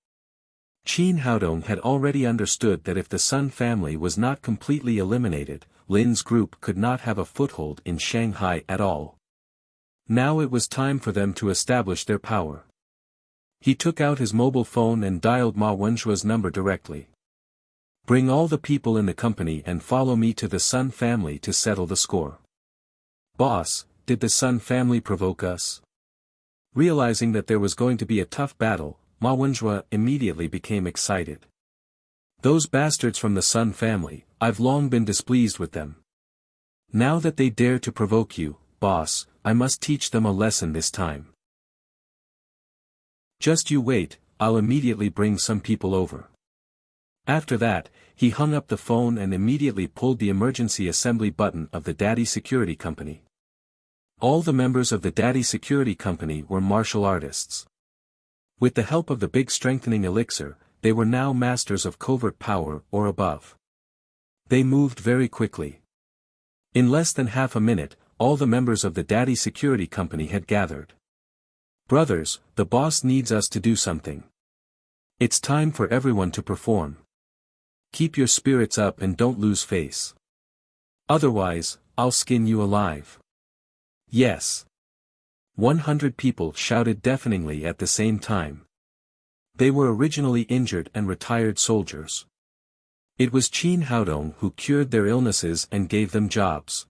Qin Haodong had already understood that if the Sun family was not completely eliminated, Lin's group could not have a foothold in Shanghai at all. Now it was time for them to establish their power. He took out his mobile phone and dialed Ma Wenjua's number directly. "Bring all the people in the company and follow me to the Sun family to settle the score." "Boss, did the Sun family provoke us?" Realizing that there was going to be a tough battle, Ma Wenjua immediately became excited. "Those bastards from the Sun family, I've long been displeased with them. Now that they dare to provoke you, boss, I must teach them a lesson this time. Just you wait, I'll immediately bring some people over. After that, he hung up the phone and immediately pulled the emergency assembly button of the Daddy Security Company. All the members of the Daddy Security Company were martial artists. With the help of the big strengthening elixir, they were now masters of covert power or above. They moved very quickly. In less than half a minute, all the members of the Daddy Security Company had gathered. Brothers, the boss needs us to do something. It's time for everyone to perform. Keep your spirits up and don't lose face. Otherwise, I'll skin you alive. Yes. 100 people shouted deafeningly at the same time. They were originally injured and retired soldiers. It was Qin Haodong who cured their illnesses and gave them jobs.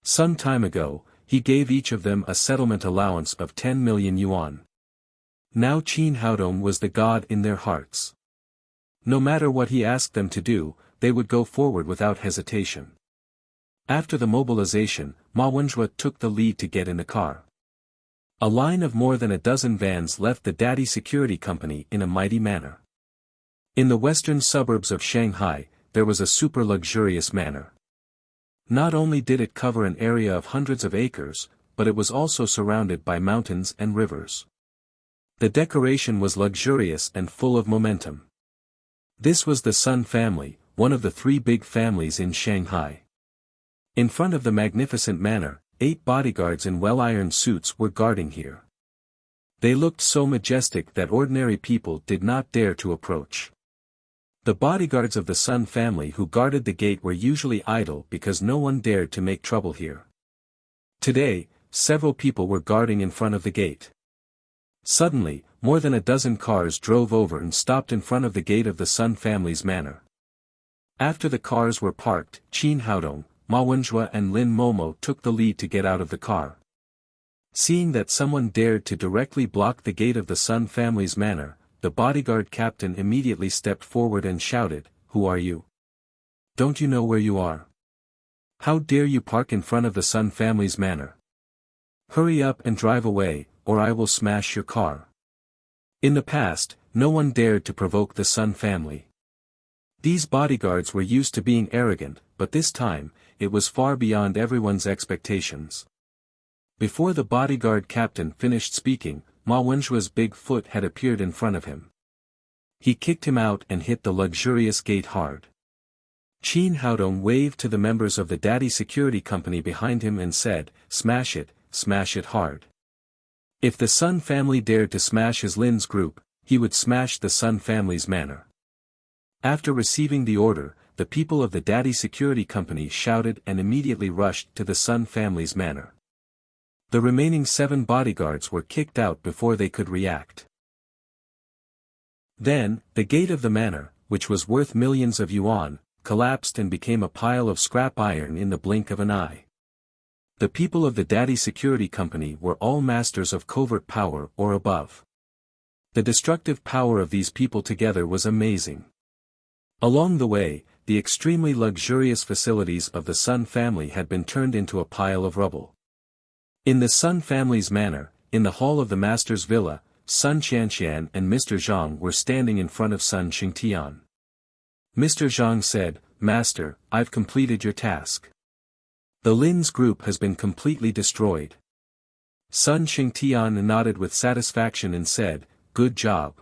Some time ago, he gave each of them a settlement allowance of 10 million yuan. Now Qin Haodong was the god in their hearts. No matter what he asked them to do, they would go forward without hesitation. After the mobilization, Ma Wenjue took the lead to get in the car. A line of more than a dozen vans left the Daddy Security Company in a mighty manner. In the western suburbs of Shanghai, there was a super luxurious manor. Not only did it cover an area of hundreds of acres, but it was also surrounded by mountains and rivers. The decoration was luxurious and full of momentum. This was the Sun family, one of the three big families in Shanghai. In front of the magnificent manor, 8 bodyguards in well-ironed suits were guarding here. They looked so majestic that ordinary people did not dare to approach. The bodyguards of the Sun family who guarded the gate were usually idle because no one dared to make trouble here. Today, several people were guarding in front of the gate. Suddenly, more than a dozen cars drove over and stopped in front of the gate of the Sun family's manor. After the cars were parked, Qin Haodong, Ma Wenjue and Lin Momo took the lead to get out of the car. Seeing that someone dared to directly block the gate of the Sun family's manor, the bodyguard captain immediately stepped forward and shouted, "Who are you? Don't you know where you are? How dare you park in front of the Sun family's manor? Hurry up and drive away, or I will smash your car." In the past, no one dared to provoke the Sun family. These bodyguards were used to being arrogant, but this time, it was far beyond everyone's expectations. Before the bodyguard captain finished speaking, Ma Wenjue's big foot had appeared in front of him. He kicked him out and hit the luxurious gate hard. Qin Haodong waved to the members of the Daddy Security Company behind him and said, smash it hard." If the Sun family dared to smash his Lin's group, he would smash the Sun family's manor. After receiving the order, the people of the Daddy Security Company shouted and immediately rushed to the Sun family's manor. The remaining 7 bodyguards were kicked out before they could react. Then, the gate of the manor, which was worth millions of yuan, collapsed and became a pile of scrap iron in the blink of an eye. The people of the Daddy Security Company were all masters of covert power or above. The destructive power of these people together was amazing. Along the way, the extremely luxurious facilities of the Sun family had been turned into a pile of rubble. In the Sun family's manor, in the hall of the master's villa, Sun Qianqian and Mr. Zhang were standing in front of Sun Xingtian. Mr. Zhang said, "Master, I've completed your task. The Lin's group has been completely destroyed." Sun Xingtian nodded with satisfaction and said, "Good job."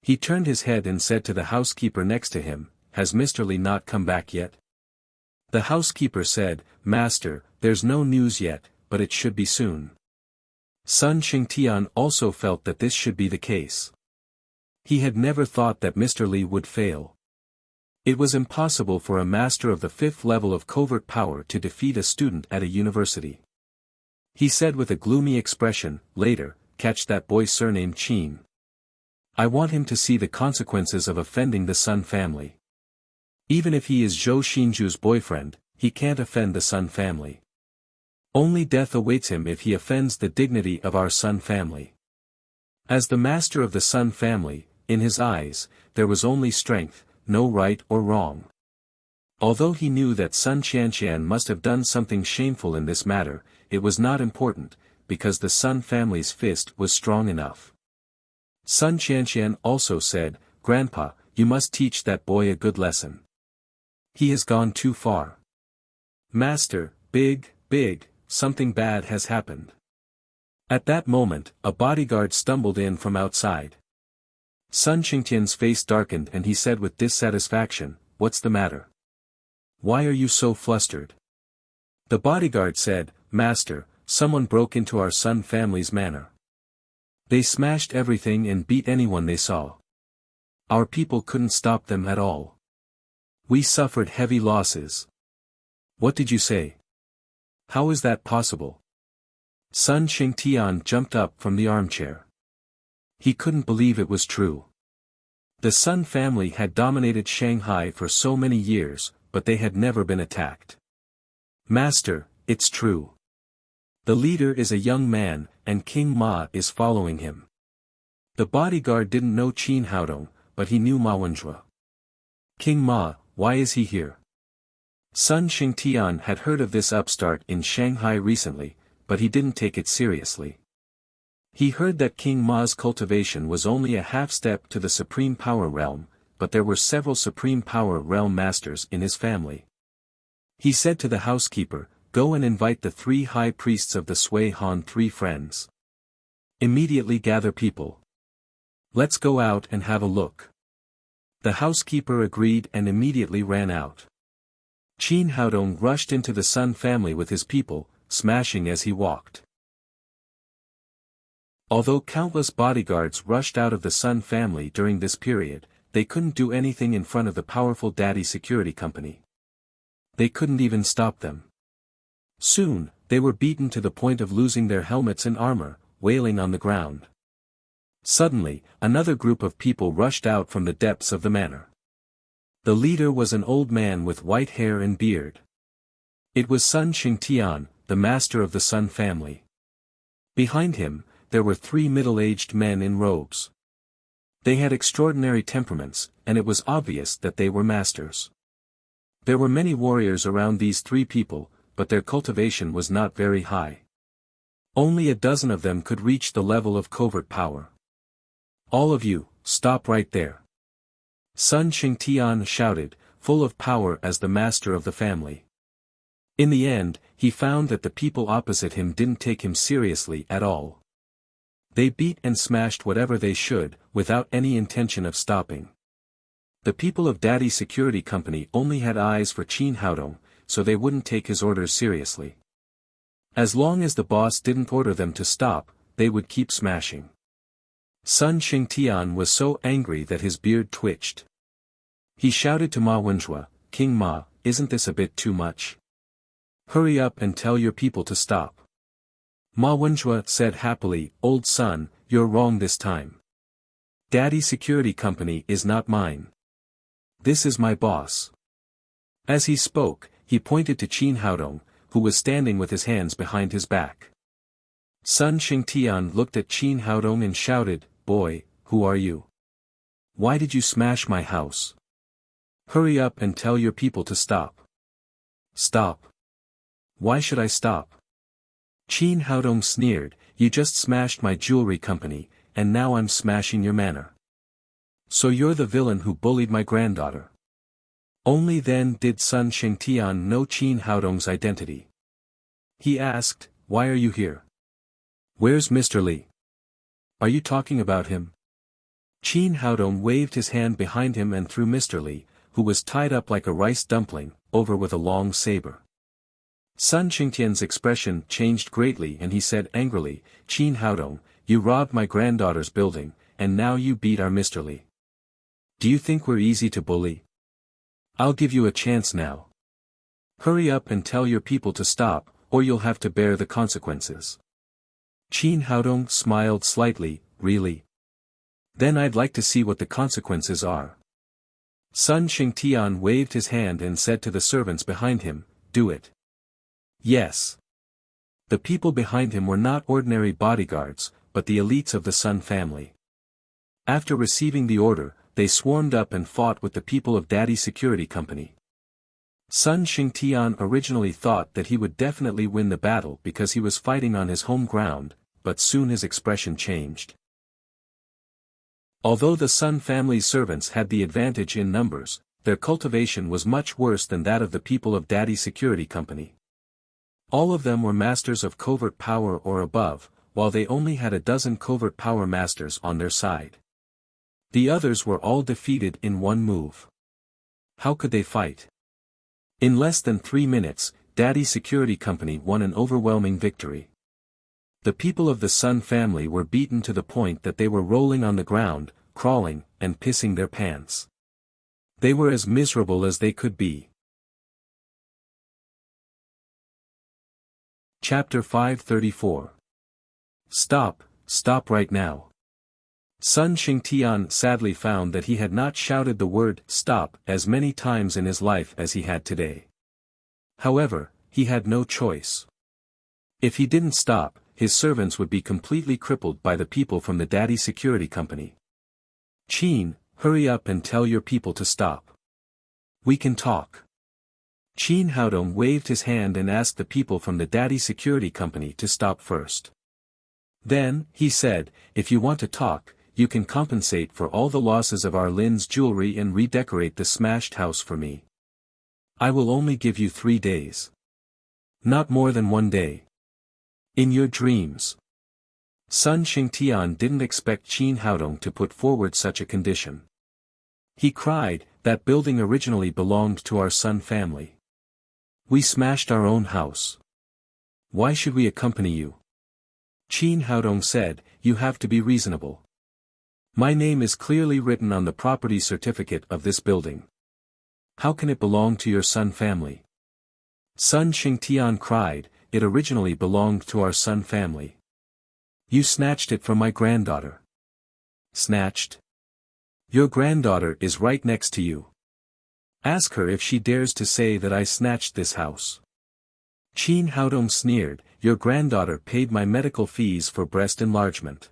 He turned his head and said to the housekeeper next to him, "Has Mr. Li not come back yet?" The housekeeper said, "Master, there's no news yet, but it should be soon." Sun Xingtian also felt that this should be the case. He had never thought that Mr. Li would fail. It was impossible for a master of the 5th level of covert power to defeat a student at a university. He said with a gloomy expression, later, "Catch that boy surnamed Qin. I want him to see the consequences of offending the Sun family. Even if he is Zhou Xinju's boyfriend, he can't offend the Sun family. Only death awaits him if he offends the dignity of our Sun family." As the master of the Sun family, in his eyes, there was only strength, no right or wrong. Although he knew that Sun Qianqian must have done something shameful in this matter, it was not important, because the Sun family's fist was strong enough. Sun Qianqian also said, "Grandpa, you must teach that boy a good lesson. He has gone too far. Master, big, something bad has happened." At that moment, a bodyguard stumbled in from outside. Sun Qingtian's face darkened and he said with dissatisfaction, "What's the matter? Why are you so flustered?" The bodyguard said, "Master, someone broke into our Sun family's manor. They smashed everything and beat anyone they saw. Our people couldn't stop them at all. We suffered heavy losses." "What did you say? How is that possible?" Sun Qingtian jumped up from the armchair. He couldn't believe it was true. The Sun family had dominated Shanghai for so many years, but they had never been attacked. "Master, it's true. The leader is a young man, and King Ma is following him." The bodyguard didn't know Qin Haodong, but he knew Ma Wenjue. "King Ma, why is he here?" Sun Qingtian had heard of this upstart in Shanghai recently, but he didn't take it seriously. He heard that King Ma's cultivation was only a half-step to the Supreme Power Realm, but there were several Supreme Power Realm masters in his family. He said to the housekeeper, "Go and invite the 3 high priests of the Sui Han 3 friends. Immediately gather people. Let's go out and have a look." The housekeeper agreed and immediately ran out. Qin Haodong rushed into the Sun family with his people, smashing as he walked. Although countless bodyguards rushed out of the Sun family during this period, they couldn't do anything in front of the powerful Daddy Security Company. They couldn't even stop them. Soon, they were beaten to the point of losing their helmets and armor, wailing on the ground. Suddenly, another group of people rushed out from the depths of the manor. The leader was an old man with white hair and beard. It was Sun Qingtian, the master of the Sun family. Behind him, there were 3 middle-aged men in robes. They had extraordinary temperaments, and it was obvious that they were masters. There were many warriors around these 3 people, but their cultivation was not very high. Only a dozen of them could reach the level of covert power. "All of you, stop right there!" Sun Qingtian shouted, full of power as the master of the family. In the end, he found that the people opposite him didn't take him seriously at all. They beat and smashed whatever they should, without any intention of stopping. The people of Daddy Security Company only had eyes for Qin Haodong, so they wouldn't take his orders seriously. As long as the boss didn't order them to stop, they would keep smashing. Sun Qingtian was so angry that his beard twitched. He shouted to Ma Wenjue, "King Ma, isn't this a bit too much? Hurry up and tell your people to stop." Ma Wenjue said happily, "Old son, you're wrong this time. Daddy Security Company is not mine. This is my boss." As he spoke, he pointed to Qin Haodong, who was standing with his hands behind his back. Sun Qingtian looked at Qin Haodong and shouted, "Boy, who are you? Why did you smash my house? Hurry up and tell your people to stop." "Stop? Why should I stop?" Qin Haodong sneered, "You just smashed my jewelry company, and now I'm smashing your manor. So you're the villain who bullied my granddaughter." Only then did Sun Qingtian know Qin Haodong's identity. He asked, "Why are you here? Where's Mr. Li? Are you talking about him?" Qin Haodong waved his hand behind him and threw Mr. Li, who was tied up like a rice dumpling, over with a long saber. Sun Qingtian's expression changed greatly and he said angrily, "Qin Haodong, you robbed my granddaughter's building, and now you beat our Mr. Li. Do you think we're easy to bully? I'll give you a chance now. Hurry up and tell your people to stop, or you'll have to bear the consequences." Qin Haodong smiled slightly, "Really? Then I'd like to see what the consequences are." Sun Qingtian waved his hand and said to the servants behind him, "Do it." Yes. The people behind him were not ordinary bodyguards, but the elites of the Sun family. After receiving the order, they swarmed up and fought with the people of Daddy Security Company. Sun Xingtian originally thought that he would definitely win the battle because he was fighting on his home ground, but soon his expression changed. Although the Sun family's servants had the advantage in numbers, their cultivation was much worse than that of the people of Daddy Security Company. All of them were masters of covert power or above, while they only had a dozen covert power masters on their side. The others were all defeated in one move. How could they fight? In less than 3 minutes, Daddy Security Company won an overwhelming victory. The people of the Sun family were beaten to the point that they were rolling on the ground, crawling, and pissing their pants. They were as miserable as they could be. Chapter 534. Stop right now. Sun Xingtian sadly found that he had not shouted the word stop as many times in his life as he had today. However, he had no choice. If he didn't stop, his servants would be completely crippled by the people from the Daddy Security Company. Qin, hurry up and tell your people to stop. We can talk. Qin Haodong waved his hand and asked the people from the Daddy Security Company to stop first. Then, he said, if you want to talk, you can compensate for all the losses of our Lin's jewelry and redecorate the smashed house for me. I will only give you 3 days. Not more than 1 day. In your dreams. Sun Xingtian didn't expect Qin Haodong to put forward such a condition. He cried, that building originally belonged to our Sun family. We smashed our own house. Why should we accompany you? Qin Haodong said, you have to be reasonable. My name is clearly written on the property certificate of this building. How can it belong to your Sun family? Sun Xingtian cried, it originally belonged to our Sun family. You snatched it from my granddaughter. Snatched? Your granddaughter is right next to you. Ask her if she dares to say that I snatched this house. Qin Haodong sneered, your granddaughter paid my medical fees for breast enlargement.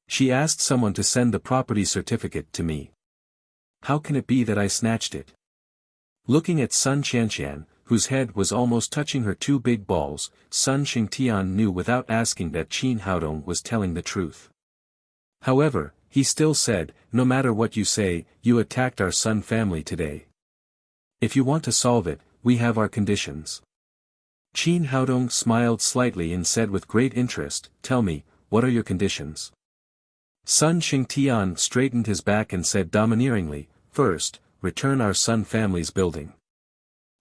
She asked someone to send the property certificate to me. How can it be that I snatched it? Looking at Sun Qianqian, whose head was almost touching her 2 big balls, Sun Xingtian knew without asking that Qin Haodong was telling the truth. However, he still said, no matter what you say, you attacked our Sun family today. If you want to solve it, we have our conditions. Qin Haodong smiled slightly and said with great interest, tell me, what are your conditions? Sun Xingtian straightened his back and said domineeringly, first, return our Sun family's building.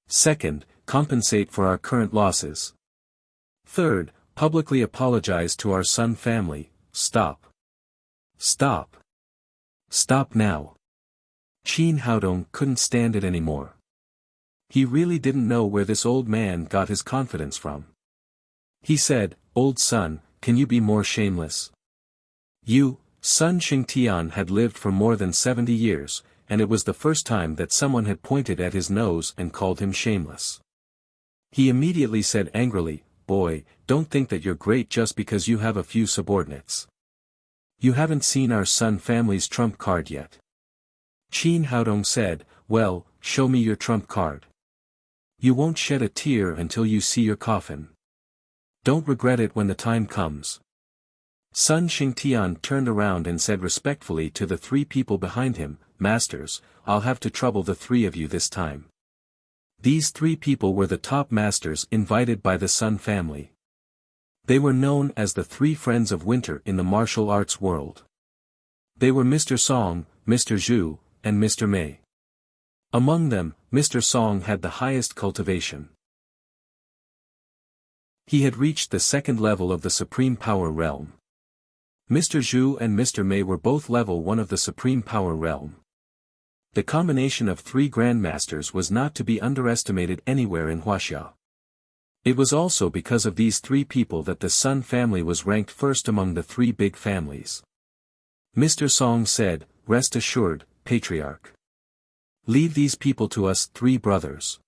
Second, compensate for our current losses. Third, publicly apologize to our Sun family. Stop. Stop. Stop now. Qin Haodong couldn't stand it anymore. He really didn't know where this old man got his confidence from. He said, old Sun, can you be more shameless? You, Sun Xingtian had lived for more than 70 years, and it was the first time that someone had pointed at his nose and called him shameless. He immediately said angrily, boy, don't think that you're great just because you have a few subordinates. You haven't seen our Sun family's trump card yet. Qin Haodong said, well, show me your trump card. You won't shed a tear until you see your coffin. Don't regret it when the time comes. Sun Xingtian turned around and said respectfully to the 3 people behind him, masters, I'll have to trouble the 3 of you this time. These 3 people were the top masters invited by the Sun family. They were known as the 3 friends of winter in the martial arts world. They were Mr. Song, Mr. Zhu, and Mr. Mei. Among them, Mr. Song had the highest cultivation. He had reached the 2nd level of the Supreme Power Realm. Mr. Zhu and Mr. Mei were both level 1 of the Supreme Power Realm. The combination of 3 grandmasters was not to be underestimated anywhere in Wuxia. It was also because of these 3 people that the Sun family was ranked first among the 3 big families. Mr. Song said, rest assured, Patriarch. Leave these people to us 3 brothers.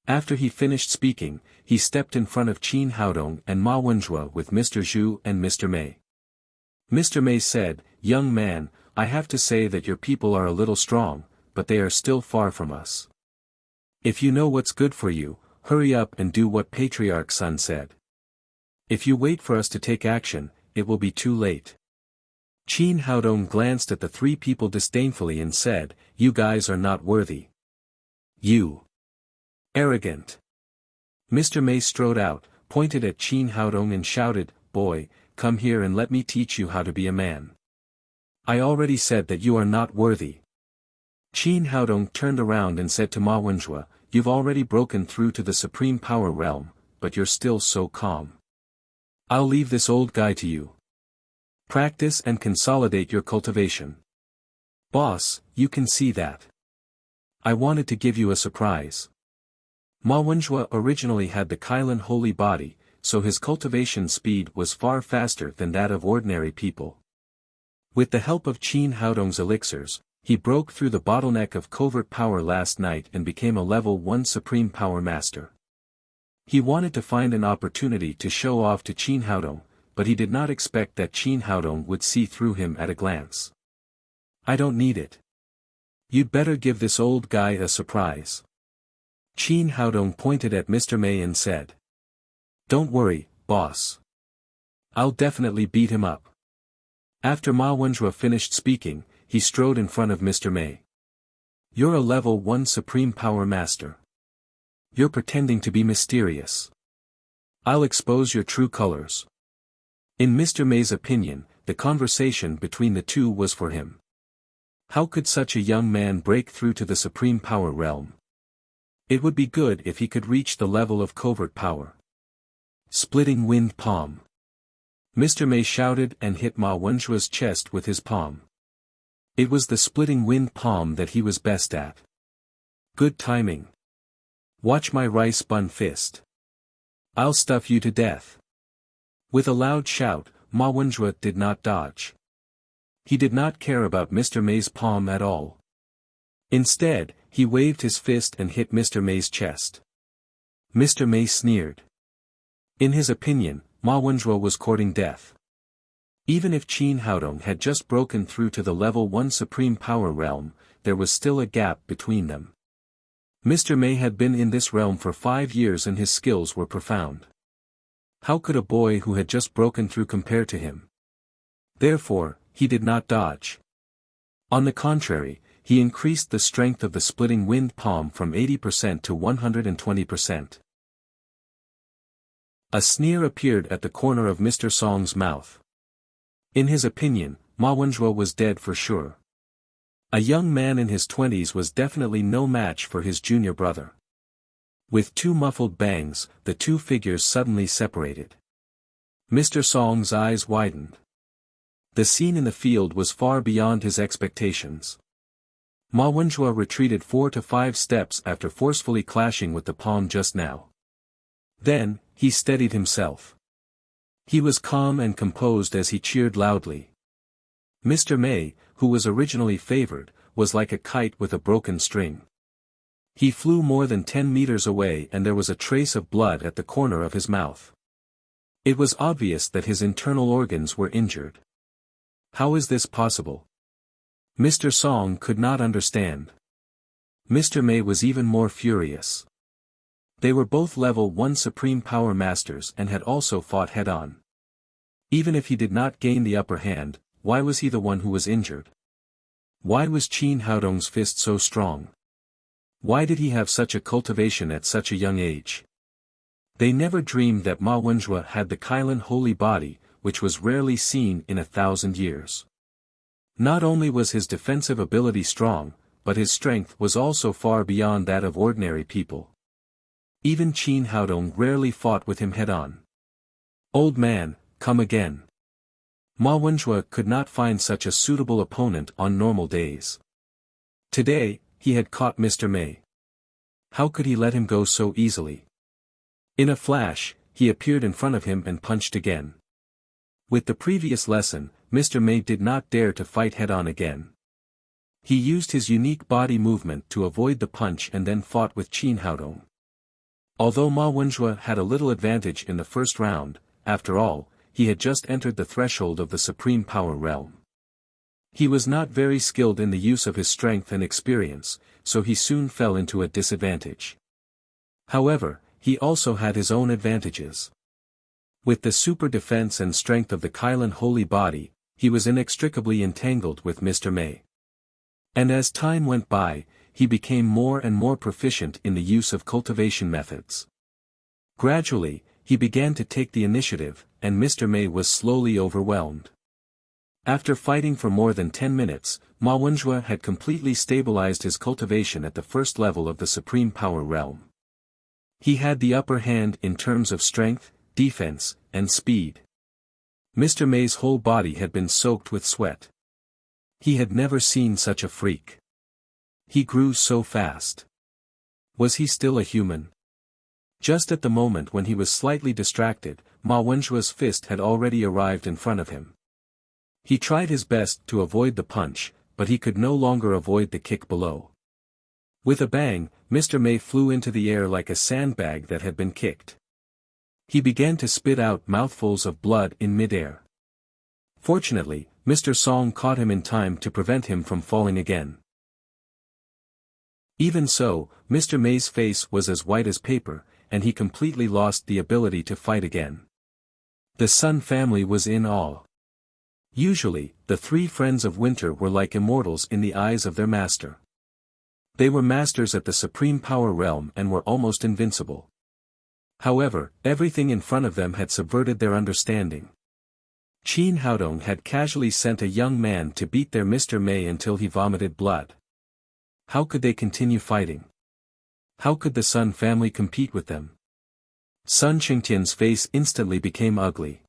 After he finished speaking, he stepped in front of Qin Haodong and Ma Wenjue with Mr. Zhu and Mr. Mei. Mr. Mei said, young man, I have to say that your people are a little strong, but they are still far from us. If you know what's good for you, hurry up and do what Patriarch Sun said. If you wait for us to take action, it will be too late. Qin Haodong glanced at the three people disdainfully and said, "You guys are not worthy. You. Arrogant." Mr. Mei strode out, pointed at Qin Haodong and shouted, "Boy, come here and let me teach you how to be a man. I already said that you are not worthy." Qin Haodong turned around and said to Ma Wenjue, "You've already broken through to the supreme power realm, but you're still so calm. I'll leave this old guy to you. Practice and consolidate your cultivation. Boss, you can see that. I wanted to give you a surprise." Ma Wenjue originally had the Kailan holy body, so his cultivation speed was far faster than that of ordinary people. With the help of Qin Haodong's elixirs, he broke through the bottleneck of covert power last night and became a level 1 supreme power master. He wanted to find an opportunity to show off to Qin Haodong, but he did not expect that Qin Haodong would see through him at a glance. "I don't need it. You'd better give this old guy a surprise." Qin Haodong pointed at Mr. Mei and said, "Don't worry, boss. I'll definitely beat him up." After Ma Wenjue finished speaking, he strode in front of Mr. Mei. "You're a level 1 supreme power master. You're pretending to be mysterious. I'll expose your true colors." In Mr. Mei's opinion, the conversation between the two was for him. How could such a young man break through to the supreme power realm? It would be good if he could reach the level of covert power. Splitting wind palm. Mr. Mei shouted and hit Ma Wenjue's chest with his palm. It was the splitting wind palm that he was best at. Good timing. Watch my rice bun fist. I'll stuff you to death. With a loud shout, Ma Wenjue did not dodge. He did not care about Mr. Mei's palm at all. Instead, he waved his fist and hit Mr. Mei's chest. Mr. Mei sneered. In his opinion, Ma Wenjue was courting death. Even if Qin Haodong had just broken through to the level 1 supreme power realm, there was still a gap between them. Mr. Mei had been in this realm for 5 years and his skills were profound. How could a boy who had just broken through compare to him? Therefore, he did not dodge. On the contrary, he increased the strength of the splitting wind palm from 80% to 120%. A sneer appeared at the corner of Mr. Song's mouth. In his opinion, Ma Wenjue was dead for sure. A young man in his 20s was definitely no match for his junior brother. With two muffled bangs, the two figures suddenly separated. Mr. Song's eyes widened. The scene in the field was far beyond his expectations. Ma Wenjue retreated 4 to 5 steps after forcefully clashing with the palm just now. Then, he steadied himself. He was calm and composed as he cheered loudly. Mr. Mei, who was originally favored, was like a kite with a broken string. He flew more than 10 meters away and there was a trace of blood at the corner of his mouth. It was obvious that his internal organs were injured. How is this possible? Mr. Song could not understand. Mr. Mei was even more furious. They were both level 1 supreme power masters and had also fought head-on. Even if he did not gain the upper hand, why was he the one who was injured? Why was Qin Haodong's fist so strong? Why did he have such a cultivation at such a young age? They never dreamed that Ma Wenjue had the Kailan holy body, which was rarely seen in 1,000 years. Not only was his defensive ability strong, but his strength was also far beyond that of ordinary people. Even Qin Haodong rarely fought with him head-on. Old man, come again. Ma Wenjue could not find such a suitable opponent on normal days. Today, he had caught Mr. Mei. How could he let him go so easily? In a flash, he appeared in front of him and punched again. With the previous lesson, Mr. Mei did not dare to fight head-on again. He used his unique body movement to avoid the punch and then fought with Qin Haodong. Although Ma Wenjue had a little advantage in the first round, after all, he had just entered the threshold of the supreme power realm. He was not very skilled in the use of his strength and experience, so he soon fell into a disadvantage. However, he also had his own advantages. With the super defense and strength of the Kylan holy body, he was inextricably entangled with Mr. May. And as time went by, he became more and more proficient in the use of cultivation methods. Gradually, he began to take the initiative, and Mr. May was slowly overwhelmed. After fighting for more than 10 minutes, Ma Wenzhua had completely stabilized his cultivation at the first level of the Supreme Power Realm. He had the upper hand in terms of strength, defense, and speed. Mr. May's whole body had been soaked with sweat. He had never seen such a freak. He grew so fast. Was he still a human? Just at the moment when he was slightly distracted, Ma Wenzhua's fist had already arrived in front of him. He tried his best to avoid the punch, but he could no longer avoid the kick below. With a bang, Mr. May flew into the air like a sandbag that had been kicked. He began to spit out mouthfuls of blood in midair. Fortunately, Mr. Song caught him in time to prevent him from falling again. Even so, Mr. May's face was as white as paper, and he completely lost the ability to fight again. The Sun family was in awe. Usually, the three friends of winter were like immortals in the eyes of their master. They were masters at the Supreme Power Realm and were almost invincible. However, everything in front of them had subverted their understanding. Qin Haodong had casually sent a young man to beat their Mr. May until he vomited blood. How could they continue fighting? How could the Sun family compete with them? Sun Qingtian's face instantly became ugly.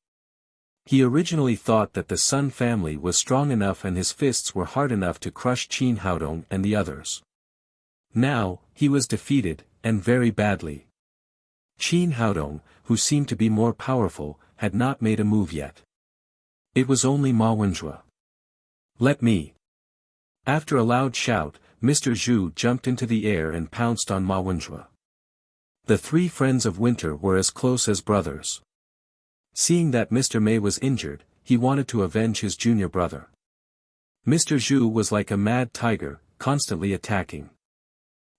He originally thought that the Sun family was strong enough and his fists were hard enough to crush Qin Haodong and the others. Now, he was defeated, and very badly. Qin Haodong, who seemed to be more powerful, had not made a move yet. It was only Ma Wenzhua. Let me. After a loud shout, Mr. Zhu jumped into the air and pounced on Ma Wenzhua. The three friends of winter were as close as brothers. Seeing that Mr. May was injured, he wanted to avenge his junior brother. Mr. Zhu was like a mad tiger, constantly attacking.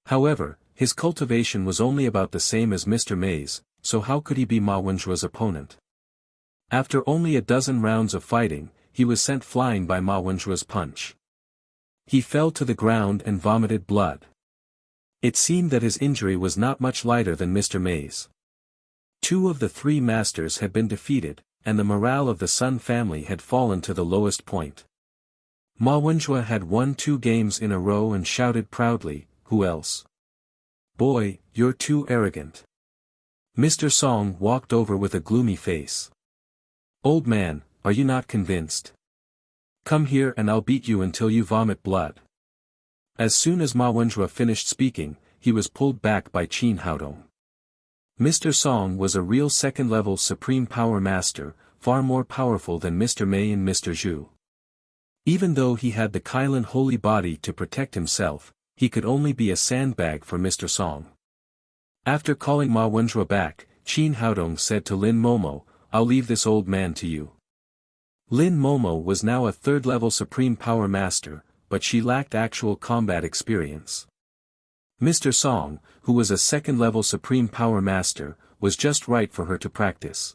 However, his cultivation was only about the same as Mr. May's, so how could he be Ma Wenzhua's opponent? After only a dozen rounds of fighting, he was sent flying by Ma Wenzhua's punch. He fell to the ground and vomited blood. It seemed that his injury was not much lighter than Mr. May's. Two of the three masters had been defeated, and the morale of the Sun family had fallen to the lowest point. Ma Wenzhua had won 2 games in a row and shouted proudly, "Who else? Boy, you're too arrogant." Mr. Song walked over with a gloomy face. "Old man, are you not convinced? Come here and I'll beat you until you vomit blood." As soon as Ma Wenzhua finished speaking, he was pulled back by Qin Haodong. Mr. Song was a real second-level Supreme Power Master, far more powerful than Mr. May and Mr. Zhu. Even though he had the Kylan holy body to protect himself, he could only be a sandbag for Mr. Song. After calling Ma Wenzhua back, Qin Haodong said to Lin Momo, "I'll leave this old man to you." Lin Momo was now a third-level Supreme Power Master, but she lacked actual combat experience. Mr. Song, who was a second-level Supreme Power Master, was just right for her to practice.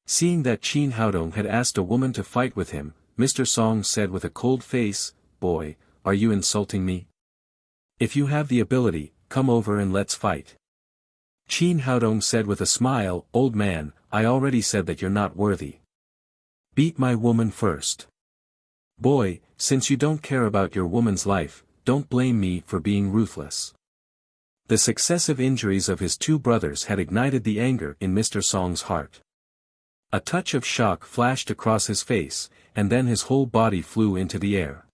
Seeing that Qin Haodong had asked a woman to fight with him, Mr. Song said with a cold face, "Boy, are you insulting me? If you have the ability, come over and let's fight." Qin Haodong said with a smile, "Old man, I already said that you're not worthy. Beat my woman first. Boy, since you don't care about your woman's life, don't blame me for being ruthless." The successive injuries of his 2 brothers had ignited the anger in Mr. Song's heart. A touch of shock flashed across his face, and then his whole body flew into the air.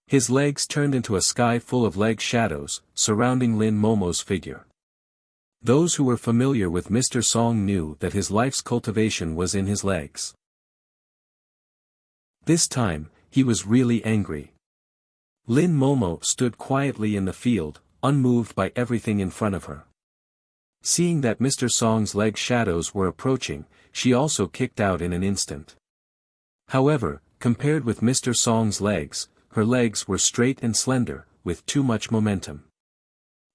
His legs turned into a sky full of leg shadows, surrounding Lin Momo's figure. Those who were familiar with Mr. Song knew that his life's cultivation was in his legs. This time, he was really angry. Lin Momo stood quietly in the field, unmoved by everything in front of her. Seeing that Mr. Song's leg shadows were approaching, she also kicked out in an instant. However, Compared with Mr. Song's legs, her legs were straight and slender, with too much momentum.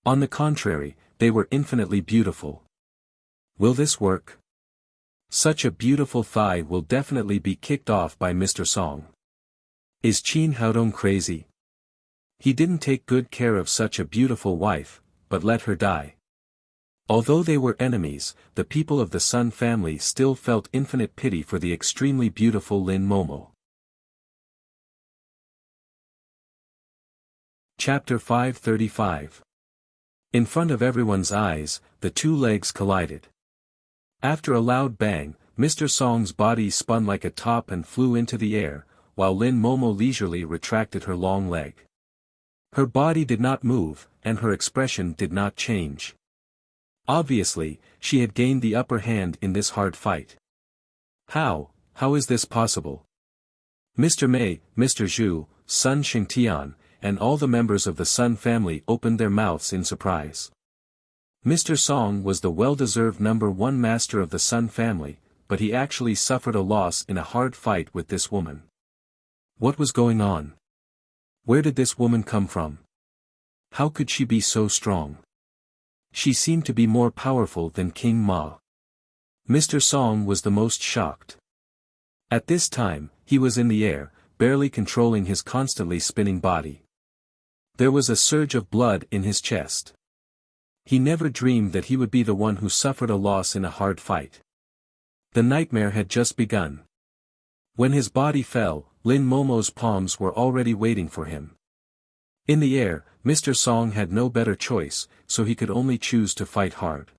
On the contrary, they were infinitely beautiful. Will this work? Such a beautiful thigh will definitely be kicked off by Mr. Song. Is Qin Haodong crazy? He didn't take good care of such a beautiful wife, but let her die. Although they were enemies, the people of the Sun family still felt infinite pity for the extremely beautiful Lin Momo. Chapter 535. In front of everyone's eyes, the two legs collided. After a loud bang, Mr. Song's body spun like a top and flew into the air, while Lin Momo leisurely retracted her long leg. Her body did not move, and her expression did not change. Obviously, she had gained the upper hand in this hard fight. How is this possible? Mr. Mei, Mr. Zhu, Sun Xingtian, and all the members of the Sun family opened their mouths in surprise. Mr. Song was the well-deserved #1 master of the Sun family, but he actually suffered a loss in a hard fight with this woman. What was going on? Where did this woman come from? How could she be so strong? She seemed to be more powerful than King Ma. Mr. Song was the most shocked. At this time, he was in the air, barely controlling his constantly spinning body. There was a surge of blood in his chest. He never dreamed that he would be the one who suffered a loss in a hard fight. The nightmare had just begun. When his body fell, Lin Momo's palms were already waiting for him. In the air, Mr. Song had no better choice, so he could only choose to fight hard.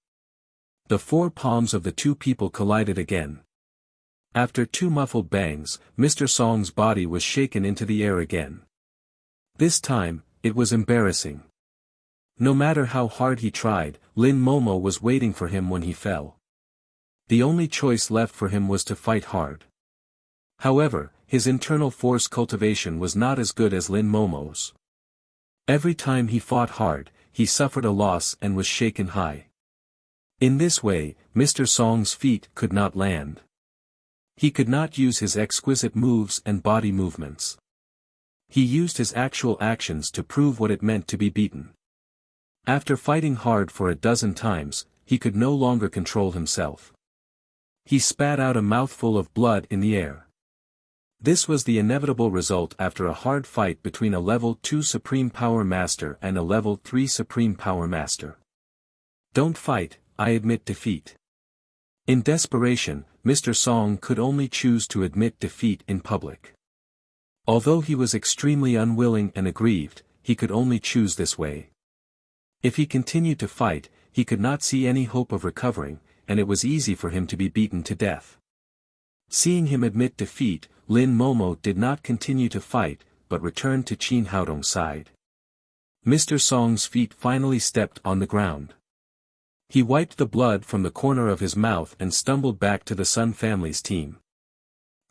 The four palms of the two people collided again. After two muffled bangs, Mr. Song's body was shaken into the air again. This time, it was embarrassing. No matter how hard he tried, Lin Momo was waiting for him when he fell. The only choice left for him was to fight hard. However, his internal force cultivation was not as good as Lin Momo's. Every time he fought hard, he suffered a loss and was shaken high. In this way, Mr. Song's feet could not land. He could not use his exquisite moves and body movements. He used his actual actions to prove what it meant to be beaten. After fighting hard for a dozen times, he could no longer control himself. He spat out a mouthful of blood in the air. This was the inevitable result after a hard fight between a level 2 Supreme Power Master and a level 3 Supreme Power Master. Don't fight, I admit defeat. In desperation, Mr. Song could only choose to admit defeat in public. Although he was extremely unwilling and aggrieved, he could only choose this way. If he continued to fight, he could not see any hope of recovering, and it was easy for him to be beaten to death. Seeing him admit defeat, Lin Momo did not continue to fight, but returned to Qin Haodong's side. Mr. Song's feet finally stepped on the ground. He wiped the blood from the corner of his mouth and stumbled back to the Sun family's team.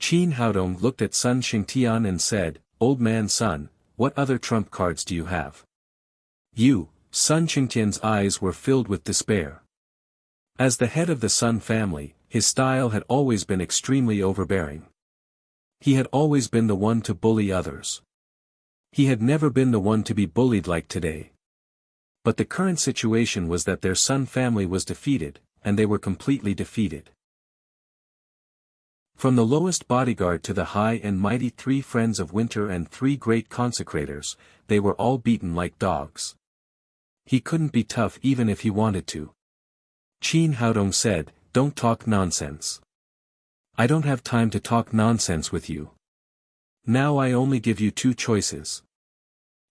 Qin Haodong looked at Sun Xingtian and said, "Old man Sun, what other trump cards do you have?" Sun Xingtian's eyes were filled with despair. As the head of the Sun family, his style had always been extremely overbearing. He had always been the one to bully others. He had never been the one to be bullied like today. But the current situation was that their Sun family was defeated, and they were completely defeated. From the lowest bodyguard to the high and mighty 3 friends of winter and 3 great consecrators, they were all beaten like dogs. He couldn't be tough even if he wanted to. Qin Haodong said, "Don't talk nonsense. I don't have time to talk nonsense with you. Now I only give you 2 choices.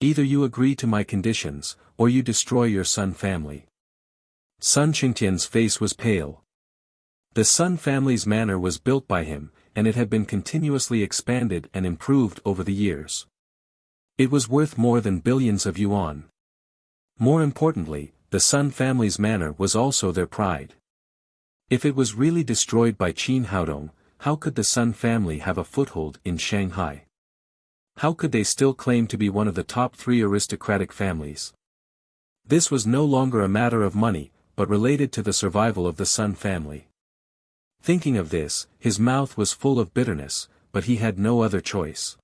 Either you agree to my conditions, or you destroy your Sun family." Sun Xingtian's face was pale. The Sun family's manor was built by him, and it had been continuously expanded and improved over the years. It was worth more than billions of yuan. More importantly, the Sun family's manor was also their pride. If it was really destroyed by Qin Haodong, how could the Sun family have a foothold in Shanghai? How could they still claim to be one of the top 3 aristocratic families? This was no longer a matter of money, but related to the survival of the Sun family. Thinking of this, his mouth was full of bitterness, but he had no other choice.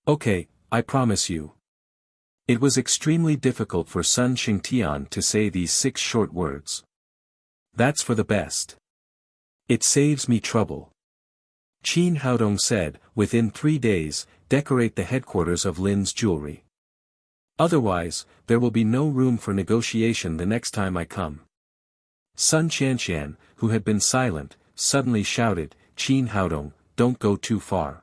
Okay, I promise you. It was extremely difficult for Sun Xingtian to say these 6 short words. That's for the best. It saves me trouble. Qin Haodong said, within 3 days, decorate the headquarters of Lin's jewelry. Otherwise, there will be no room for negotiation the next time I come. Sun Qianqian, who had been silent, suddenly shouted, Qin Haodong, don't go too far.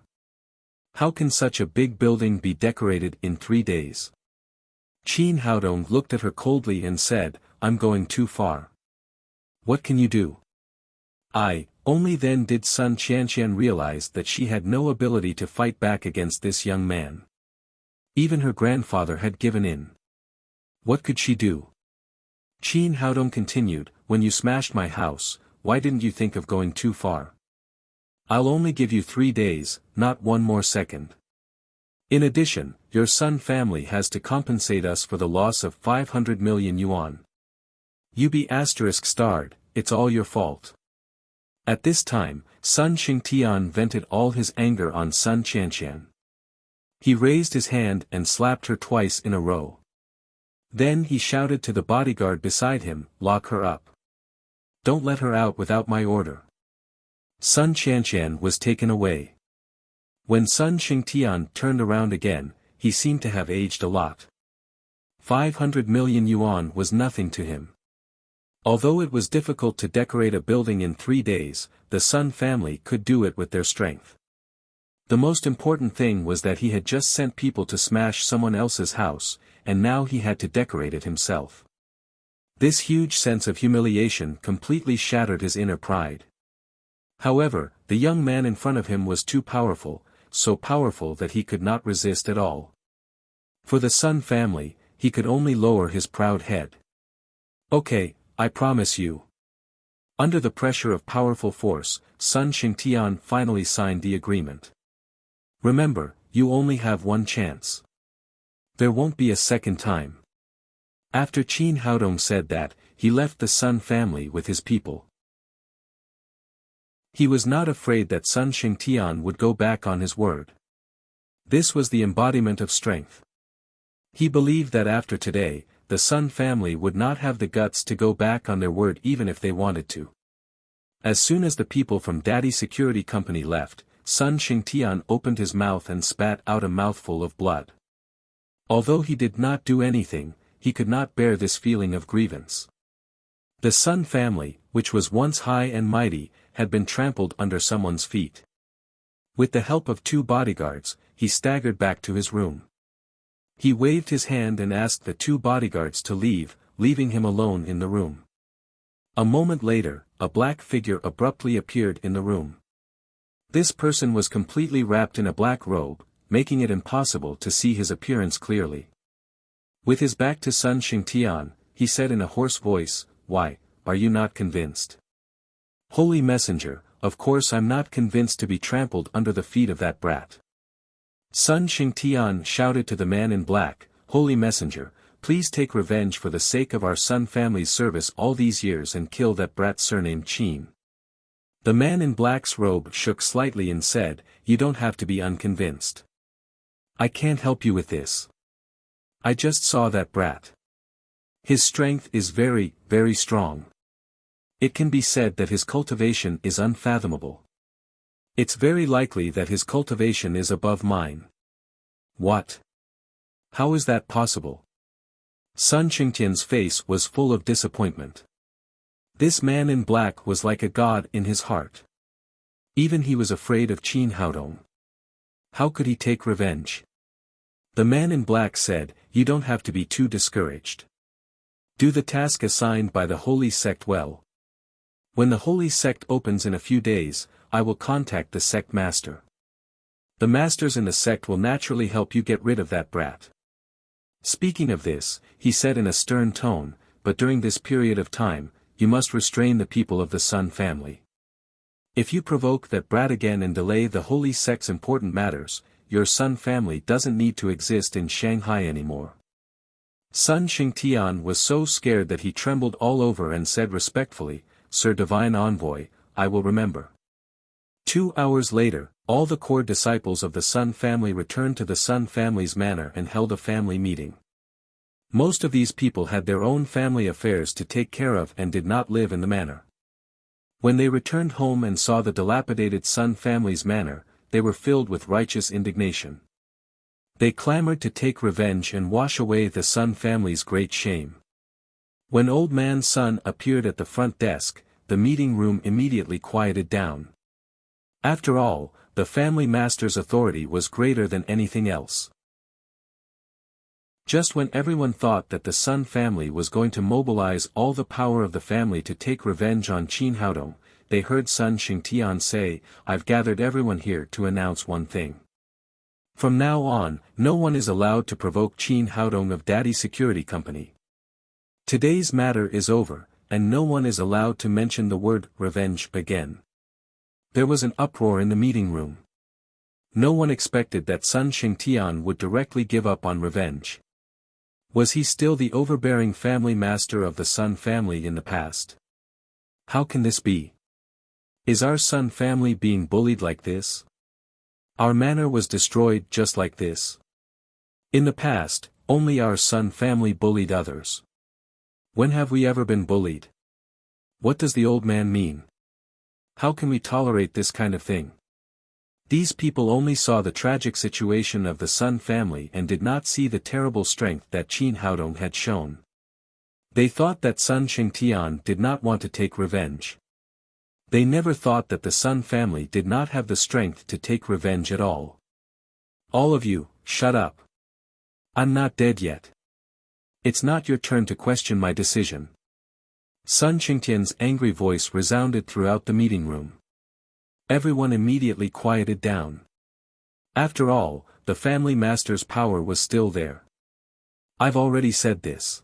How can such a big building be decorated in 3 days? Qin Haodong looked at her coldly and said, I'm going too far. What can you do? Only then did Sun Qianqian realize that she had no ability to fight back against this young man. Even her grandfather had given in. What could she do? Qin Haodong continued, when you smashed my house, why didn't you think of going too far? I'll only give you 3 days, not 1 more second. In addition, your Sun family has to compensate us for the loss of 500 million yuan. You be ***, it's all your fault. At this time, Sun Xingtian vented all his anger on Sun Qianqian. He raised his hand and slapped her twice in a row. Then he shouted to the bodyguard beside him, lock her up. Don't let her out without my order. Sun Qianqian was taken away. When Sun Xingtian turned around again, he seemed to have aged a lot. 500 million yuan was nothing to him. Although it was difficult to decorate a building in 3 days, the Sun family could do it with their strength. The most important thing was that he had just sent people to smash someone else's house, and now he had to decorate it himself. This huge sense of humiliation completely shattered his inner pride. However, the young man in front of him was too powerful, so powerful that he could not resist at all. For the Sun family, he could only lower his proud head. Okay, I promise you. Under the pressure of powerful force, Sun Xingtian finally signed the agreement. Remember, you only have 1 chance. There won't be a second time. After Qin Haodong said that, he left the Sun family with his people. He was not afraid that Sun Xingtian would go back on his word. This was the embodiment of strength. He believed that after today, the Sun family would not have the guts to go back on their word even if they wanted to. As soon as the people from Daddy Security Company left, Sun Xingtian opened his mouth and spat out a mouthful of blood. Although he did not do anything, he could not bear this feeling of grievance. The Sun family, which was once high and mighty, had been trampled under someone's feet. With the help of 2 bodyguards, he staggered back to his room. He waved his hand and asked the 2 bodyguards to leave, leaving him alone in the room. A moment later, a black figure abruptly appeared in the room. This person was completely wrapped in a black robe, making it impossible to see his appearance clearly. With his back to Sun Xingtian, he said in a hoarse voice, Why, are you not convinced? Holy Messenger, of course I'm not convinced to be trampled under the feet of that brat. Sun Xingtian shouted to the man in black, Holy Messenger, please take revenge for the sake of our Sun family's service all these years and kill that brat surnamed Qin. The man in black's robe shook slightly and said, You don't have to be unconvinced. I can't help you with this. I just saw that brat. His strength is very, very strong. It can be said that his cultivation is unfathomable. It's very likely that his cultivation is above mine. What? How is that possible? Sun Xingtian's face was full of disappointment. This man in black was like a god in his heart. Even he was afraid of Qin Haodong. How could he take revenge? The man in black said, You don't have to be too discouraged. Do the task assigned by the holy sect well. When the holy sect opens in a few days, I will contact the sect master. The masters in the sect will naturally help you get rid of that brat. Speaking of this, he said in a stern tone, but during this period of time, you must restrain the people of the Sun family. If you provoke that brat again and delay the holy sect's important matters, your Sun family doesn't need to exist in Shanghai anymore. Sun Xingtian was so scared that he trembled all over and said respectfully, Sir Divine Envoy, I will remember. 2 hours later, all the core disciples of the Sun family returned to the Sun family's manor and held a family meeting. Most of these people had their own family affairs to take care of and did not live in the manor. When they returned home and saw the dilapidated Sun family's manor, they were filled with righteous indignation. They clamored to take revenge and wash away the Sun family's great shame. When Old Man Sun appeared at the front desk, the meeting room immediately quieted down. After all, the family master's authority was greater than anything else. Just when everyone thought that the Sun family was going to mobilize all the power of the family to take revenge on Qin Haodong, they heard Sun Xingtian say, "I've gathered everyone here to announce one thing. From now on, no one is allowed to provoke Qin Haodong of Daddy Security Company. Today's matter is over, and no one is allowed to mention the word revenge again." There was an uproar in the meeting room. No one expected that Sun Xingtian would directly give up on revenge. Was he still the overbearing family master of the Sun family in the past? How can this be? Is our Sun family being bullied like this? Our manor was destroyed just like this. In the past, only our Sun family bullied others. When have we ever been bullied? What does the old man mean? How can we tolerate this kind of thing? These people only saw the tragic situation of the Sun family and did not see the terrible strength that Qin Haodong had shown. They thought that Sun Xingtian did not want to take revenge. They never thought that the Sun family did not have the strength to take revenge at all. All of you, shut up. I'm not dead yet. It's not your turn to question my decision. Sun Xingtian's angry voice resounded throughout the meeting room. Everyone immediately quieted down. After all, the family master's power was still there. I've already said this.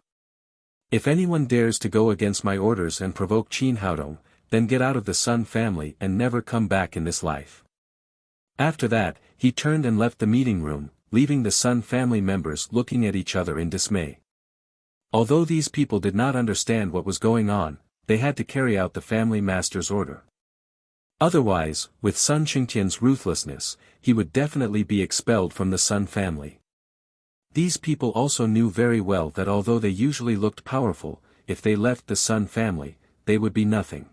If anyone dares to go against my orders and provoke Qin Haodong, then get out of the Sun family and never come back in this life. After that, he turned and left the meeting room, leaving the Sun family members looking at each other in dismay. Although these people did not understand what was going on, they had to carry out the family master's order. Otherwise, with Sun Xingtian's ruthlessness, he would definitely be expelled from the Sun family. These people also knew very well that although they usually looked powerful, if they left the Sun family, they would be nothing.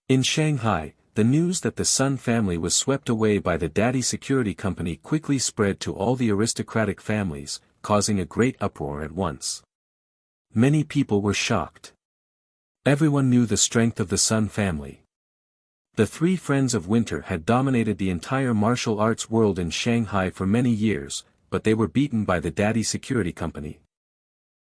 In Shanghai, the news that the Sun family was swept away by the Daddy Security Company quickly spread to all the aristocratic families, causing a great uproar at once. Many people were shocked. Everyone knew the strength of the Sun family. The three friends of winter had dominated the entire martial arts world in Shanghai for many years, but they were beaten by the Daddy Security Company.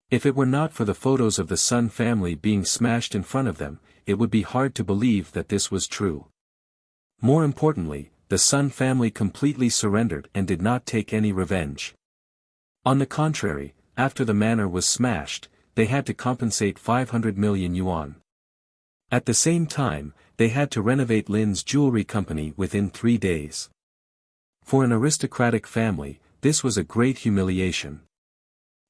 If it were not for the photos of the Sun family being smashed in front of them, it would be hard to believe that this was true. More importantly, the Sun family completely surrendered and did not take any revenge. On the contrary, after the manor was smashed, they had to compensate 500 million yuan. At the same time, they had to renovate Lin's jewelry company within 3 days. For an aristocratic family, this was a great humiliation.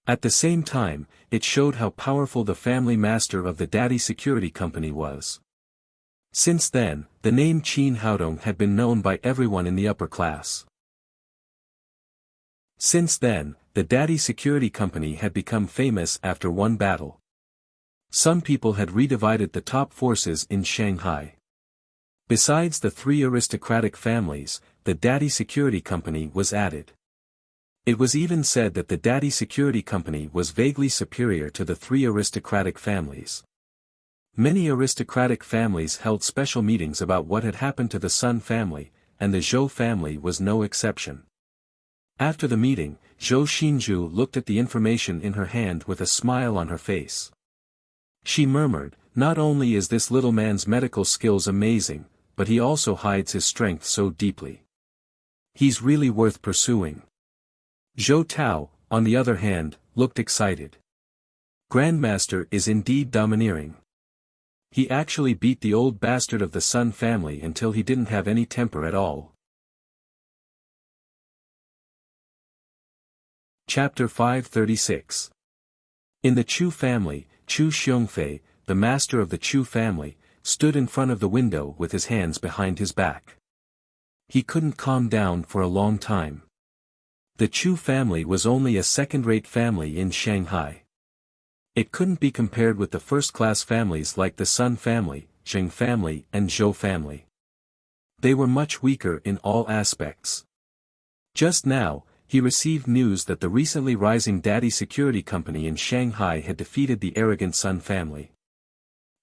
At the same time, it showed how powerful the family master of the Daddy Security Company was. Since then, the name Qin Haodong had been known by everyone in the upper class. Since then, the Daddy Security Company had become famous after one battle. Some people had redivided the top forces in Shanghai. Besides the three aristocratic families, the Daddy Security Company was added. It was even said that the Daddy Security Company was vaguely superior to the three aristocratic families. Many aristocratic families held special meetings about what had happened to the Sun family, and the Zhou family was no exception. After the meeting, Zhou Xinju looked at the information in her hand with a smile on her face. She murmured, "Not only is this little man's medical skills amazing, but he also hides his strength so deeply. He's really worth pursuing." Zhou Tao, on the other hand, looked excited. Grandmaster is indeed domineering. He actually beat the old bastard of the Sun family until he didn't have any temper at all. Chapter 536. In the Chu family, Chu Xiongfei, the master of the Chu family, stood in front of the window with his hands behind his back. He couldn't calm down for a long time. The Chu family was only a second-rate family in Shanghai. It couldn't be compared with the first-class families like the Sun family, Zheng family and Zhou family. They were much weaker in all aspects. Just now, he received news that the recently rising daddy security company in Shanghai had defeated the arrogant Sun family.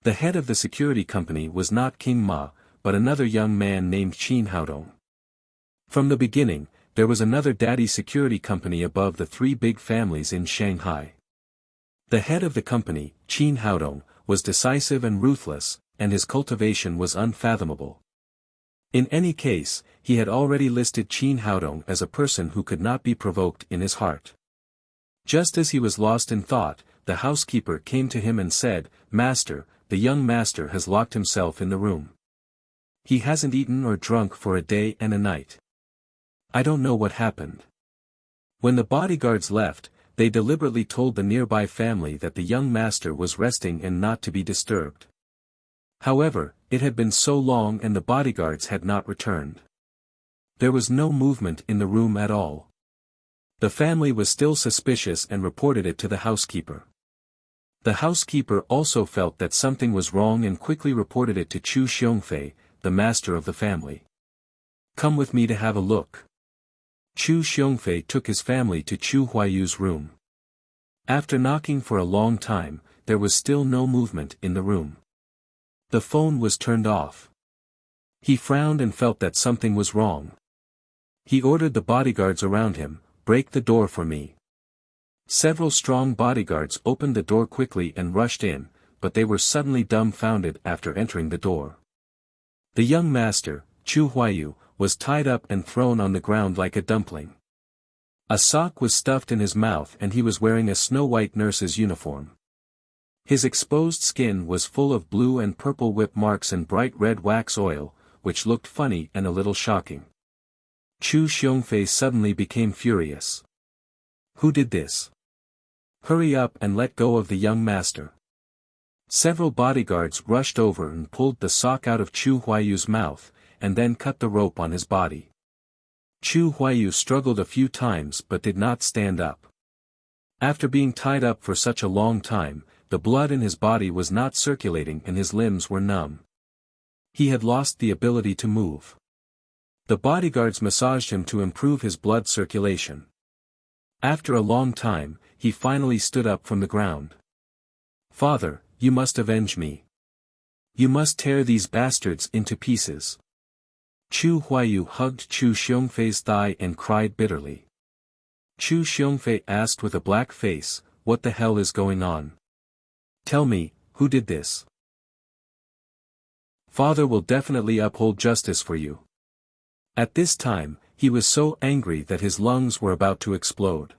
The head of the security company was not King Ma, but another young man named Qin Haodong. From the beginning, there was another daddy security company above the three big families in Shanghai. The head of the company, Qin Haodong, was decisive and ruthless, and his cultivation was unfathomable. In any case, he had already listed Qin Haodong as a person who could not be provoked in his heart. Just as he was lost in thought, the housekeeper came to him and said, "Master, the young master has locked himself in the room. He hasn't eaten or drunk for a day and a night. I don't know what happened." When the bodyguards left, they deliberately told the nearby family that the young master was resting and not to be disturbed. However, it had been so long and the bodyguards had not returned. There was no movement in the room at all. The family was still suspicious and reported it to the housekeeper. The housekeeper also felt that something was wrong and quickly reported it to Chu Xiongfei, the master of the family. "Come with me to have a look." Chu Xiongfei took his family to Chu Huayu's room. After knocking for a long time, there was still no movement in the room. The phone was turned off. He frowned and felt that something was wrong. He ordered the bodyguards around him, "Break the door for me." Several strong bodyguards opened the door quickly and rushed in, but they were suddenly dumbfounded after entering the door. The young master, Chu Huayu, was tied up and thrown on the ground like a dumpling. A sock was stuffed in his mouth and he was wearing a snow-white nurse's uniform. His exposed skin was full of blue and purple whip marks and bright red wax oil, which looked funny and a little shocking. Chu Xiongfei suddenly became furious. "Who did this? Hurry up and let go of the young master." Several bodyguards rushed over and pulled the sock out of Chu Huayu's mouth, and then cut the rope on his body. Chu Huayu struggled a few times but did not stand up. After being tied up for such a long time, the blood in his body was not circulating and his limbs were numb. He had lost the ability to move. The bodyguards massaged him to improve his blood circulation. After a long time, he finally stood up from the ground. "Father, you must avenge me. You must tear these bastards into pieces." Chu Huayu hugged Chu Xiongfei's thigh and cried bitterly. Chu Xiongfei asked with a black face, "What the hell is going on? Tell me, who did this? Father will definitely uphold justice for you." At this time, he was so angry that his lungs were about to explode.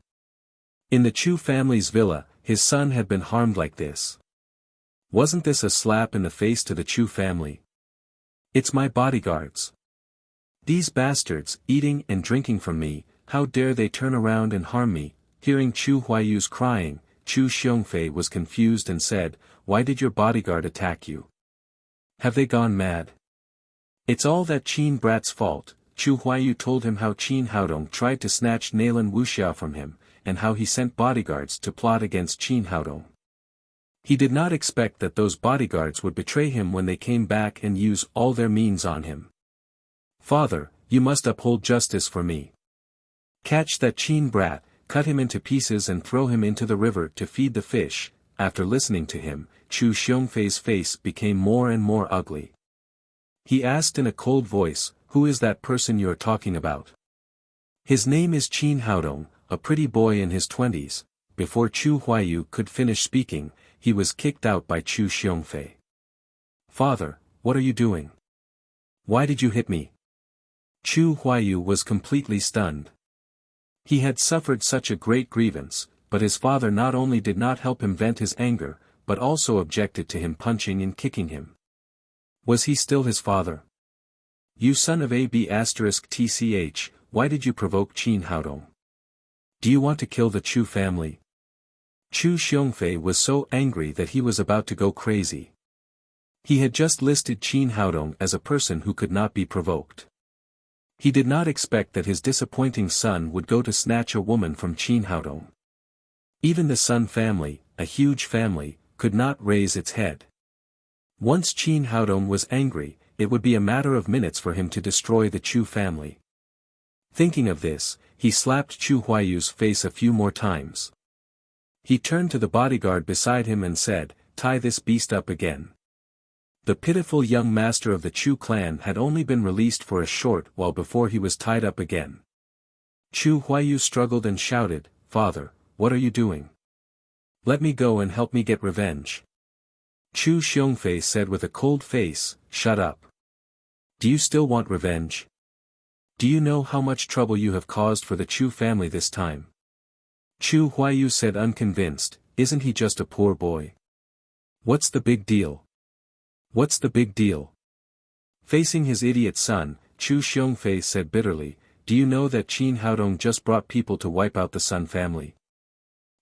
In the Chu family's villa, his son had been harmed like this. Wasn't this a slap in the face to the Chu family? "It's my bodyguards. These bastards, eating and drinking from me, how dare they turn around and harm me?" Hearing Chu Huayu's crying, Chu Xiongfei was confused and said, "Why did your bodyguard attack you? Have they gone mad?" "It's all that Qin brat's fault." Chu Huayu told him how Qin Haodong tried to snatch Nalan Wuxia from him, and how he sent bodyguards to plot against Qin Haodong. He did not expect that those bodyguards would betray him when they came back and use all their means on him. "Father, you must uphold justice for me. Catch that Qin brat, cut him into pieces and throw him into the river to feed the fish." After listening to him, Chu Xiongfei's face became more and more ugly. He asked in a cold voice, "Who is that person you are talking about?" "His name is Qin Haodong, a pretty boy in his 20s. Before Chu Huayu could finish speaking, he was kicked out by Chu Xiongfei. "Father, what are you doing? Why did you hit me?" Chu Huayu was completely stunned. He had suffered such a great grievance, but his father not only did not help him vent his anger, but also objected to him punching and kicking him. Was he still his father? "You son of a b*tch, why did you provoke Qin Haodong? Do you want to kill the Chu family?" Chu Xiongfei was so angry that he was about to go crazy. He had just listed Qin Haodong as a person who could not be provoked. He did not expect that his disappointing son would go to snatch a woman from Qin Haodong. Even the Sun family, a huge family, could not raise its head. Once Qin Haodong was angry, it would be a matter of minutes for him to destroy the Chu family. Thinking of this, he slapped Chu Huayu's face a few more times. He turned to the bodyguard beside him and said, "Tie this beast up again." The pitiful young master of the Chu clan had only been released for a short while before he was tied up again. Chu Huayu struggled and shouted, "Father, what are you doing? Let me go and help me get revenge." Chu Xiongfei said with a cold face, "Shut up. Do you still want revenge? Do you know how much trouble you have caused for the Chu family this time?" Chu Huayu said unconvinced, "Isn't he just a poor boy? What's the big deal? What's the big deal?" Facing his idiot son, Chu Xiongfei said bitterly, "Do you know that Qin Haodong just brought people to wipe out the Sun family?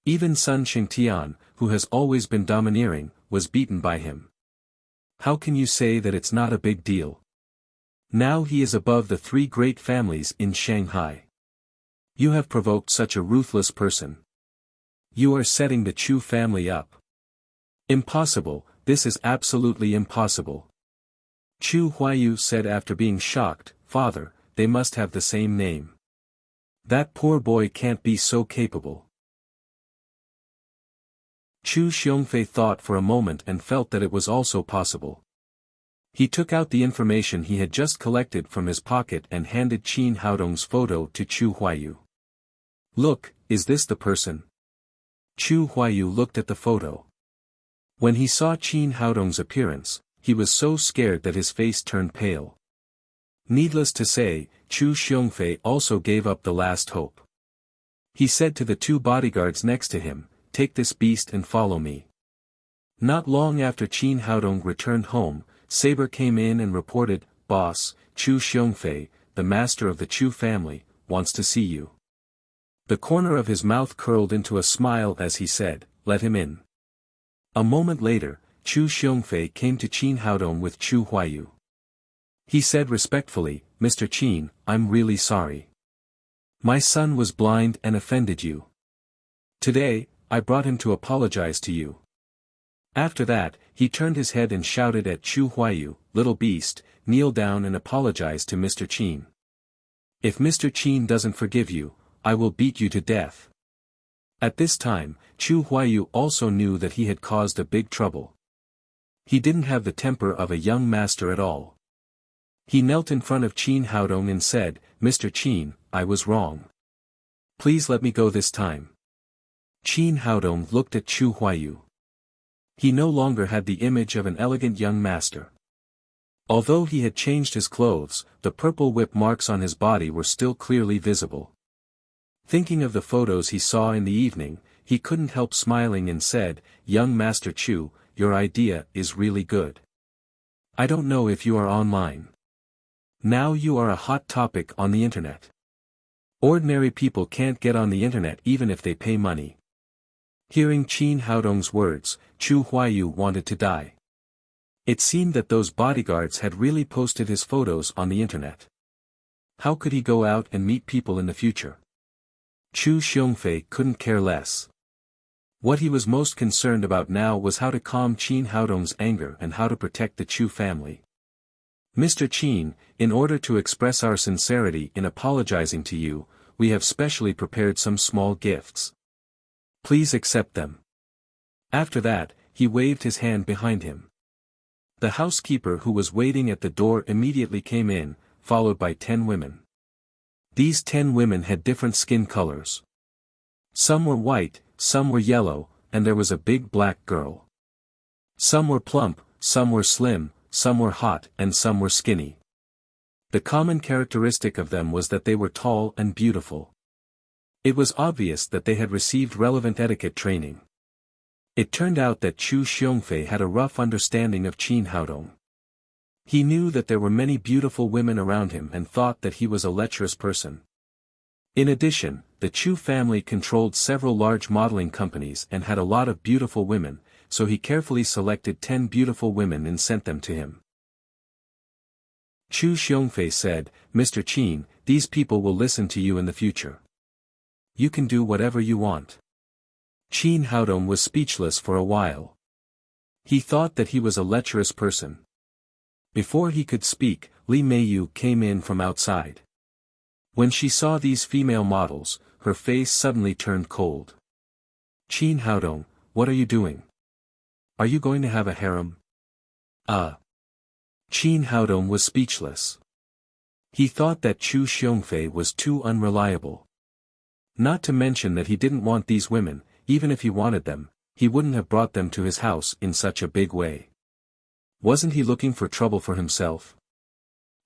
Even Sun Xingtian, who has always been domineering, was beaten by him. How can you say that it's not a big deal? Now he is above the three great families in Shanghai. You have provoked such a ruthless person. You are setting the Chu family up. Impossible, this is absolutely impossible." Chu Huayu said after being shocked, "Father, they must have the same name. That poor boy can't be so capable." Chu Xiongfei thought for a moment and felt that it was also possible. He took out the information he had just collected from his pocket and handed Qin Haodong's photo to Chu Huayu. "Look, is this the person?" Chu Huayu looked at the photo. When he saw Qin Haodong's appearance, he was so scared that his face turned pale. Needless to say, Chu Xiongfei also gave up the last hope. He said to the two bodyguards next to him, "Take this beast and follow me." Not long after Qin Haodong returned home, Saber came in and reported, "Boss, Chu Xiongfei, the master of the Chu family, wants to see you." The corner of his mouth curled into a smile as he said, "Let him in." A moment later, Chu Xiongfei came to Qin Haodong with Chu Huayu. He said respectfully, "Mr. Qin, I'm really sorry. My son was blind and offended you. Today, I brought him to apologize to you." After that, he turned his head and shouted at Chu Huayu, "Little beast, kneel down and apologize to Mr. Qin. If Mr. Qin doesn't forgive you, I will beat you to death." At this time, Chu Huayu also knew that he had caused a big trouble. He didn't have the temper of a young master at all. He knelt in front of Qin Haodong and said, "Mr. Qin, I was wrong. Please let me go this time." Qin Haodong looked at Chu Huayu. He no longer had the image of an elegant young master. Although he had changed his clothes, the purple whip marks on his body were still clearly visible. Thinking of the photos he saw in the evening, he couldn't help smiling and said, "Young Master Chu, your idea is really good. I don't know if you are online. Now you are a hot topic on the internet. Ordinary people can't get on the internet even if they pay money." Hearing Qin Haodong's words, Chu Huayu wanted to die. It seemed that those bodyguards had really posted his photos on the internet. How could he go out and meet people in the future? Chu Xiongfei couldn't care less. What he was most concerned about now was how to calm Qin Haodong's anger and how to protect the Chu family. "Mr. Qin, in order to express our sincerity in apologizing to you, we have specially prepared some small gifts. Please accept them." After that, he waved his hand behind him. The housekeeper who was waiting at the door immediately came in, followed by 10 women. These 10 women had different skin colors. Some were white, some were yellow, and there was a big black girl. Some were plump, some were slim, some were hot and some were skinny. The common characteristic of them was that they were tall and beautiful. It was obvious that they had received relevant etiquette training. It turned out that Chu Xiongfei had a rough understanding of Qin Haodong. He knew that there were many beautiful women around him and thought that he was a lecherous person. In addition, the Chu family controlled several large modeling companies and had a lot of beautiful women, so he carefully selected 10 beautiful women and sent them to him. Chu Xiongfei said, Mr. Qin, these people will listen to you in the future. You can do whatever you want. Qin Haodong was speechless for a while. He thought that he was a lecherous person. Before he could speak, Li Meiyu came in from outside. When she saw these female models, her face suddenly turned cold. Qin Haodong, what are you doing? Are you going to have a harem? Qin Haodong was speechless. He thought that Chu Xiongfei was too unreliable. Not to mention that he didn't want these women, even if he wanted them, he wouldn't have brought them to his house in such a big way. Wasn't he looking for trouble for himself?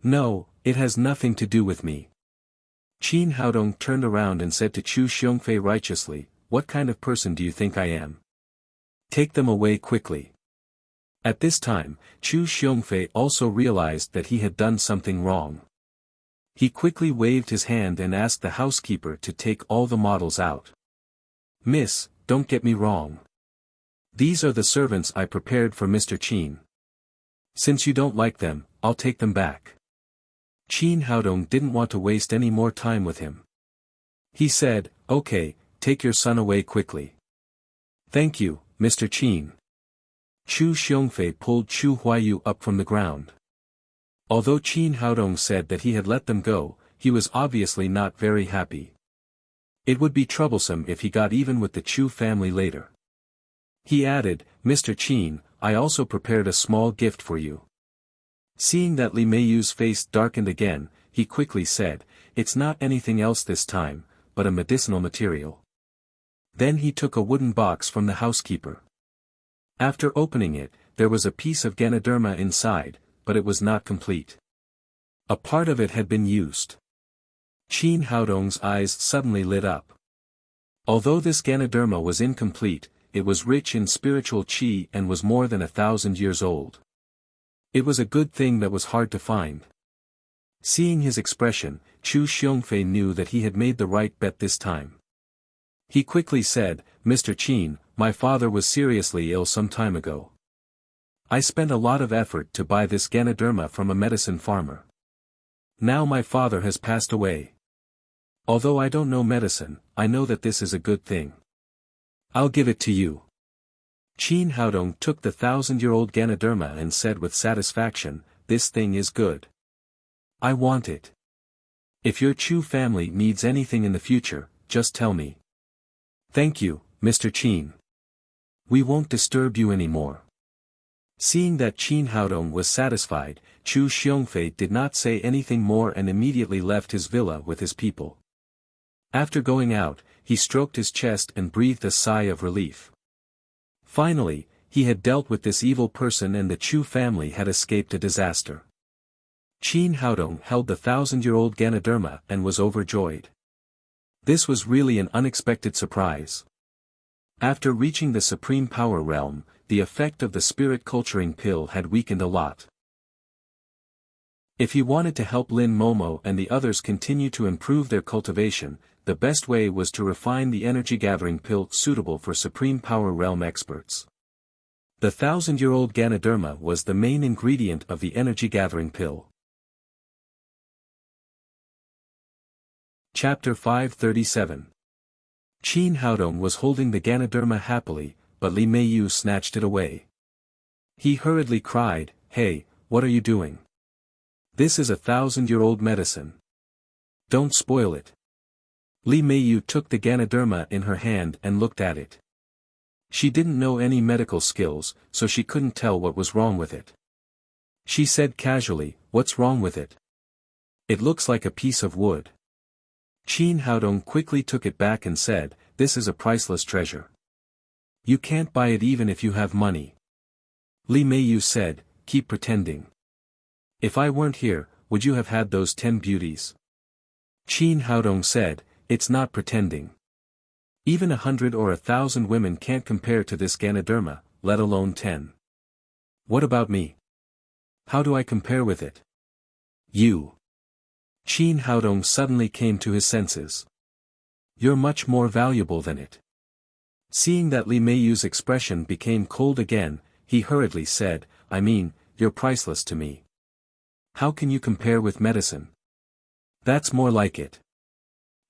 No, it has nothing to do with me. Qin Haodong turned around and said to Chu Xiongfei righteously, what kind of person do you think I am? Take them away quickly. At this time, Chu Xiongfei also realized that he had done something wrong. He quickly waved his hand and asked the housekeeper to take all the models out. Miss, don't get me wrong. These are the servants I prepared for Mr. Qin. Since you don't like them, I'll take them back. Qin Haodong didn't want to waste any more time with him. He said, okay, take your son away quickly. Thank you, Mr. Qin. Chu Xiongfei pulled Chu Huaiyu up from the ground. Although Qin Haodong said that he had let them go, he was obviously not very happy. It would be troublesome if he got even with the Chu family later. He added, Mr. Qin, I also prepared a small gift for you. Seeing that Li Meiyu's face darkened again, he quickly said, it's not anything else this time, but a medicinal material. Then he took a wooden box from the housekeeper. After opening it, there was a piece of Ganoderma inside, but it was not complete. A part of it had been used. Qin Haodong's eyes suddenly lit up. Although this Ganoderma was incomplete, it was rich in spiritual qi and was more than 1,000 years old. It was a good thing that was hard to find. Seeing his expression, Chu Xiongfei knew that he had made the right bet this time. He quickly said, Mr. Qin, my father was seriously ill some time ago. I spent a lot of effort to buy this Ganoderma from a medicine farmer. Now my father has passed away. Although I don't know medicine, I know that this is a good thing. I'll give it to you. Qin Haodong took the 1,000-year-old Ganoderma and said with satisfaction, this thing is good. I want it. If your Chu family needs anything in the future, just tell me. Thank you, Mr. Qin. We won't disturb you anymore. Seeing that Qin Haodong was satisfied, Chu Xiongfei did not say anything more and immediately left his villa with his people. After going out, he stroked his chest and breathed a sigh of relief. Finally, he had dealt with this evil person and the Chu family had escaped a disaster. Qin Haodong held the 1,000-year-old Ganoderma and was overjoyed. This was really an unexpected surprise. After reaching the Supreme Power Realm, the effect of the spirit culturing pill had weakened a lot. If he wanted to help Lin Momo and the others continue to improve their cultivation, the best way was to refine the energy-gathering pill suitable for Supreme Power Realm experts. The 1,000-year-old Ganoderma was the main ingredient of the energy-gathering pill. Chapter 537. Qin Haodong was holding the Ganoderma happily, but Li Meiyu snatched it away. He hurriedly cried, Hey, what are you doing? This is a 1,000-year-old medicine. Don't spoil it. Li Meiyu took the Ganoderma in her hand and looked at it. She didn't know any medical skills, so she couldn't tell what was wrong with it. She said casually, What's wrong with it? It looks like a piece of wood. Qin Haodong quickly took it back and said, This is a priceless treasure. You can't buy it even if you have money. Li Meiyu said, Keep pretending. If I weren't here, would you have had those 10 beauties? Qin Haodong said, It's not pretending. Even 100 or 1,000 women can't compare to this Ganoderma, let alone 10. What about me? How do I compare with it? You. Qin Haodong suddenly came to his senses. You're much more valuable than it. Seeing that Li Meiyu's expression became cold again, he hurriedly said, I mean, you're priceless to me. How can you compare with medicine? That's more like it.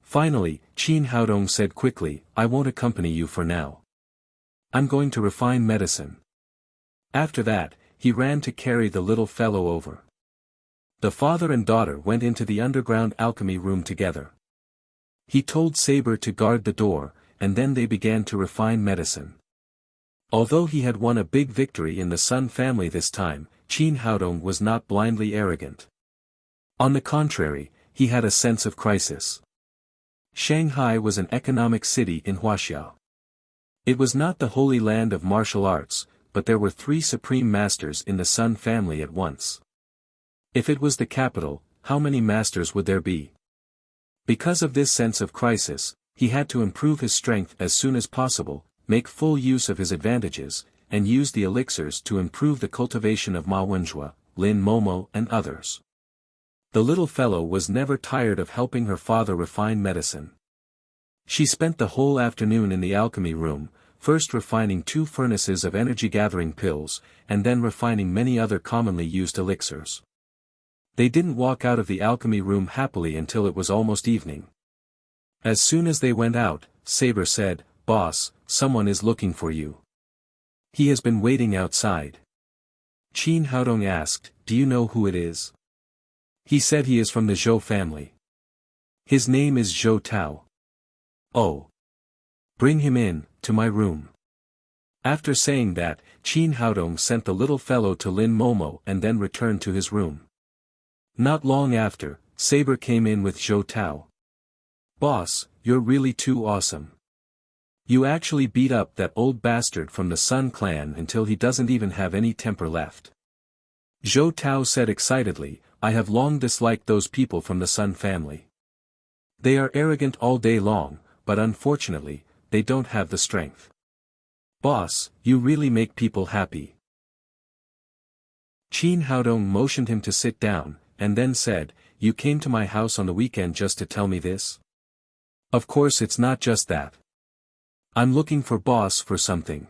Finally, Qin Haodong said quickly, I won't accompany you for now. I'm going to refine medicine. After that, he ran to carry the little fellow over. The father and daughter went into the underground alchemy room together. He told Saber to guard the door, and then they began to refine medicine. Although he had won a big victory in the Sun family this time, Qin Haodong was not blindly arrogant. On the contrary, he had a sense of crisis. Shanghai was an economic city in Wuxia. It was not the holy land of martial arts, but there were 3 supreme masters in the Sun family at once. If it was the capital, how many masters would there be? Because of this sense of crisis, he had to improve his strength as soon as possible, make full use of his advantages, and use the elixirs to improve the cultivation of Ma Wenjue, Lin Momo and others. The little fellow was never tired of helping her father refine medicine. She spent the whole afternoon in the alchemy room, first refining 2 furnaces of energy-gathering pills, and then refining many other commonly used elixirs. They didn't walk out of the alchemy room happily until it was almost evening. As soon as they went out, Saber said, Boss, someone is looking for you. He has been waiting outside. Qin Haodong asked, Do you know who it is? He said he is from the Zhou family. His name is Zhou Tao. Oh. Bring him in, to my room. After saying that, Qin Haodong sent the little fellow to Lin Momo and then returned to his room. Not long after, Saber came in with Zhou Tao. Boss, you're really too awesome. You actually beat up that old bastard from the Sun clan until he doesn't even have any temper left. Zhou Tao said excitedly, I have long disliked those people from the Sun family. They are arrogant all day long, but unfortunately, they don't have the strength. Boss, you really make people happy. Qin Haodong motioned him to sit down, and then said, You came to my house on the weekend just to tell me this? Of course it's not just that. I'm looking for boss for something.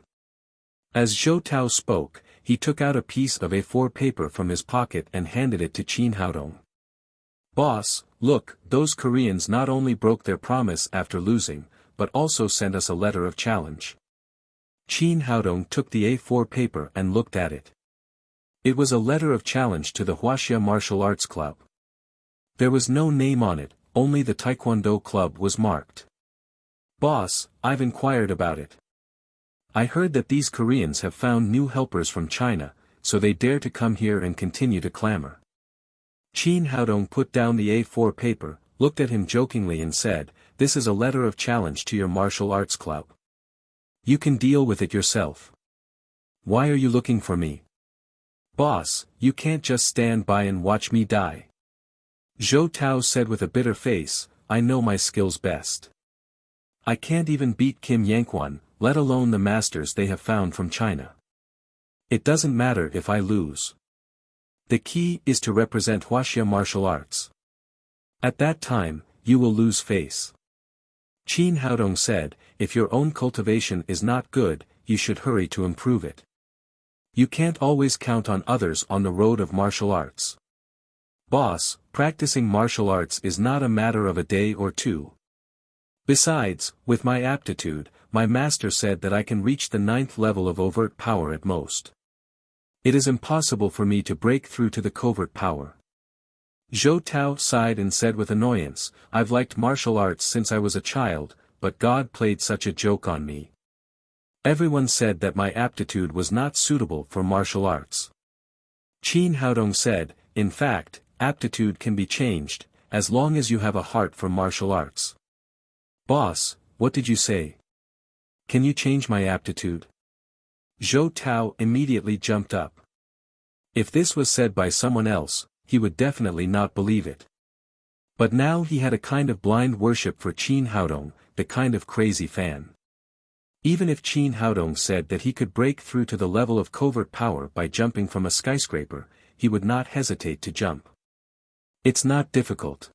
As Zhou Tao spoke, he took out a piece of A4 paper from his pocket and handed it to Qin Haodong. Boss, look, those Koreans not only broke their promise after losing, but also sent us a letter of challenge. Qin Haodong took the A4 paper and looked at it. It was a letter of challenge to the Wuxia Martial Arts Club. There was no name on it, only the Taekwondo Club was marked. Boss, I've inquired about it. I heard that these Koreans have found new helpers from China, so they dare to come here and continue to clamor. Qin Haodong put down the A4 paper, looked at him jokingly and said, This is a letter of challenge to your martial arts club. You can deal with it yourself. Why are you looking for me? Boss, you can't just stand by and watch me die. Zhou Tao said with a bitter face, I know my skills best. I can't even beat Kim Yanquan, let alone the masters they have found from China. It doesn't matter if I lose. The key is to represent Wuxia martial arts. At that time, you will lose face. Qin Haodong said, If your own cultivation is not good, you should hurry to improve it. You can't always count on others on the road of martial arts. Boss, practicing martial arts is not a matter of a day or 2. Besides, with my aptitude, my master said that I can reach the 9th level of overt power at most. It is impossible for me to break through to the covert power. Zhou Tao sighed and said with annoyance, I've liked martial arts since I was a child, but God played such a joke on me. Everyone said that my aptitude was not suitable for martial arts. Qin Haodong said, In fact, aptitude can be changed, as long as you have a heart for martial arts. Boss, what did you say? Can you change my aptitude? Zhou Tao immediately jumped up. If this was said by someone else, he would definitely not believe it. But now he had a kind of blind worship for Qin Haodong, the kind of crazy fan. Even if Qin Haodong said that he could break through to the level of covert power by jumping from a skyscraper, he would not hesitate to jump. It's not difficult.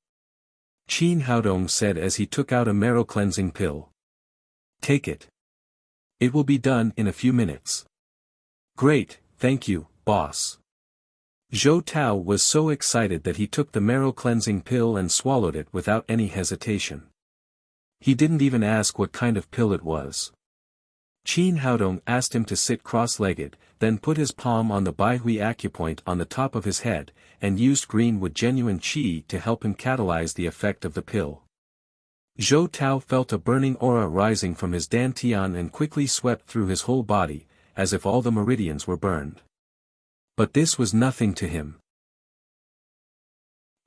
Qin Haodong said as he took out a marrow cleansing pill. Take it. It will be done in a few minutes. Great, thank you, boss. Zhou Tao was so excited that he took the marrow cleansing pill and swallowed it without any hesitation. He didn't even ask what kind of pill it was. Qin Haodong asked him to sit cross-legged, then put his palm on the Baihui acupoint on the top of his head, and used greenwood genuine qi to help him catalyze the effect of the pill. Zhou Tao felt a burning aura rising from his dantian and quickly swept through his whole body, as if all the meridians were burned. But this was nothing to him.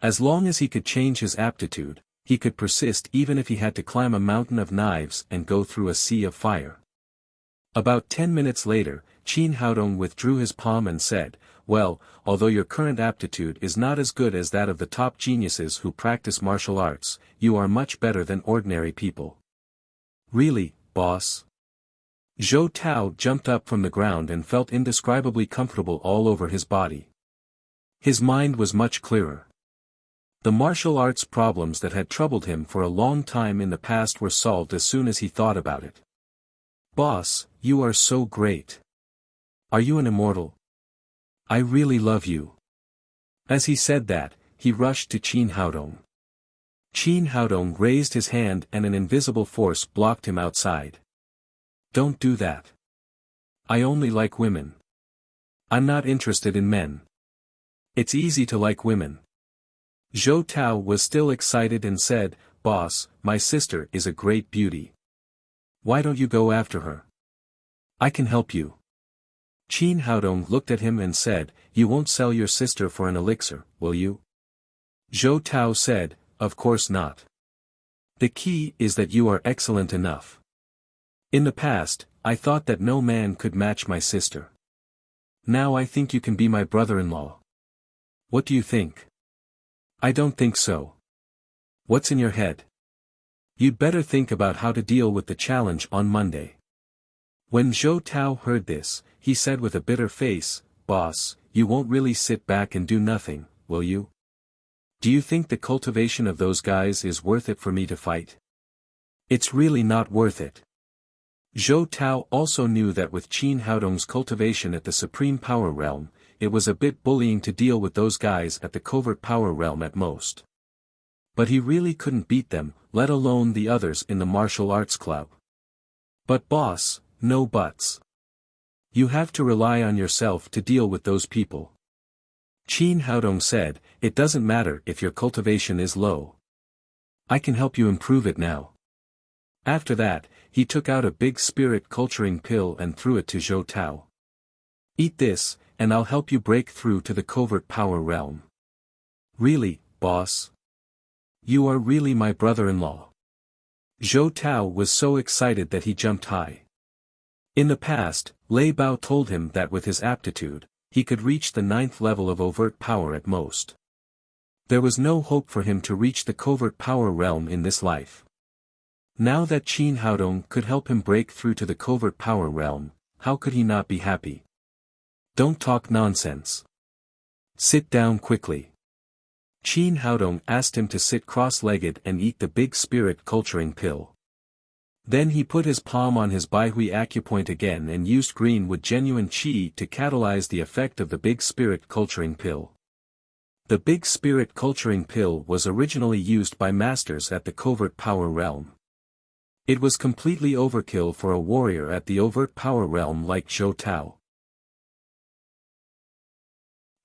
As long as he could change his aptitude, he could persist even if he had to climb a mountain of knives and go through a sea of fire. About 10 minutes later, Qin Haodong withdrew his palm and said, "Well, although your current aptitude is not as good as that of the top geniuses who practice martial arts, you are much better than ordinary people." "Really, boss?" Zhou Tao jumped up from the ground and felt indescribably comfortable all over his body. His mind was much clearer. The martial arts problems that had troubled him for a long time in the past were solved as soon as he thought about it. "Boss, you are so great. Are you an immortal? I really love you." As he said that, he rushed to Qin Haodong. Qin Haodong raised his hand and an invisible force blocked him outside. "Don't do that. I only like women. I'm not interested in men. It's easy to like women." Zhou Tao was still excited and said, "Boss, my sister is a great beauty. Why don't you go after her? I can help you." Qin Haodong looked at him and said, "You won't sell your sister for an elixir, will you?" Zhou Tao said, "Of course not. The key is that you are excellent enough. In the past, I thought that no man could match my sister. Now I think you can be my brother-in-law. What do you think?" "I don't think so. What's in your head? You'd better think about how to deal with the challenge on Monday." When Zhou Tao heard this, he said with a bitter face, "Boss, you won't really sit back and do nothing, will you? Do you think the cultivation of those guys is worth it for me to fight? It's really not worth it." Zhou Tao also knew that with Qin Haodong's cultivation at the Supreme Power Realm, it was a bit bullying to deal with those guys at the Covert Power Realm at most. But he really couldn't beat them, let alone the others in the martial arts club. "But boss, no buts. You have to rely on yourself to deal with those people." Qin Haodong said, "It doesn't matter if your cultivation is low. I can help you improve it now." After that, he took out a big spirit culturing pill and threw it to Zhou Tao. "Eat this, and I'll help you break through to the Covert Power Realm." "Really, boss? You are really my brother-in-law." Zhou Tao was so excited that he jumped high. In the past, Lei Bao told him that with his aptitude, he could reach the 9th level of overt power at most. There was no hope for him to reach the Covert Power Realm in this life. Now that Qin Haodong could help him break through to the Covert Power Realm, how could he not be happy? "Don't talk nonsense. Sit down quickly." Qin Haodong asked him to sit cross-legged and eat the big spirit culturing pill. Then he put his palm on his Baihui acupoint again and used greenwood genuine qi to catalyze the effect of the big spirit culturing pill. The big spirit culturing pill was originally used by masters at the Covert Power Realm. It was completely overkill for a warrior at the overt power realm like Zhou Tao.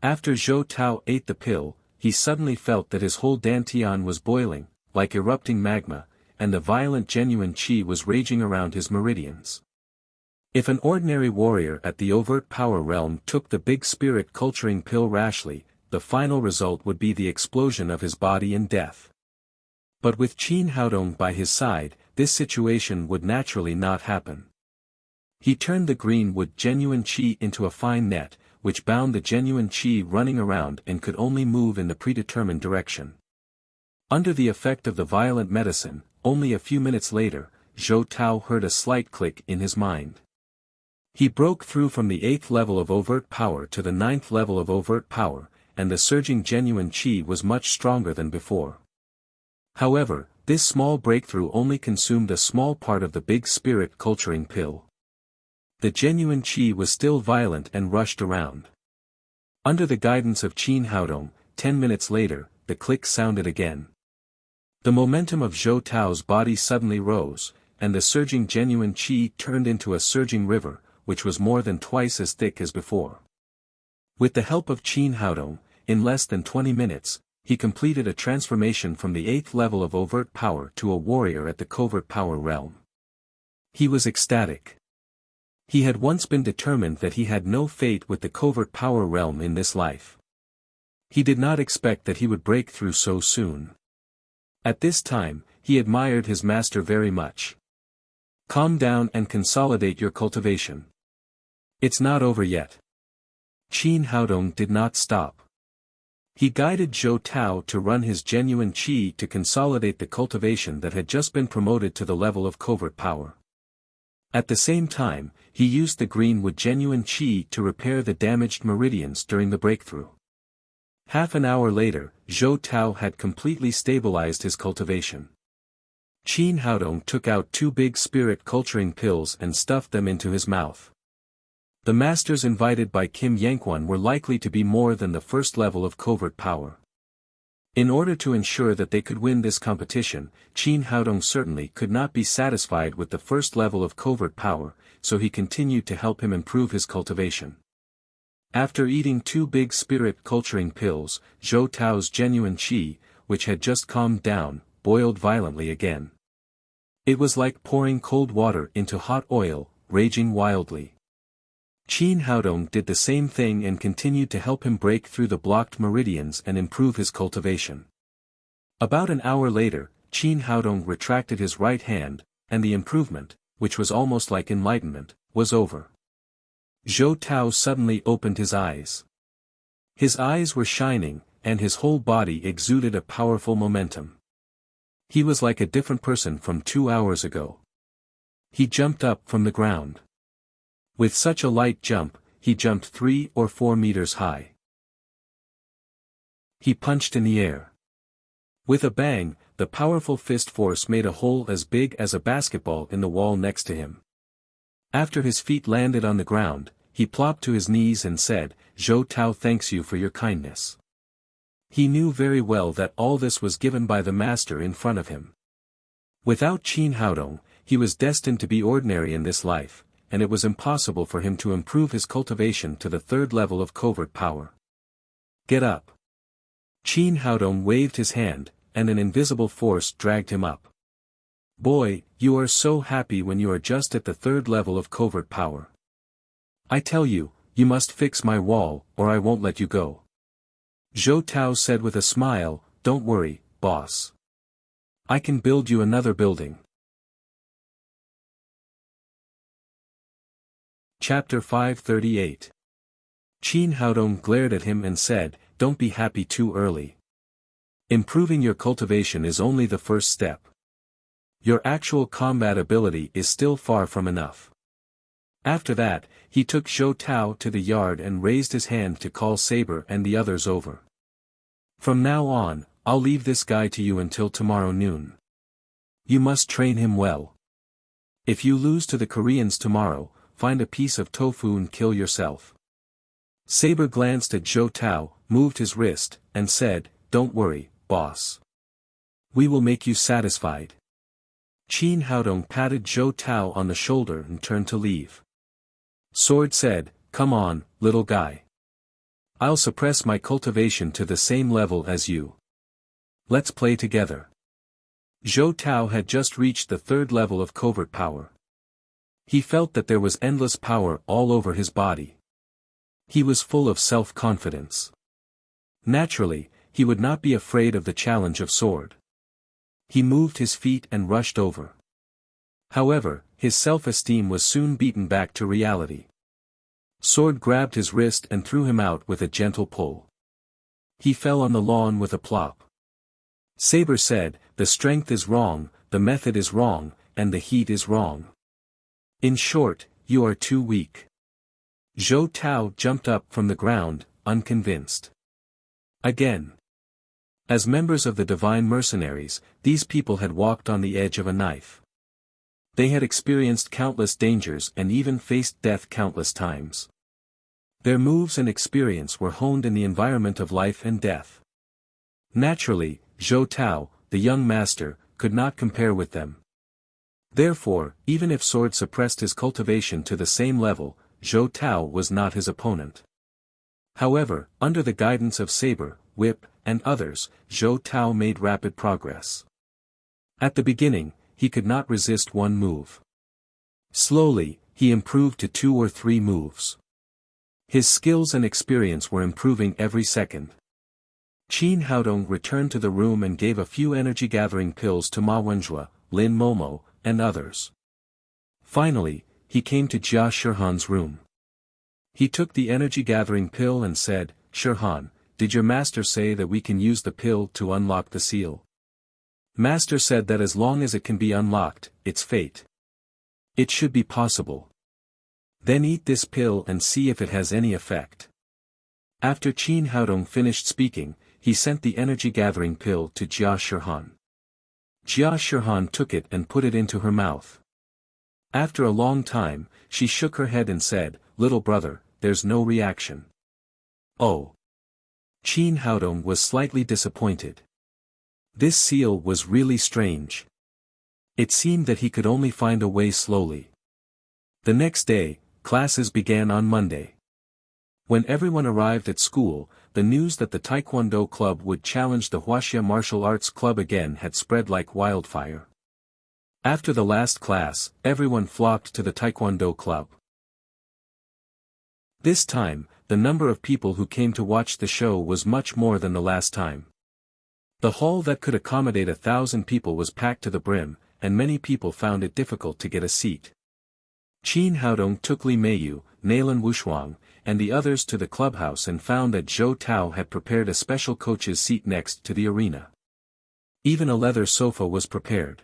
After Zhou Tao ate the pill, he suddenly felt that his whole dantian was boiling, like erupting magma, and the violent genuine qi was raging around his meridians. If an ordinary warrior at the overt power realm took the big spirit culturing pill rashly, the final result would be the explosion of his body and death. But with Qin Haodong by his side, this situation would naturally not happen. He turned the greenwood genuine qi into a fine net, which bound the genuine qi running around and could only move in the predetermined direction. Under the effect of the violent medicine, only a few minutes later, Zhou Tao heard a slight click in his mind. He broke through from the 8th level of overt power to the 9th level of overt power, and the surging genuine qi was much stronger than before. However, this small breakthrough only consumed a small part of the big spirit culturing pill. The genuine qi was still violent and rushed around. Under the guidance of Qin Haodong, 10 minutes later, the click sounded again. The momentum of Zhou Tao's body suddenly rose, and the surging genuine qi turned into a surging river, which was more than twice as thick as before. With the help of Qin Haodong, in less than 20 minutes, he completed a transformation from the 8th level of overt power to a warrior at the covert power realm. He was ecstatic. He had once been determined that he had no fate with the covert power realm in this life. He did not expect that he would break through so soon. At this time, he admired his master very much. Calm down and consolidate your cultivation. It's not over yet. Qin Haodong did not stop. He guided Zhou Tao to run his genuine qi to consolidate the cultivation that had just been promoted to the level of covert power. At the same time, he used the greenwood genuine qi to repair the damaged meridians during the breakthrough. Half an hour later, Zhou Tao had completely stabilized his cultivation. Qin Haodong took out 2 big spirit culturing pills and stuffed them into his mouth. The masters invited by Kim Yanquan were likely to be more than the first level of covert power. In order to ensure that they could win this competition, Qin Haodong certainly could not be satisfied with the first level of covert power, so he continued to help him improve his cultivation. After eating 2 big spirit culturing pills, Zhou Tao's genuine qi, which had just calmed down, boiled violently again. It was like pouring cold water into hot oil, raging wildly. Qin Haodong did the same thing and continued to help him break through the blocked meridians and improve his cultivation. About an hour later, Qin Haodong retracted his right hand, and the improvement, which was almost like enlightenment, was over. Zhou Tao suddenly opened his eyes. His eyes were shining, and his whole body exuded a powerful momentum. He was like a different person from 2 hours ago. He jumped up from the ground. With such a light jump, he jumped 3 or 4 meters high. He punched in the air. With a bang, the powerful fist force made a hole as big as a basketball in the wall next to him. After his feet landed on the ground, he plopped to his knees and said, "Zhou Tao thanks you for your kindness." He knew very well that all this was given by the master in front of him. Without Qin Haodong, he was destined to be ordinary in this life, and it was impossible for him to improve his cultivation to the 3rd level of covert power. Get up. Qin Haodong waved his hand, and an invisible force dragged him up. Boy, you are so happy when you are just at the 3rd level of covert power. I tell you, you must fix my wall, or I won't let you go. Zhou Tao said with a smile, "Don't worry, boss. I can build you another building." Chapter 538. Qin Haodong glared at him and said, "Don't be happy too early. Improving your cultivation is only the first step. Your actual combat ability is still far from enough." After that, he took Zhou Tao to the yard and raised his hand to call Saber and the others over. "From now on, I'll leave this guy to you until tomorrow noon. You must train him well. If you lose to the Koreans tomorrow, find a piece of tofu and kill yourself." Saber glanced at Zhou Tao, moved his wrist, and said, "Don't worry, boss. We will make you satisfied." Qin Haodong patted Zhou Tao on the shoulder and turned to leave. Sword said, "Come on, little guy. I'll suppress my cultivation to the same level as you. Let's play together." Zhou Tao had just reached the 3rd level of covert power. He felt that there was endless power all over his body. He was full of self-confidence. Naturally, he would not be afraid of the challenge of sword. He moved his feet and rushed over. However, his self-esteem was soon beaten back to reality. Sword grabbed his wrist and threw him out with a gentle pull. He fell on the lawn with a plop. Saber said, "The strength is wrong, the method is wrong, and the heat is wrong. In short, you are too weak." Zhou Tao jumped up from the ground, unconvinced. Again. As members of the divine mercenaries, these people had walked on the edge of a knife. They had experienced countless dangers and even faced death countless times. Their moves and experience were honed in the environment of life and death. Naturally, Zhou Tao, the young master, could not compare with them. Therefore, even if sword suppressed his cultivation to the same level, Zhou Tao was not his opponent. However, under the guidance of saber, whip, and others, Zhou Tao made rapid progress. At the beginning, he could not resist one move. Slowly, he improved to 2 or 3 moves. His skills and experience were improving every second. Qin Haodong returned to the room and gave a few energy-gathering pills to Ma Wenjue, Lin Momo, and others. Finally, he came to Jia Shihan's room. He took the energy-gathering pill and said, "Shihan, did your master say that we can use the pill to unlock the seal?" Master said that as long as it can be unlocked, it's fate. It should be possible. Then eat this pill and see if it has any effect. After Qin Haodong finished speaking, he sent the energy-gathering pill to Jia Shihan. Jia Shihan took it and put it into her mouth. After a long time, she shook her head and said, "Little brother, there's no reaction." Oh. Qin Haodong was slightly disappointed. This seal was really strange. It seemed that he could only find a way slowly. The next day, classes began on Monday. When everyone arrived at school, the news that the Taekwondo Club would challenge the Wuxia Martial Arts Club again had spread like wildfire. After the last class, everyone flocked to the Taekwondo Club. This time, the number of people who came to watch the show was much more than the last time. The hall that could accommodate 1,000 people was packed to the brim, and many people found it difficult to get a seat. Qin Haodong took Li Meiyu, Nailan Wushuang, and the others to the clubhouse and found that Zhou Tao had prepared a special coach's seat next to the arena. Even a leather sofa was prepared.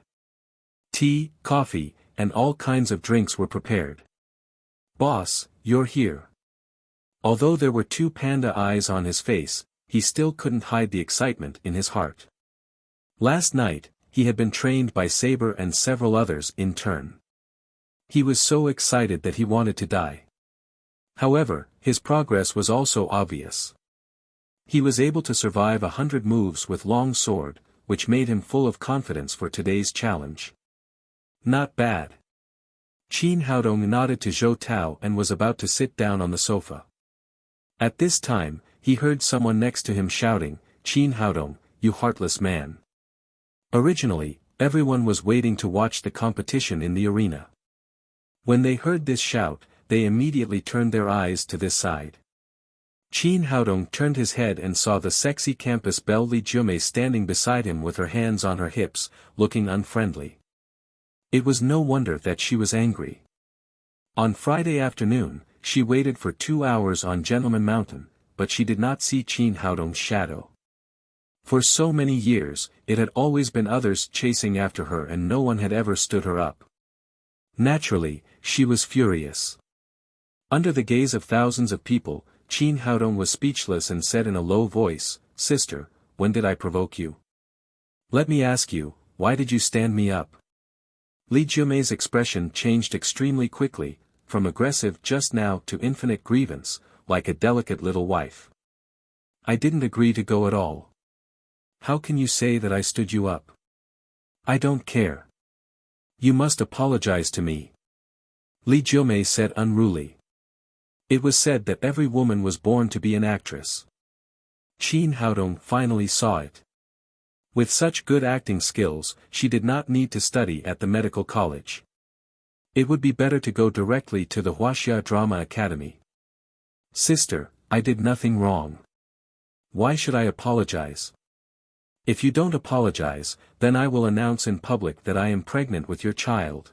Tea, coffee, and all kinds of drinks were prepared. "Boss, you're here." Although there were 2 panda eyes on his face, he still couldn't hide the excitement in his heart. Last night, he had been trained by Saber and several others in turn. He was so excited that he wanted to die. However, his progress was also obvious. He was able to survive 100 moves with long sword, which made him full of confidence for today's challenge. Not bad. Qin Haodong nodded to Zhou Tao and was about to sit down on the sofa. At this time, he heard someone next to him shouting, "Qin Haodong, you heartless man." Originally, everyone was waiting to watch the competition in the arena. When they heard this shout, they immediately turned their eyes to this side. Qin Haodong turned his head and saw the sexy campus belle Li Jiumei standing beside him with her hands on her hips, looking unfriendly. It was no wonder that she was angry. On Friday afternoon, she waited for 2 hours on Gentleman Mountain, but she did not see Qin Haodong's shadow. For so many years, it had always been others chasing after her and no one had ever stood her up. Naturally, she was furious. Under the gaze of thousands of people, Qin Haodong was speechless and said in a low voice, "Sister, when did I provoke you? Let me ask you, why did you stand me up?" Li Jiumei's expression changed extremely quickly, from aggressive just now to infinite grievance, like a delicate little wife. "I didn't agree to go at all. How can you say that I stood you up? I don't care. You must apologize to me." Li Jiumei said unruly. It was said that every woman was born to be an actress. Qin Haodong finally saw it. With such good acting skills, she did not need to study at the medical college. It would be better to go directly to the Wuxia Drama Academy. "Sister, I did nothing wrong. Why should I apologize? If you don't apologize, then I will announce in public that I am pregnant with your child."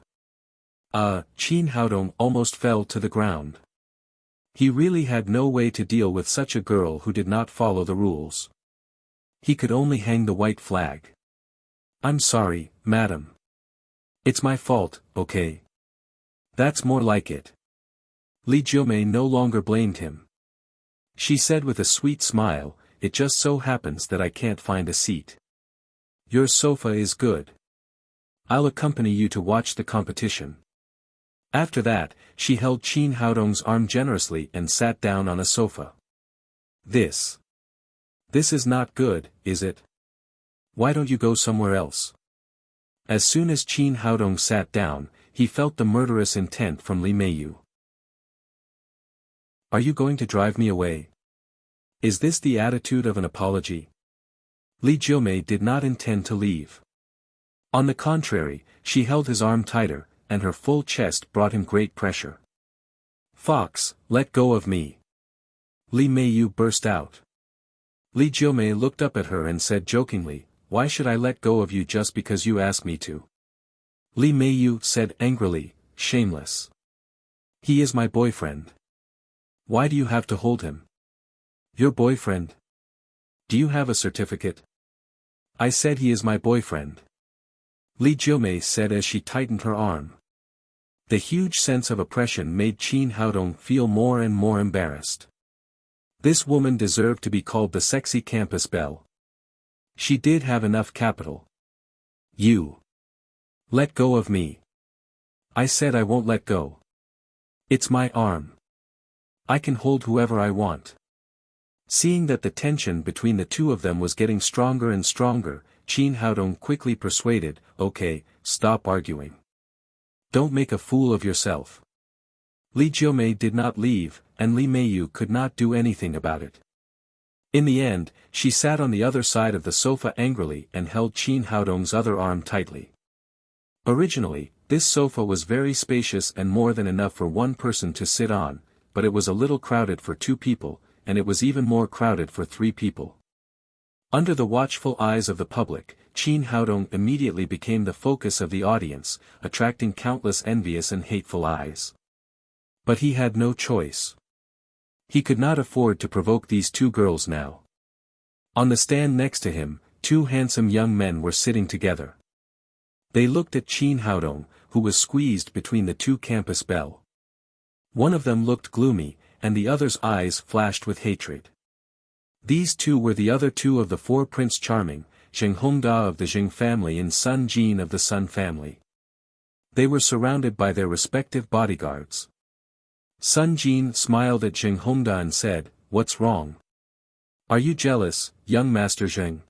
Qin Haodong almost fell to the ground. He really had no way to deal with such a girl who did not follow the rules. He could only hang the white flag. "I'm sorry, madam. It's my fault, okay? That's more like it." Li Jiumei no longer blamed him. She said with a sweet smile, "It just so happens that I can't find a seat. Your sofa is good. I'll accompany you to watch the competition." After that, she held Qin Haodong's arm generously and sat down on a sofa. This is not good, is it? Why don't you go somewhere else? As soon as Qin Haodong sat down, he felt the murderous intent from Li Meiyu. Are you going to drive me away? Is this the attitude of an apology? Li Jiumei did not intend to leave. On the contrary, she held his arm tighter, and her full chest brought him great pressure. Fox, let go of me! Li Meiyu burst out. Li Jiumei looked up at her and said jokingly, why should I let go of you just because you ask me to? Li Meiyu said angrily, shameless. He is my boyfriend. Why do you have to hold him? Your boyfriend? Do you have a certificate? I said he is my boyfriend. Li Jiumei said as she tightened her arm. The huge sense of oppression made Qin Haodong feel more and more embarrassed. This woman deserved to be called the sexy campus belle. She did have enough capital. You. Let go of me. I said I won't let go. It's my arm. I can hold whoever I want. Seeing that the tension between the two of them was getting stronger and stronger, Qin Haodong quickly persuaded, okay, stop arguing. Don't make a fool of yourself. Li Jiumei did not leave, and Li Meiyu could not do anything about it. In the end, she sat on the other side of the sofa angrily and held Qin Haodong's other arm tightly. Originally, this sofa was very spacious and more than enough for one person to sit on, but it was a little crowded for 2 people, and it was even more crowded for 3 people. Under the watchful eyes of the public, Qin Haodong immediately became the focus of the audience, attracting countless envious and hateful eyes. But he had no choice. He could not afford to provoke these 2 girls now. On the stand next to him, 2 handsome young men were sitting together. They looked at Qin Haodong, who was squeezed between the 2 campus belle. One of them looked gloomy, and the other's eyes flashed with hatred. These 2 were the other 2 of the 4 Prince Charming, Zheng Hongda of the Zheng family and Sun Jin of the Sun family. They were surrounded by their respective bodyguards. Sun Jin smiled at Zheng Hongda and said, what's wrong? Are you jealous, young Master Zheng?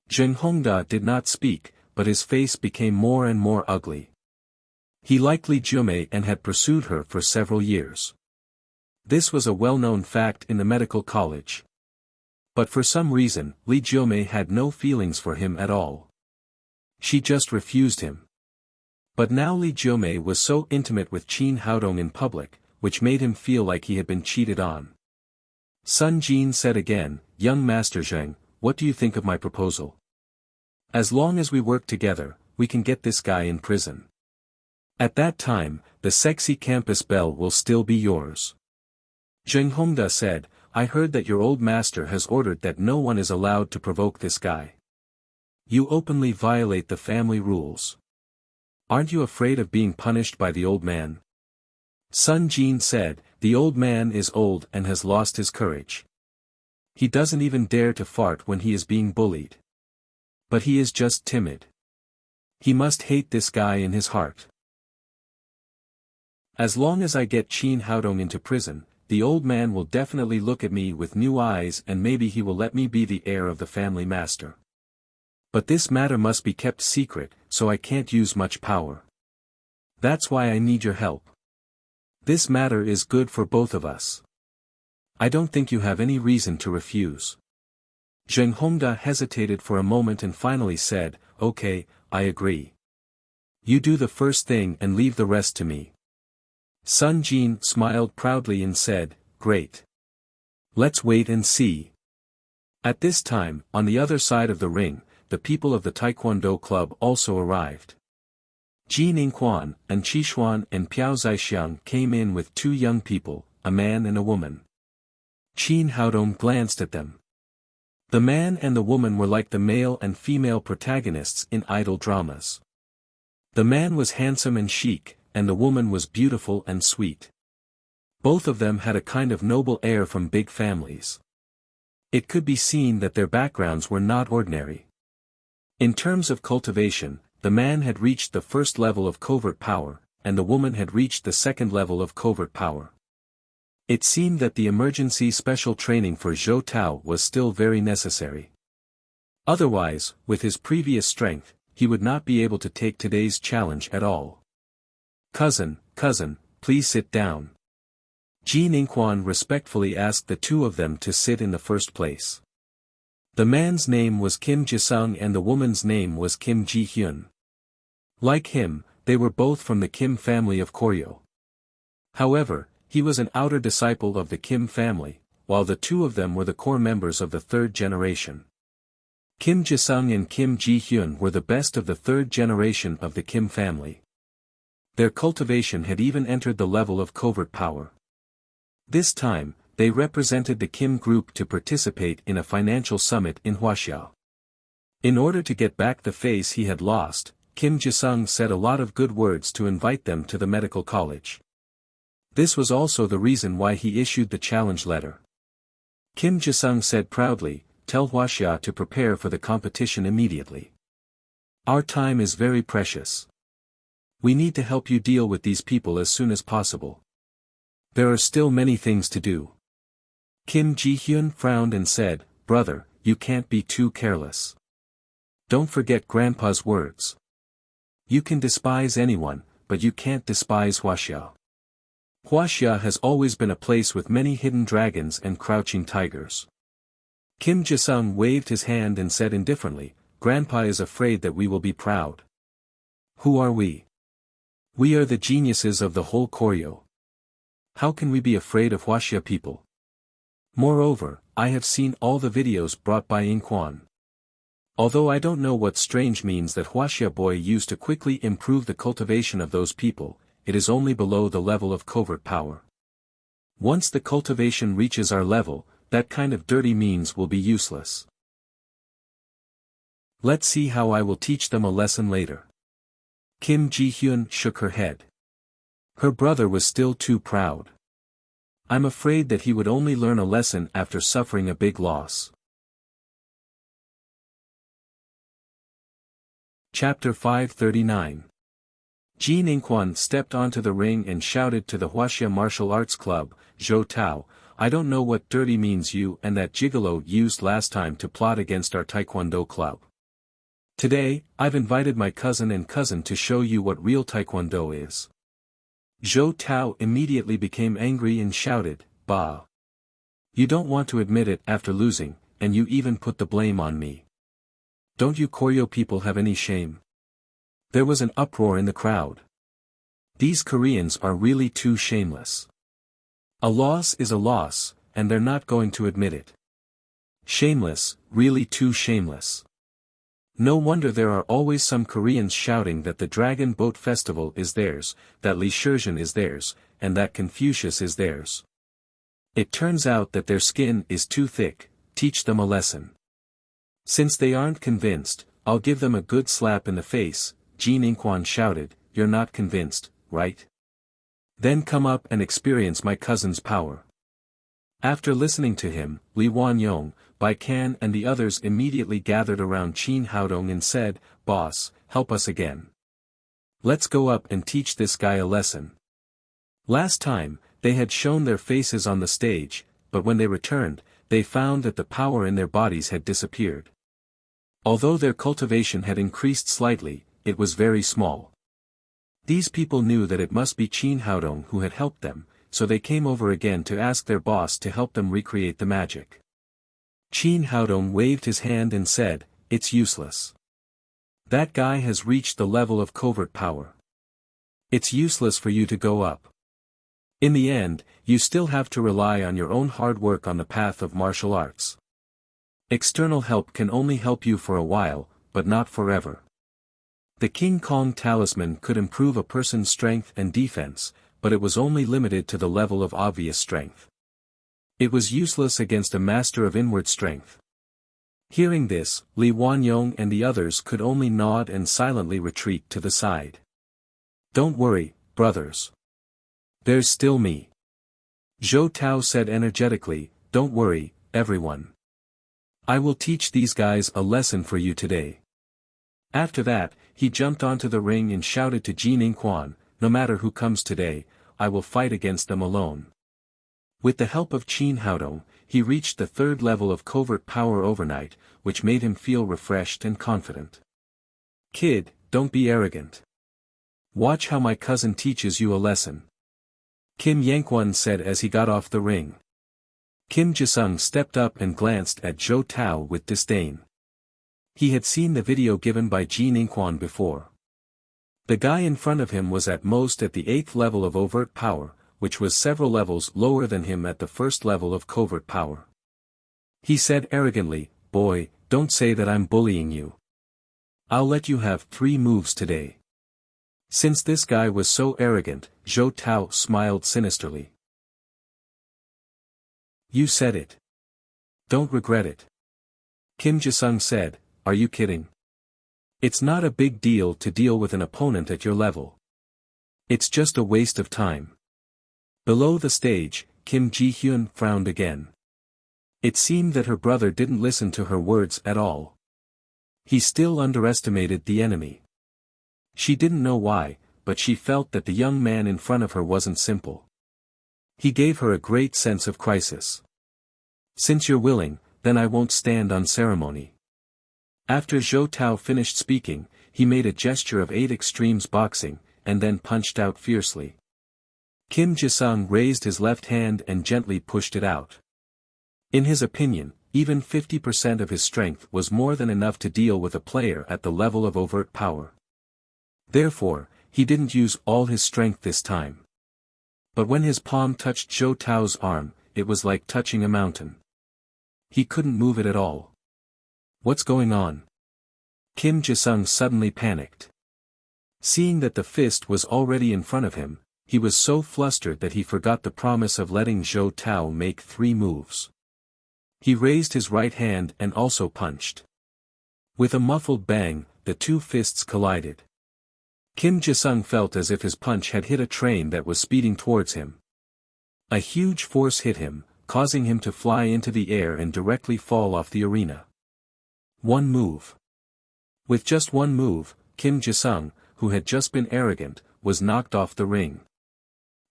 Zheng Hongda did not speak, but his face became more and more ugly. He liked Li Jiumei and had pursued her for several years. This was a well-known fact in the medical college. But for some reason, Li Jiumei had no feelings for him at all. She just refused him. But now Li Jiumei was so intimate with Qin Haodong in public, which made him feel like he had been cheated on. Sun Jin said again, young Master Zheng, what do you think of my proposal? As long as we work together, we can get this guy in prison. At that time, the sexy campus belle will still be yours. Zheng Hongda said, I heard that your old master has ordered that no one is allowed to provoke this guy. You openly violate the family rules. Aren't you afraid of being punished by the old man? Sun Jin said, the old man is old and has lost his courage. He doesn't even dare to fart when he is being bullied. But he is just timid. He must hate this guy in his heart. As long as I get Qin Haodong into prison, the old man will definitely look at me with new eyes and maybe he will let me be the heir of the family master. But this matter must be kept secret, so I can't use much power. That's why I need your help. This matter is good for both of us. I don't think you have any reason to refuse. Zheng Hongda hesitated for a moment and finally said, okay, I agree. You do the first thing and leave the rest to me. Sun Jin smiled proudly and said, great. Let's wait and see. At this time, on the other side of the ring, the people of the Taekwondo club also arrived. Ji Ningquan and Qishuan and Piao Zaixiang came in with 2 young people, a man and a woman. Qin Haodong glanced at them. The man and the woman were like the male and female protagonists in idol dramas. The man was handsome and chic, and the woman was beautiful and sweet. Both of them had a kind of noble air from big families. It could be seen that their backgrounds were not ordinary. In terms of cultivation, the man had reached the first level of covert power, and the woman had reached the second level of covert power. It seemed that the emergency special training for Zhou Tao was still very necessary. Otherwise, with his previous strength, he would not be able to take today's challenge at all. Cousin, please sit down. Ji Ningquan respectfully asked the two of them to sit in the first place. The man's name was Kim Jisung and the woman's name was Kim Ji-hyun. Like him, they were both from the Kim family of Koryo. However, he was an outer disciple of the Kim family, while the two of them were the core members of the third generation. Kim Jisung and Kim Ji-hyun were the best of the third generation of the Kim family. Their cultivation had even entered the level of covert power. This time, they represented the Kim group to participate in a financial summit in Wuxia. In order to get back the face he had lost, Kim Jisung said a lot of good words to invite them to the medical college. This was also the reason why he issued the challenge letter. Kim Jisung said proudly, "Tell Wuxia to prepare for the competition immediately. Our time is very precious. We need to help you deal with these people as soon as possible. There are still many things to do." Kim Ji-hyun frowned and said, "Brother, you can't be too careless. Don't forget Grandpa's words. You can despise anyone, but you can't despise Wuxia. Wuxia has always been a place with many hidden dragons and crouching tigers." Kim Jisung waved his hand and said indifferently, "Grandpa is afraid that we will be proud." "Who are we? We are the geniuses of the whole Koryo. How can we be afraid of Wuxia people? Moreover, I have seen all the videos brought by Ningquan. Although I don't know what strange means that Wuxia boy used to quickly improve the cultivation of those people, it is only below the level of covert power. Once the cultivation reaches our level, that kind of dirty means will be useless. Let's see how I will teach them a lesson later." Kim Ji-hyun shook her head. Her brother was still too proud. "I'm afraid that he would only learn a lesson after suffering a big loss." Chapter 539. Ji Ningquan stepped onto the ring and shouted to the Wuxia Martial Arts Club, "Zhou Tao, I don't know what dirty means you and that gigolo used last time to plot against our Taekwondo club. Today, I've invited my cousin and cousin to show you what real Taekwondo is." Zhou Tao immediately became angry and shouted, "Bah! You don't want to admit it after losing, and you even put the blame on me. Don't you Koryo people have any shame?" There was an uproar in the crowd. These Koreans are really too shameless. A loss is a loss, and they're not going to admit it. Shameless, really too shameless. No wonder there are always some Koreans shouting that the Dragon Boat Festival is theirs, that Li Shizhen is theirs, and that Confucius is theirs. It turns out that their skin is too thick. Teach them a lesson. Since they aren't convinced, I'll give them a good slap in the face. Ji Ningquan shouted, "You're not convinced, right? Then come up and experience my cousin's power." After listening to him, Li Wanyong, Bai Kan and the others immediately gathered around Qin Haodong and said, "Boss, help us again. Let's go up and teach this guy a lesson." Last time, they had shown their faces on the stage, but when they returned, they found that the power in their bodies had disappeared. Although their cultivation had increased slightly, it was very small. These people knew that it must be Qin Haodong who had helped them, so they came over again to ask their boss to help them recreate the magic. Qin Haodong waved his hand and said, "It's useless. That guy has reached the level of covert power. It's useless for you to go up. In the end, you still have to rely on your own hard work on the path of martial arts. External help can only help you for a while, but not forever. The King Kong talisman could improve a person's strength and defense, but it was only limited to the level of obvious strength. It was useless against a master of inward strength." Hearing this, Li Wanyong and the others could only nod and silently retreat to the side. "Don't worry, brothers. There's still me." Zhou Tao said energetically, "Don't worry, everyone. I will teach these guys a lesson for you today." After that, he jumped onto the ring and shouted to Ji Ningquan, no matter who comes today, I will fight against them alone. With the help of Qin Haodong, he reached the third level of covert power overnight, which made him feel refreshed and confident. Kid, don't be arrogant. Watch how my cousin teaches you a lesson. Kim Yankwon said as he got off the ring. Kim Jisung stepped up and glanced at Zhou Tao with disdain. He had seen the video given by Ji Ningquan before. The guy in front of him was at most at the 8th level of overt power, which was several levels lower than him at the first level of covert power. He said arrogantly, "Boy, don't say that I'm bullying you. I'll let you have 3 moves today." Since this guy was so arrogant, Zhou Tao smiled sinisterly. "You said it. Don't regret it." Kim Jisung said, "Are you kidding? It's not a big deal to deal with an opponent at your level. It's just a waste of time." Below the stage, Kim Ji-hyun frowned again. It seemed that her brother didn't listen to her words at all. He still underestimated the enemy. She didn't know why, but she felt that the young man in front of her wasn't simple. He gave her a great sense of crisis. "Since you're willing, then I won't stand on ceremony." After Zhou Tao finished speaking, he made a gesture of 8 extremes boxing, and then punched out fiercely. Kim Jisung raised his left hand and gently pushed it out. In his opinion, even 50% of his strength was more than enough to deal with a player at the level of overt power. Therefore, he didn't use all his strength this time. But when his palm touched Zhou Tao's arm, it was like touching a mountain. He couldn't move it at all. "What's going on?" Kim Jisung suddenly panicked. Seeing that the fist was already in front of him, he was so flustered that he forgot the promise of letting Zhou Tao make 3 moves. He raised his right hand and also punched. With a muffled bang, the 2 fists collided. Kim Jisung felt as if his punch had hit a train that was speeding towards him. A huge force hit him, causing him to fly into the air and directly fall off the arena. 1 move. With just 1 move, Kim Jisung, who had just been arrogant, was knocked off the ring.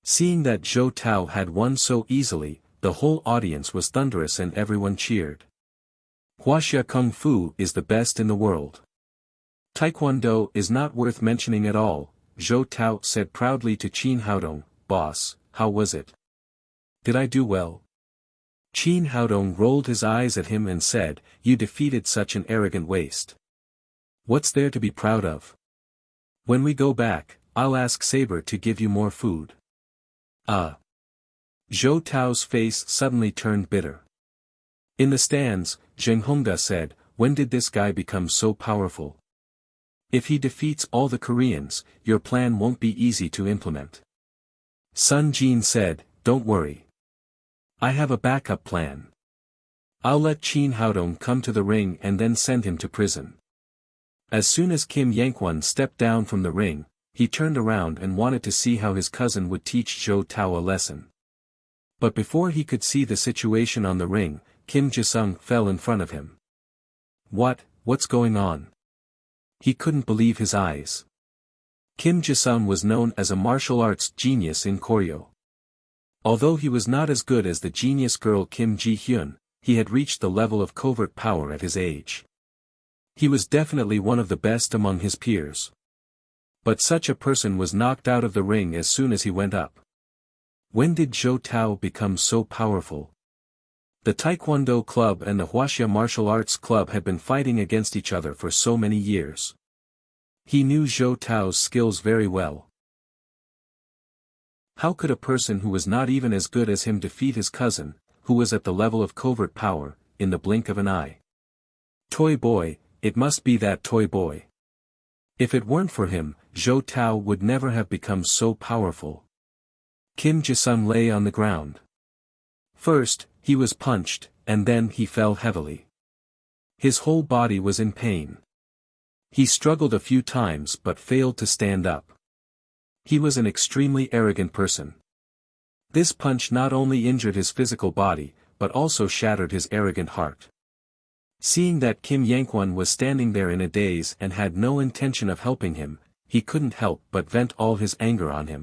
Seeing that Zhou Tao had won so easily, the whole audience was thunderous and everyone cheered. Wuxia Kung Fu is the best in the world. Taekwondo is not worth mentioning at all, Zhou Tao said proudly to Qin Haodong. "Boss, how was it? Did I do well?" Qin Haodong rolled his eyes at him and said, "You defeated such an arrogant waste. What's there to be proud of? When we go back, I'll ask Saber to give you more food." Zhou Tao's face suddenly turned bitter. In the stands, Zheng Hongda said, "When did this guy become so powerful? If he defeats all the Koreans, your plan won't be easy to implement." Sun Jin said, "Don't worry. I have a backup plan. I'll let Qin Haodong come to the ring and then send him to prison." As soon as Kim Yankwon stepped down from the ring, he turned around and wanted to see how his cousin would teach Zhou Tao a lesson. But before he could see the situation on the ring, Kim Jisung fell in front of him. What's going on?" He couldn't believe his eyes. Kim Jisung was known as a martial arts genius in Koryo. Although he was not as good as the genius girl Kim Ji-hyun, he had reached the level of covert power at his age. He was definitely one of the best among his peers. But such a person was knocked out of the ring as soon as he went up. When did Zhou Tao become so powerful? The Taekwondo Club and the Wuxia Martial Arts Club had been fighting against each other for so many years. He knew Zhou Tao's skills very well. How could a person who was not even as good as him defeat his cousin, who was at the level of covert power, in the blink of an eye? Toy boy, it must be that toy boy. If it weren't for him, Zhou Tao would never have become so powerful. Kim Jisung lay on the ground. First, he was punched, and then he fell heavily. His whole body was in pain. He struggled a few times but failed to stand up. He was an extremely arrogant person. This punch not only injured his physical body, but also shattered his arrogant heart. Seeing that Kim Yankwon was standing there in a daze and had no intention of helping him, he couldn't help but vent all his anger on him.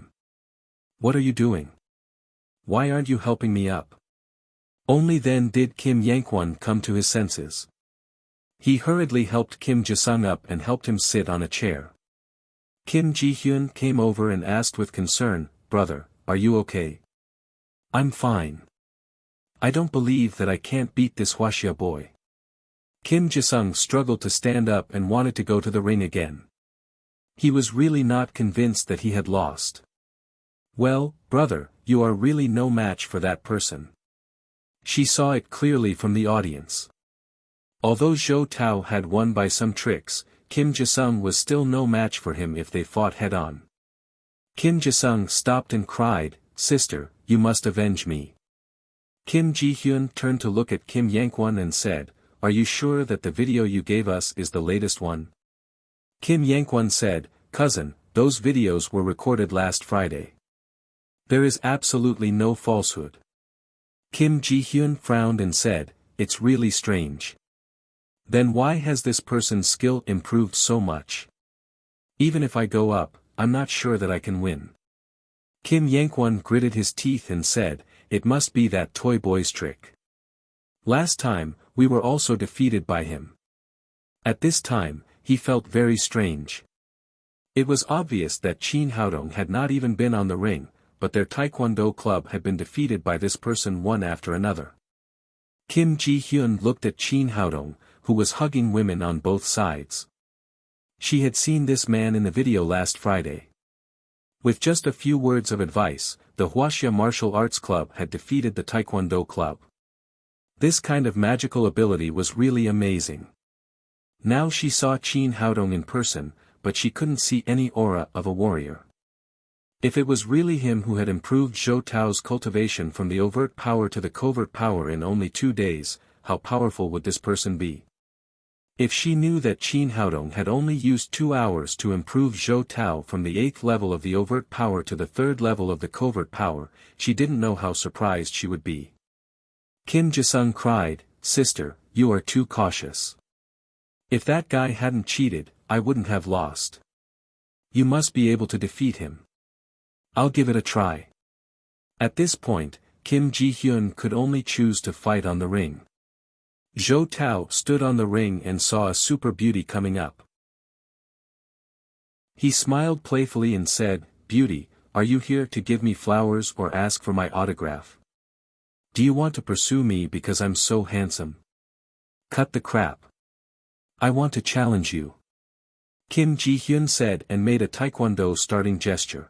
"What are you doing? Why aren't you helping me up?" Only then did Kim Yankwon come to his senses. He hurriedly helped Kim Ji-sung up and helped him sit on a chair. Kim Ji-hyun came over and asked with concern, "Brother, are you okay?" "I'm fine. I don't believe that I can't beat this Wuxia boy." Kim Ji-sung struggled to stand up and wanted to go to the ring again. He was really not convinced that he had lost. "Well, brother, you are really no match for that person." She saw it clearly from the audience. Although Zhou Tao had won by some tricks, Kim Ji-sung was still no match for him if they fought head-on. Kim Ji-sung stopped and cried, "Sister, you must avenge me." Kim Ji-hyun turned to look at Kim Yankwon and said, "Are you sure that the video you gave us is the latest one?" Kim Yankwon said, "Cousin, those videos were recorded last Friday. There is absolutely no falsehood." Kim Ji-hyun frowned and said, "It's really strange. Then why has this person's skill improved so much? Even if I go up, I'm not sure that I can win." Kim Yankwon gritted his teeth and said, "It must be that toy boy's trick. Last time, we were also defeated by him." At this time, he felt very strange. It was obvious that Chin Haodong had not even been on the ring, but their taekwondo club had been defeated by this person one after another. Kim Ji-hyun looked at Chin Haodong, who was hugging women on both sides. She had seen this man in the video last Friday. With just a few words of advice, the Wuxia Martial Arts Club had defeated the Taekwondo Club. This kind of magical ability was really amazing. Now she saw Chin Haodong in person, but she couldn't see any aura of a warrior. If it was really him who had improved Zhou Tao's cultivation from the overt power to the covert power in only 2 days, how powerful would this person be? If she knew that Chin Haodong had only used 2 hours to improve Zhou Tao from the 8th level of the overt power to the 3rd level of the covert power, she didn't know how surprised she would be. Kim Ji-sung cried, "Sister, you are too cautious. If that guy hadn't cheated, I wouldn't have lost. You must be able to defeat him. I'll give it a try." At this point, Kim Ji-hyun could only choose to fight on the ring. Zhou Tao stood on the ring and saw a super beauty coming up. He smiled playfully and said, "Beauty, are you here to give me flowers or ask for my autograph? Do you want to pursue me because I'm so handsome? Cut the crap. I want to challenge you." Kim Ji-hyun said and made a taekwondo starting gesture.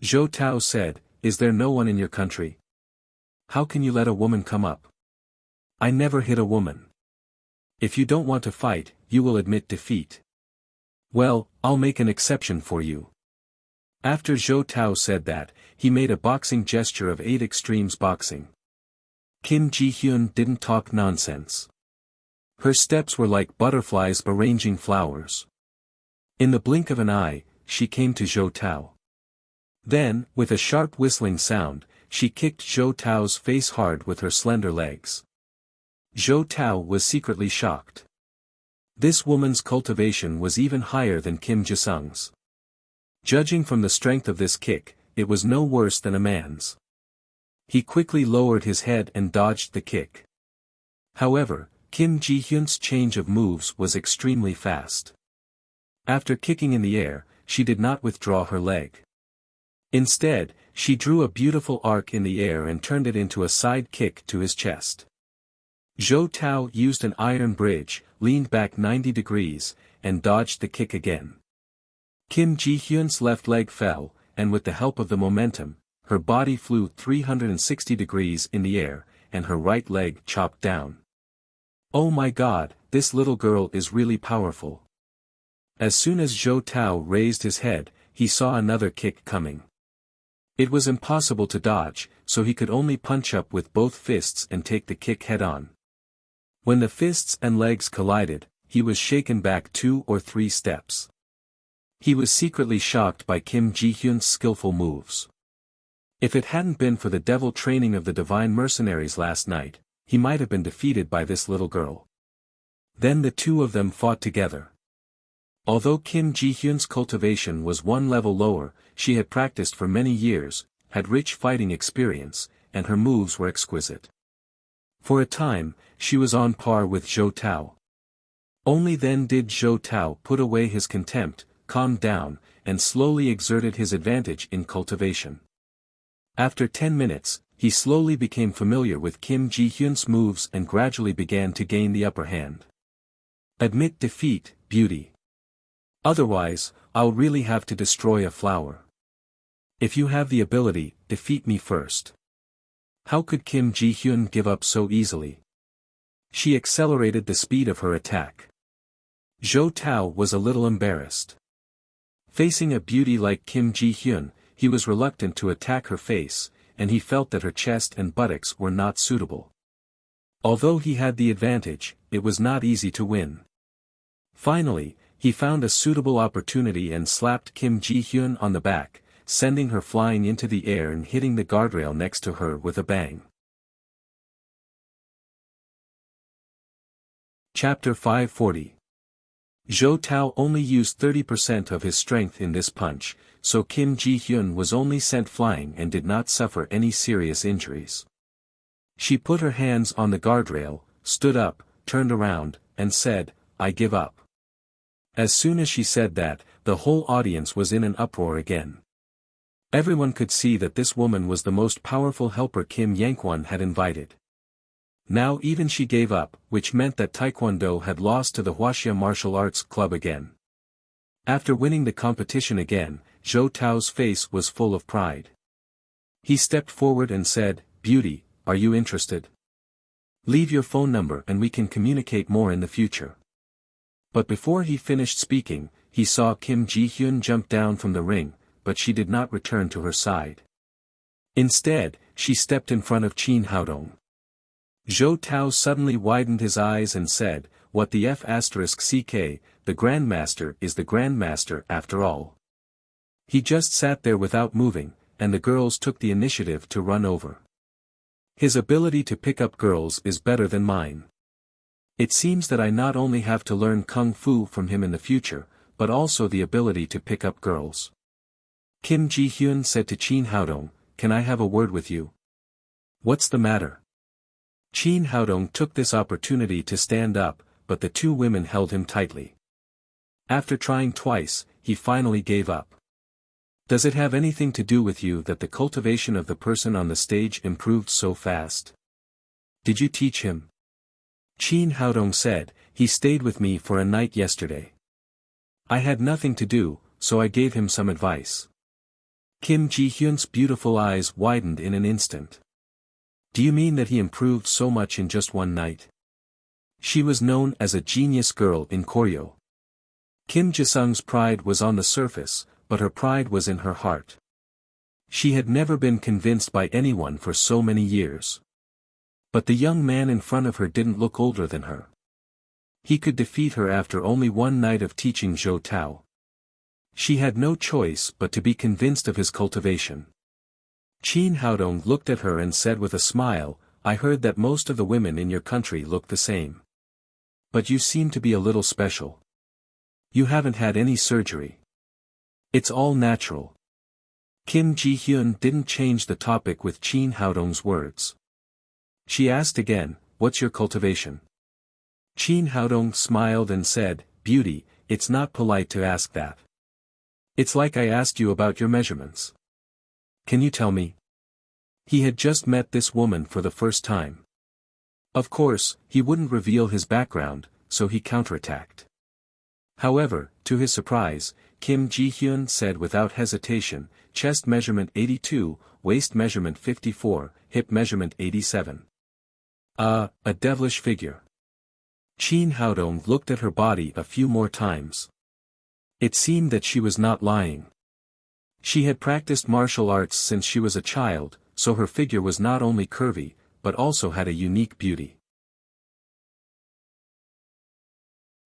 Zhou Tao said, "Is there no one in your country? How can you let a woman come up? I never hit a woman. If you don't want to fight, you will admit defeat. Well, I'll make an exception for you." After Zhou Tao said that, he made a boxing gesture of 8 extremes boxing. Kim Ji-hyun didn't talk nonsense. Her steps were like butterflies arranging flowers. In the blink of an eye, she came to Zhou Tao. Then, with a sharp whistling sound, she kicked Zhou Tao's face hard with her slender legs. Zhou Tao was secretly shocked. This woman's cultivation was even higher than Kim Ji-sung's. Judging from the strength of this kick, it was no worse than a man's. He quickly lowered his head and dodged the kick. However, Kim Ji-hyun's change of moves was extremely fast. After kicking in the air, she did not withdraw her leg. Instead, she drew a beautiful arc in the air and turned it into a side kick to his chest. Zhou Tao used an iron bridge, leaned back 90 degrees, and dodged the kick again. Kim Ji-hyun's left leg fell, and with the help of the momentum, her body flew 360 degrees in the air, and her right leg chopped down. "Oh my God, this little girl is really powerful." As soon as Zhou Tao raised his head, he saw another kick coming. It was impossible to dodge, so he could only punch up with both fists and take the kick head-on. When the fists and legs collided, he was shaken back 2 or 3 steps. He was secretly shocked by Kim Ji-hyun's skillful moves. If it hadn't been for the devil training of the divine mercenaries last night, he might have been defeated by this little girl. Then the two of them fought together. Although Kim Ji-hyun's cultivation was one level lower, she had practiced for many years, had rich fighting experience, and her moves were exquisite. For a time, she was on par with Zhou Tao. Only then did Zhou Tao put away his contempt, calmed down, and slowly exerted his advantage in cultivation. After 10 minutes, he slowly became familiar with Kim Ji-hyun's moves and gradually began to gain the upper hand. Admit defeat, beauty. Otherwise, I'll really have to destroy a flower. If you have the ability, defeat me first. How could Kim Ji-hyun give up so easily? She accelerated the speed of her attack. Zhou Tao was a little embarrassed. Facing a beauty like Kim Ji-hyun, he was reluctant to attack her face, and he felt that her chest and buttocks were not suitable. Although he had the advantage, it was not easy to win. Finally, he found a suitable opportunity and slapped Kim Ji-hyun on the back, sending her flying into the air and hitting the guardrail next to her with a bang. Chapter 540. Zhou Tao only used 30% of his strength in this punch, so Kim Ji-hyun was only sent flying and did not suffer any serious injuries. She put her hands on the guardrail, stood up, turned around, and said, "I give up." As soon as she said that, the whole audience was in an uproar again. Everyone could see that this woman was the most powerful helper Kim Yankwon had invited. Now even she gave up, which meant that Taekwondo had lost to the Wuxia Martial Arts Club again. After winning the competition again, Zhou Tao's face was full of pride. He stepped forward and said, "Beauty, are you interested? Leave your phone number and we can communicate more in the future." But before he finished speaking, he saw Kim Ji-hyun jump down from the ring, but she did not return to her side. Instead, she stepped in front of Qin Haodong. Zhou Tao suddenly widened his eyes and said, "What the F***ck, the Grandmaster is the Grandmaster after all." He just sat there without moving, and the girls took the initiative to run over. His ability to pick up girls is better than mine. It seems that I not only have to learn Kung Fu from him in the future, but also the ability to pick up girls. Kim Ji-hyun said to Qin Haodong, "Can I have a word with you?" "What's the matter?" Qin Haodong took this opportunity to stand up, but the two women held him tightly. After trying twice, he finally gave up. "Does it have anything to do with you that the cultivation of the person on the stage improved so fast? Did you teach him?" Qin Haodong said, "He stayed with me for a night yesterday. I had nothing to do, so I gave him some advice." Kim Ji-hyun's beautiful eyes widened in an instant. "Do you mean that he improved so much in just one night?" She was known as a genius girl in choreo. Kim Ji-sung's pride was on the surface, but her pride was in her heart. She had never been convinced by anyone for so many years. But the young man in front of her didn't look older than her. He could defeat her after only one night of teaching Zhou Tao. She had no choice but to be convinced of his cultivation. Qin Haodong looked at her and said with a smile, "I heard that most of the women in your country look the same. But you seem to be a little special. You haven't had any surgery. It's all natural." Kim Ji-hyun didn't change the topic with Qin Haodong's words. She asked again, "What's your cultivation?" Qin Haodong smiled and said, "Beauty, it's not polite to ask that. It's like I asked you about your measurements. Can you tell me?" He had just met this woman for the first time. Of course, he wouldn't reveal his background, so he counterattacked. However, to his surprise, Kim Ji-hyun said without hesitation, "Chest measurement 82, waist measurement 54, hip measurement 87. A devilish figure." Qin Haodong looked at her body a few more times. It seemed that she was not lying. She had practiced martial arts since she was a child, so her figure was not only curvy, but also had a unique beauty.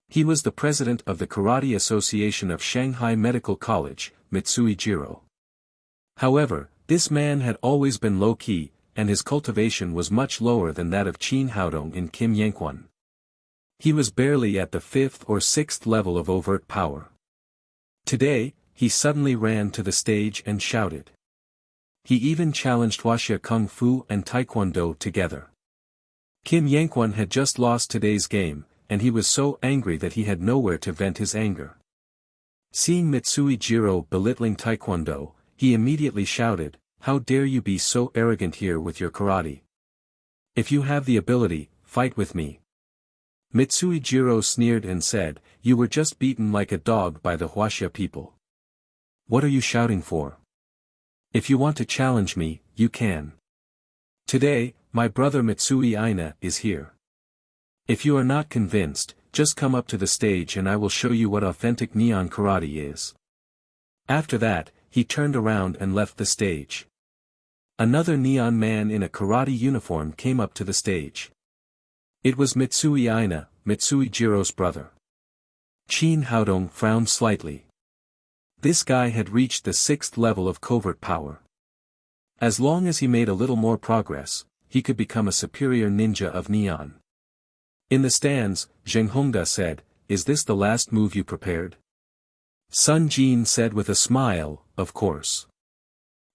He was the president of the Karate Association of Shanghai Medical College, Mitsui Jiro. However, this man had always been low-key, and his cultivation was much lower than that of Qin Haodong and Kim Yankwon. He was barely at the 5th or 6th level of overt power. Today, he suddenly ran to the stage and shouted. He even challenged Wuxia Kung Fu and Taekwondo together. Kim Yanquan had just lost today's game, and he was so angry that he had nowhere to vent his anger. Seeing Mitsui Jiro belittling Taekwondo, he immediately shouted, "How dare you be so arrogant here with your karate? If you have the ability, fight with me." Mitsui Jiro sneered and said, "You were just beaten like a dog by the Wuxia people. What are you shouting for? If you want to challenge me, you can. Today, my brother Mitsui Aina is here. If you are not convinced, just come up to the stage and I will show you what authentic neon karate is." After that, he turned around and left the stage. Another neon man in a karate uniform came up to the stage. It was Mitsui Aina, Mitsui Jiro's brother. Qin Haodong frowned slightly. This guy had reached the 6th level of covert power. As long as he made a little more progress, he could become a superior ninja of neon. In the stands, Zheng Hongda said, "Is this the last move you prepared?" Sun Jin said with a smile, "Of course.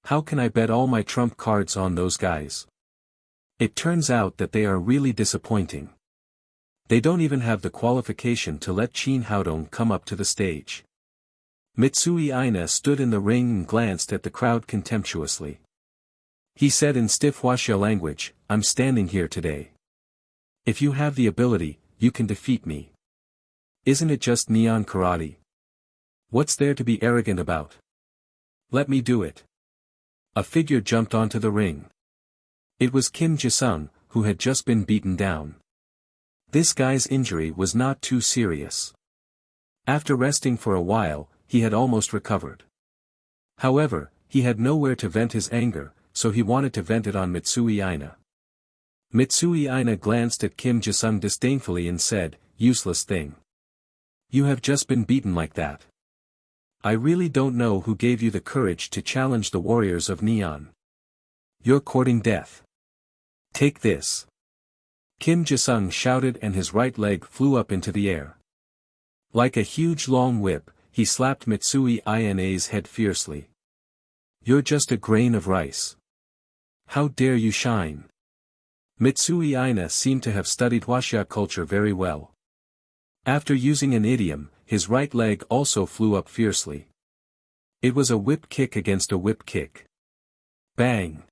How can I bet all my trump cards on those guys? It turns out that they are really disappointing. They don't even have the qualification to let Qin Haodong come up to the stage." Mitsui Aina stood in the ring and glanced at the crowd contemptuously. He said in stiff Wuxia language, "I'm standing here today. If you have the ability, you can defeat me. Isn't it just neon karate? What's there to be arrogant about? Let me do it." A figure jumped onto the ring. It was Kim Jisung, who had just been beaten down. This guy's injury was not too serious. After resting for a while, he had almost recovered. However, he had nowhere to vent his anger, so he wanted to vent it on Mitsui Aina. Mitsui Aina glanced at Kim Jisung disdainfully and said, "Useless thing. You have just been beaten like that. I really don't know who gave you the courage to challenge the warriors of Neon. You're courting death. Take this." Kim Jisung shouted and his right leg flew up into the air. Like a huge long whip, he slapped Mitsui Ina's head fiercely. "You're just a grain of rice. How dare you shine?" Mitsui Ina seemed to have studied Wuxia culture very well. After using an idiom, his right leg also flew up fiercely. It was a whip kick against a whip kick. Bang!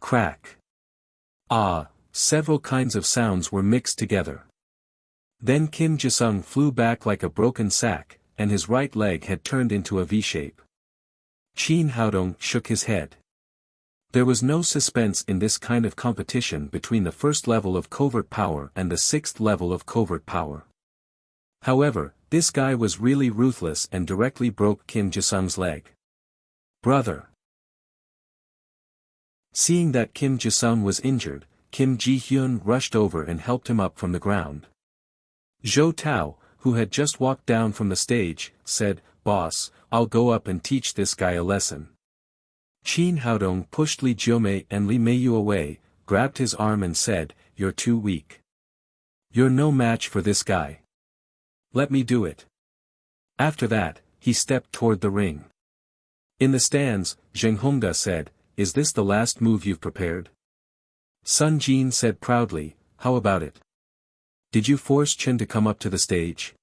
Crack! Ah! Several kinds of sounds were mixed together. Then Kim Jisung flew back like a broken sack, and his right leg had turned into a V-shape. Qin Haodong shook his head. There was no suspense in this kind of competition between the 1st level of covert power and the 6th level of covert power. However, this guy was really ruthless and directly broke Kim Jisung's leg. "Brother!" Seeing that Kim Jisung was injured, Kim Ji-hyun rushed over and helped him up from the ground. Zhou Tao, who had just walked down from the stage, said, "Boss, I'll go up and teach this guy a lesson." Qin Haodong pushed Li Jiumei and Li Meiyu away, grabbed his arm and said, "You're too weak. You're no match for this guy. Let me do it." After that, he stepped toward the ring. In the stands, Zheng Hongda said, "Is this the last move you've prepared?" Sun Jin said proudly, "How about it? Did you force Chen to come up to the stage?"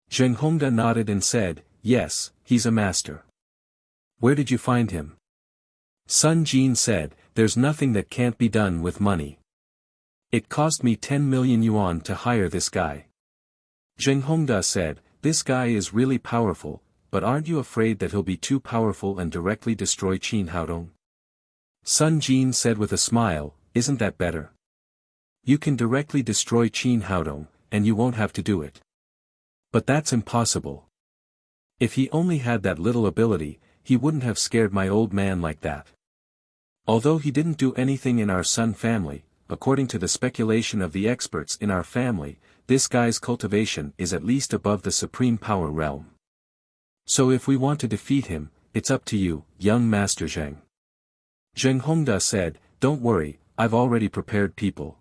Zheng Hongda nodded and said, "Yes, he's a master." "Where did you find him?" Sun Jin said, "There's nothing that can't be done with money. It cost me 10 million yuan to hire this guy." Zheng Hongda said, "This guy is really powerful, but aren't you afraid that he'll be too powerful and directly destroy Qin Haodong?" Sun Jin said with a smile, "Isn't that better? You can directly destroy Qin Haodong, and you won't have to do it. But that's impossible. If he only had that little ability, he wouldn't have scared my old man like that. Although he didn't do anything in our Sun family, according to the speculation of the experts in our family, this guy's cultivation is at least above the supreme power realm. So if we want to defeat him, it's up to you, young Master Zheng." Zheng Hongda said, "Don't worry, I've already prepared people.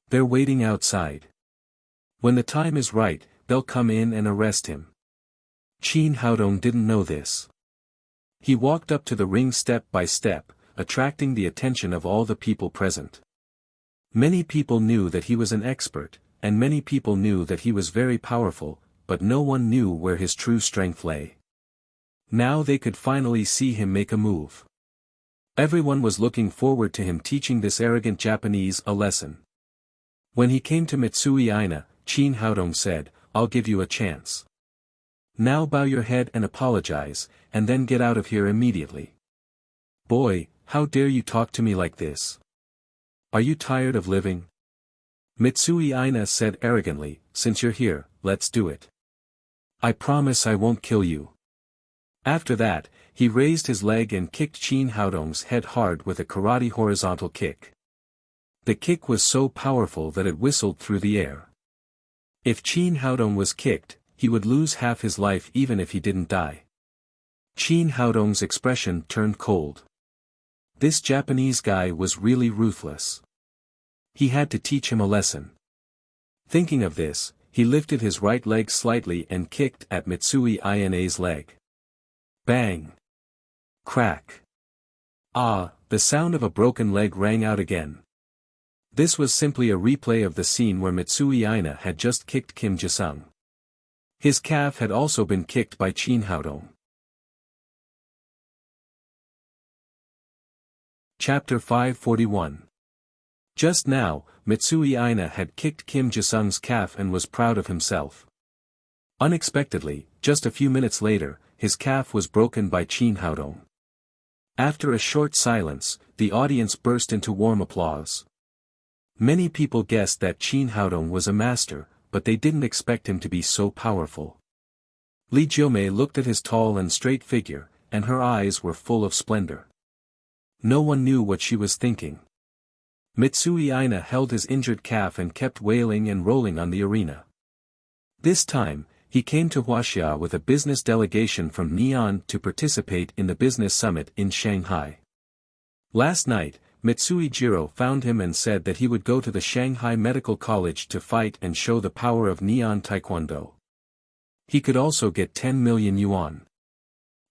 They're waiting outside." When the time is right, they'll come in and arrest him. Qin Haodong didn't know this. He walked up to the ring step by step, attracting the attention of all the people present. Many people knew that he was an expert, and many people knew that he was very powerful, but no one knew where his true strength lay. Now they could finally see him make a move. Everyone was looking forward to him teaching this arrogant Japanese a lesson. When he came to Mitsui Aina, Qin Haodong said, "I'll give you a chance. Now bow your head and apologize, and then get out of here immediately." "Boy, how dare you talk to me like this? Are you tired of living?" Mitsui Aina said arrogantly, "Since you're here, let's do it. I promise I won't kill you." After that, he raised his leg and kicked Qin Haodong's head hard with a karate horizontal kick. The kick was so powerful that it whistled through the air. If Qin Haodong was kicked, he would lose half his life even if he didn't die. Qin Haodong's expression turned cold. This Japanese guy was really ruthless. He had to teach him a lesson. Thinking of this, he lifted his right leg slightly and kicked at Mitsui Ina's leg. Bang! Crack! Ah, the sound of a broken leg rang out again. This was simply a replay of the scene where Mitsui Ina had just kicked Kim Jisung. His calf had also been kicked by Qin Haodong. Chapter 541. Just now, Mitsui Ina had kicked Kim Jisung's calf and was proud of himself. Unexpectedly, just a few minutes later, his calf was broken by Qin Haodong. After a short silence, the audience burst into warm applause. Many people guessed that Qin Haodong was a master, but they didn't expect him to be so powerful. Li Jiumei looked at his tall and straight figure, and her eyes were full of splendor. No one knew what she was thinking. Mitsui Ina held his injured calf and kept wailing and rolling on the arena. This time, he came to Wuxia with a business delegation from Neon to participate in the business summit in Shanghai. Last night, Mitsui Jiro found him and said that he would go to the Shanghai Medical College to fight and show the power of Neon Taekwondo. He could also get 10 million yuan.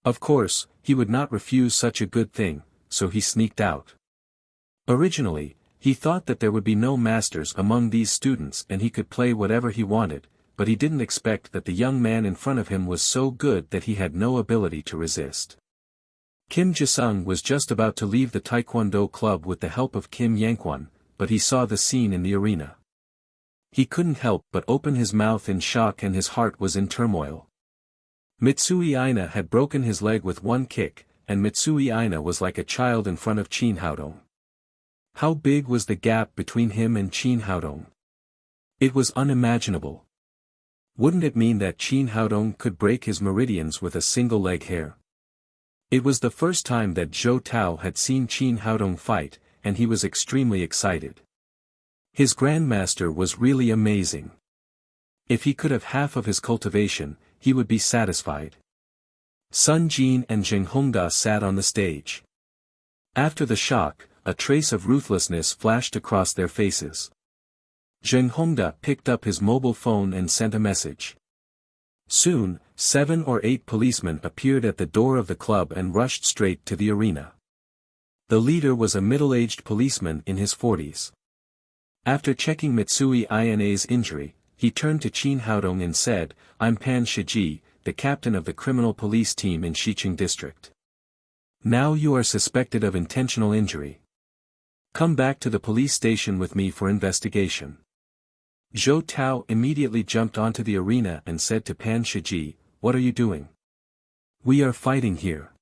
Of course, he would not refuse such a good thing, so he sneaked out. Originally, he thought that there would be no masters among these students and he could play whatever he wanted, but he didn't expect that the young man in front of him was so good that he had no ability to resist. Kim Jisung was just about to leave the Taekwondo club with the help of Kim Yankwon, but he saw the scene in the arena. He couldn't help but open his mouth in shock and his heart was in turmoil. Mitsui Ina had broken his leg with one kick, and Mitsui Ina was like a child in front of Qin Haodong. How big was the gap between him and Qin Haodong? It was unimaginable. Wouldn't it mean that Qin Haodong could break his meridians with a single leg hair? It was the first time that Zhou Tao had seen Qin Haodong fight, and he was extremely excited. His grandmaster was really amazing. If he could have half of his cultivation, he would be satisfied. Sun Jin and Zheng Hongda sat on the stage. After the shock, a trace of ruthlessness flashed across their faces. Zheng Hongda picked up his mobile phone and sent a message. Soon, 7 or 8 policemen appeared at the door of the club and rushed straight to the arena. The leader was a middle-aged policeman in his 40s. After checking Mitsui Ina's injury, he turned to Qin Haodong and said, "I'm Pan Shiji, the captain of the criminal police team in Xiqing district. Now you are suspected of intentional injury. Come back to the police station with me for investigation." Zhou Tao immediately jumped onto the arena and said to Pan Shiji, "What are you doing? We are fighting here.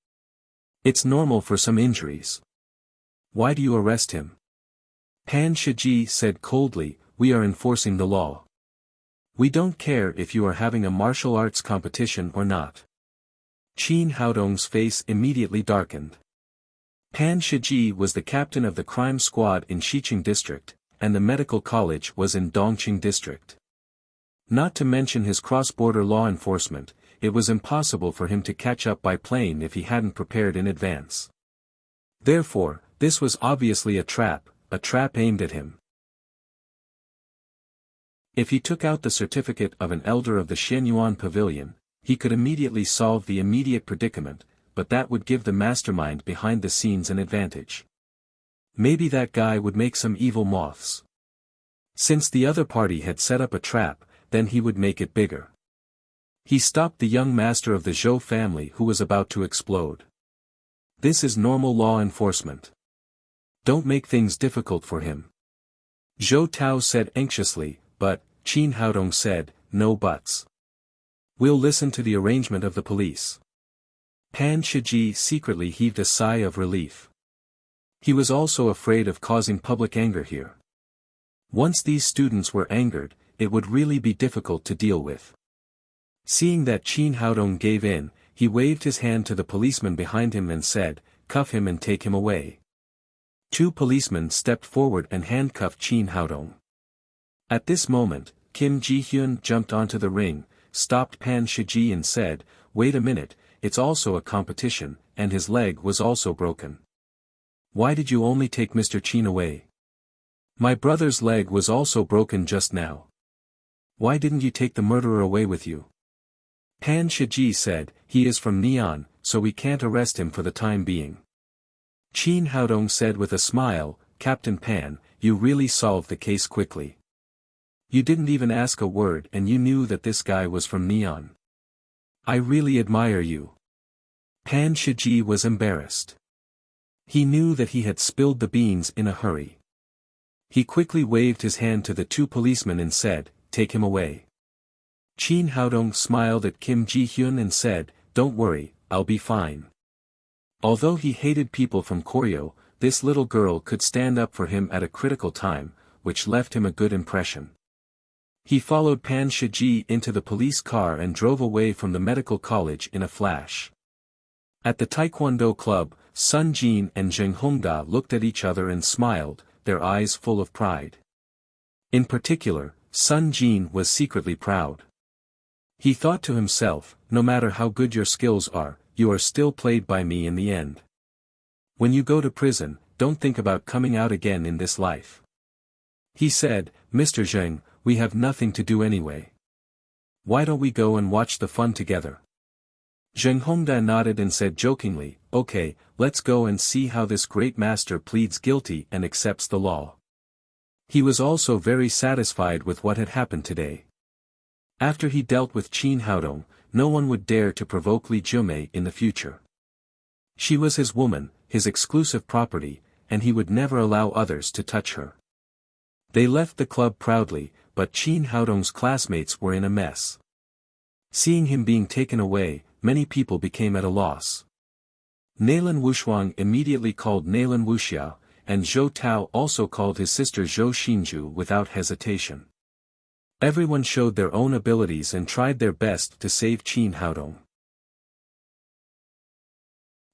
It's normal for some injuries. Why do you arrest him?" Pan Shiji said coldly, "We are enforcing the law. We don't care if you are having a martial arts competition or not." Qin Haodong's face immediately darkened. Pan Shiji was the captain of the crime squad in Xiqing district, and the medical college was in Dongqing district. Not to mention his cross-border law enforcement, it was impossible for him to catch up by plane if he hadn't prepared in advance. Therefore, this was obviously a trap aimed at him. If he took out the certificate of an elder of the Xianyuan Pavilion, he could immediately solve the immediate predicament, but that would give the mastermind behind the scenes an advantage. Maybe that guy would make some evil moths. Since the other party had set up a trap, then he would make it bigger. He stopped the young master of the Zhou family who was about to explode. This is normal law enforcement. Don't make things difficult for him. Zhou Tao said anxiously, but, Qin Haodong said, no buts. We'll listen to the arrangement of the police. Pan Shiji secretly heaved a sigh of relief. He was also afraid of causing public anger here. Once these students were angered, it would really be difficult to deal with. Seeing that Qin Haodong gave in, he waved his hand to the policeman behind him and said, cuff him and take him away. 2 policemen stepped forward and handcuffed Qin Haodong. At this moment, Kim Ji-hyun jumped onto the ring, stopped Pan Shiji and said, wait a minute, it's also a competition, and his leg was also broken. Why did you only take Mr. Qin away? My brother's leg was also broken just now. Why didn't you take the murderer away with you? Pan Shiji said, he is from Neon, so we can't arrest him for the time being. Qin Haodong said with a smile, Captain Pan, you really solved the case quickly. You didn't even ask a word and you knew that this guy was from Neon. I really admire you. Pan Shiji was embarrassed. He knew that he had spilled the beans in a hurry. He quickly waved his hand to the 2 policemen and said, take him away. Qin Haodong smiled at Kim Ji-hyun and said, don't worry, I'll be fine. Although he hated people from Koryo, this little girl could stand up for him at a critical time, which left him a good impression. He followed Pan Shiji into the police car and drove away from the medical college in a flash. At the Taekwondo club, Sun Jin and Zheng Hongda looked at each other and smiled, their eyes full of pride. In particular, Sun Jin was secretly proud. He thought to himself, no matter how good your skills are, you are still played by me in the end. When you go to prison, don't think about coming out again in this life. He said, Mr. Zheng, we have nothing to do anyway. Why don't we go and watch the fun together? Zheng Hongda nodded and said jokingly, okay, let's go and see how this great master pleads guilty and accepts the law. He was also very satisfied with what had happened today. After he dealt with Qin Haodong, no one would dare to provoke Li Jiumei in the future. She was his woman, his exclusive property, and he would never allow others to touch her. They left the club proudly, but Qin Haodong's classmates were in a mess. Seeing him being taken away, many people became at a loss. Nailan Wushuang immediately called Nailan Wuxia, and Zhou Tao also called his sister Zhou Xinju without hesitation. Everyone showed their own abilities and tried their best to save Qin Haodong.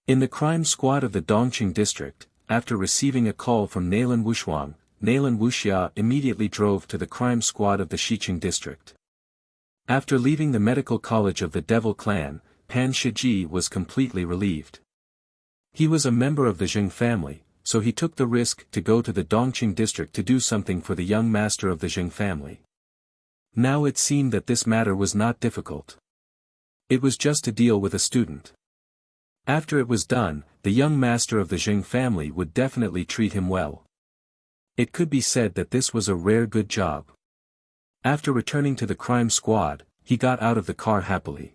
In the crime squad of the Dongqing district, after receiving a call from Nailan Wushuang, Nailan Wuxia immediately drove to the crime squad of the Xiqing district. After leaving the medical college of the Devil clan, Pan Shiji was completely relieved. He was a member of the Zheng family, so he took the risk to go to the Dongqing district to do something for the young master of the Zheng family. Now it seemed that this matter was not difficult. It was just to deal with a student. After it was done, the young master of the Zheng family would definitely treat him well. It could be said that this was a rare good job. After returning to the crime squad, he got out of the car happily.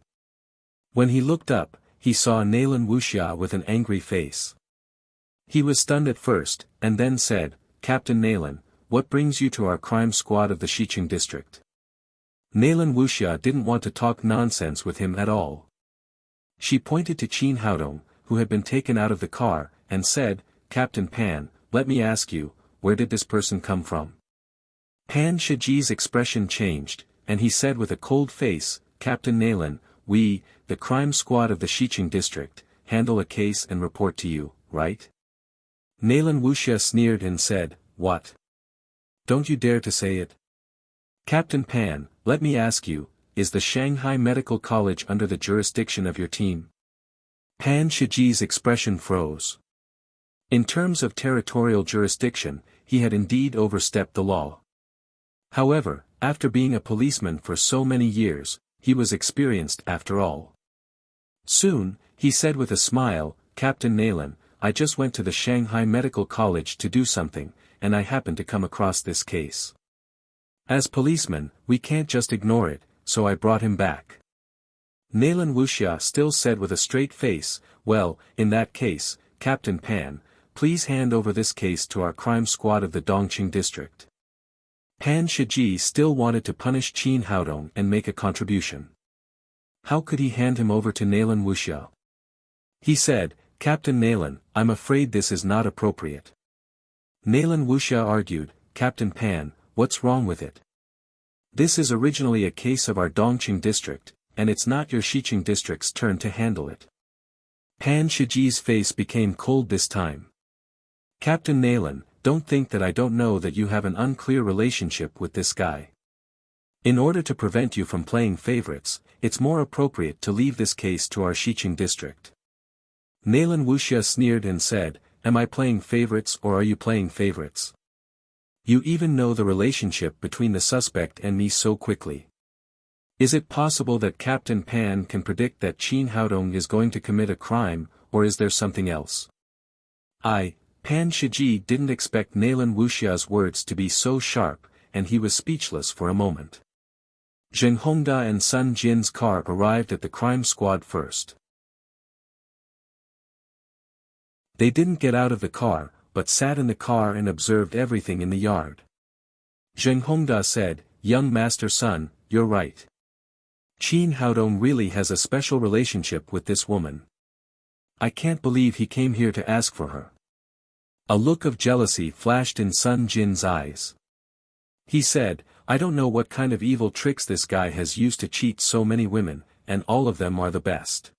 When he looked up, he saw Nailan Wuxia with an angry face. He was stunned at first, and then said, Captain Nailan, what brings you to our crime squad of the Xiqing district? Nailan Wuxia didn't want to talk nonsense with him at all. She pointed to Qin Haodong, who had been taken out of the car, and said, Captain Pan, let me ask you, where did this person come from? Pan Shiji's expression changed, and he said with a cold face, Captain Nailan, we, the crime squad of the Xiqing district, handle a case and report to you, right? Nailan Wuxia sneered and said, what? Don't you dare to say it? Captain Pan, let me ask you, is the Shanghai Medical College under the jurisdiction of your team? Pan Shiji's expression froze. In terms of territorial jurisdiction, he had indeed overstepped the law. However, After being a policeman for so many years, he was experienced after all. Soon, he said with a smile, "Captain Nayland, I just went to the Shanghai Medical College to do something, and I happened to come across this case. As policemen, we can't just ignore it, so I brought him back." Nayland Wuxia still said with a straight face, "Well, in that case, Captain Pan, please hand over this case to our crime squad of the Dongqing district." Pan Shiji still wanted to punish Qin Haodong and make a contribution. How could he hand him over to Nayland Wuxia? He said, "Captain Nayland, I'm afraid this is not appropriate." Nayland Wuxia argued, "Captain Pan, what's wrong with it? This is originally a case of our Dongqing district, and it's not your Xiqing district's turn to handle it." Pan Shiji's face became cold this time. "Captain Nayland, don't think that I don't know that you have an unclear relationship with this guy. In order to prevent you from playing favorites, it's more appropriate to leave this case to our Xiqing district." Nayland Wuxia sneered and said, "Am I playing favorites or are you playing favorites? You even know the relationship between the suspect and me so quickly. Is it possible that Captain Pan can predict that Qin Haodong is going to commit a crime, or is there something else?" Pan Shiji didn't expect Nayland Wuxia's words to be so sharp, and he was speechless for a moment. Zheng Hongda and Sun Jin's car arrived at the crime squad first. They didn't get out of the car, but sat in the car and observed everything in the yard. Zheng Hongda said, "Young Master Sun, you're right. Qin Haodong really has a special relationship with this woman. I can't believe he came here to ask for her." A look of jealousy flashed in Sun Jin's eyes. He said, "I don't know what kind of evil tricks this guy has used to cheat so many women, and all of them are the best."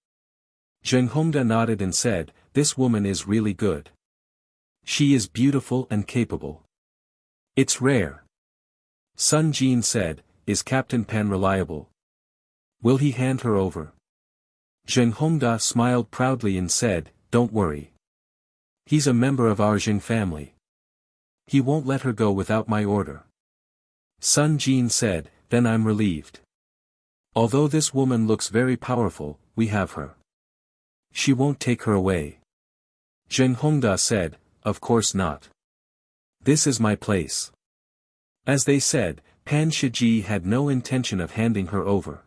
Zheng Hongda nodded and said, "This woman is really good. She is beautiful and capable. It's rare." Sun Jin said, "Is Captain Pan reliable? Will he hand her over?" Zheng Hongda smiled proudly and said, "Don't worry. He's a member of our Jing family. He won't let her go without my order." Sun Jin said, "Then I'm relieved. Although this woman looks very powerful, we have her. She won't take her away." Zheng Hongda said, "Of course not. This is my place." As they said, Pan Shiji had no intention of handing her over.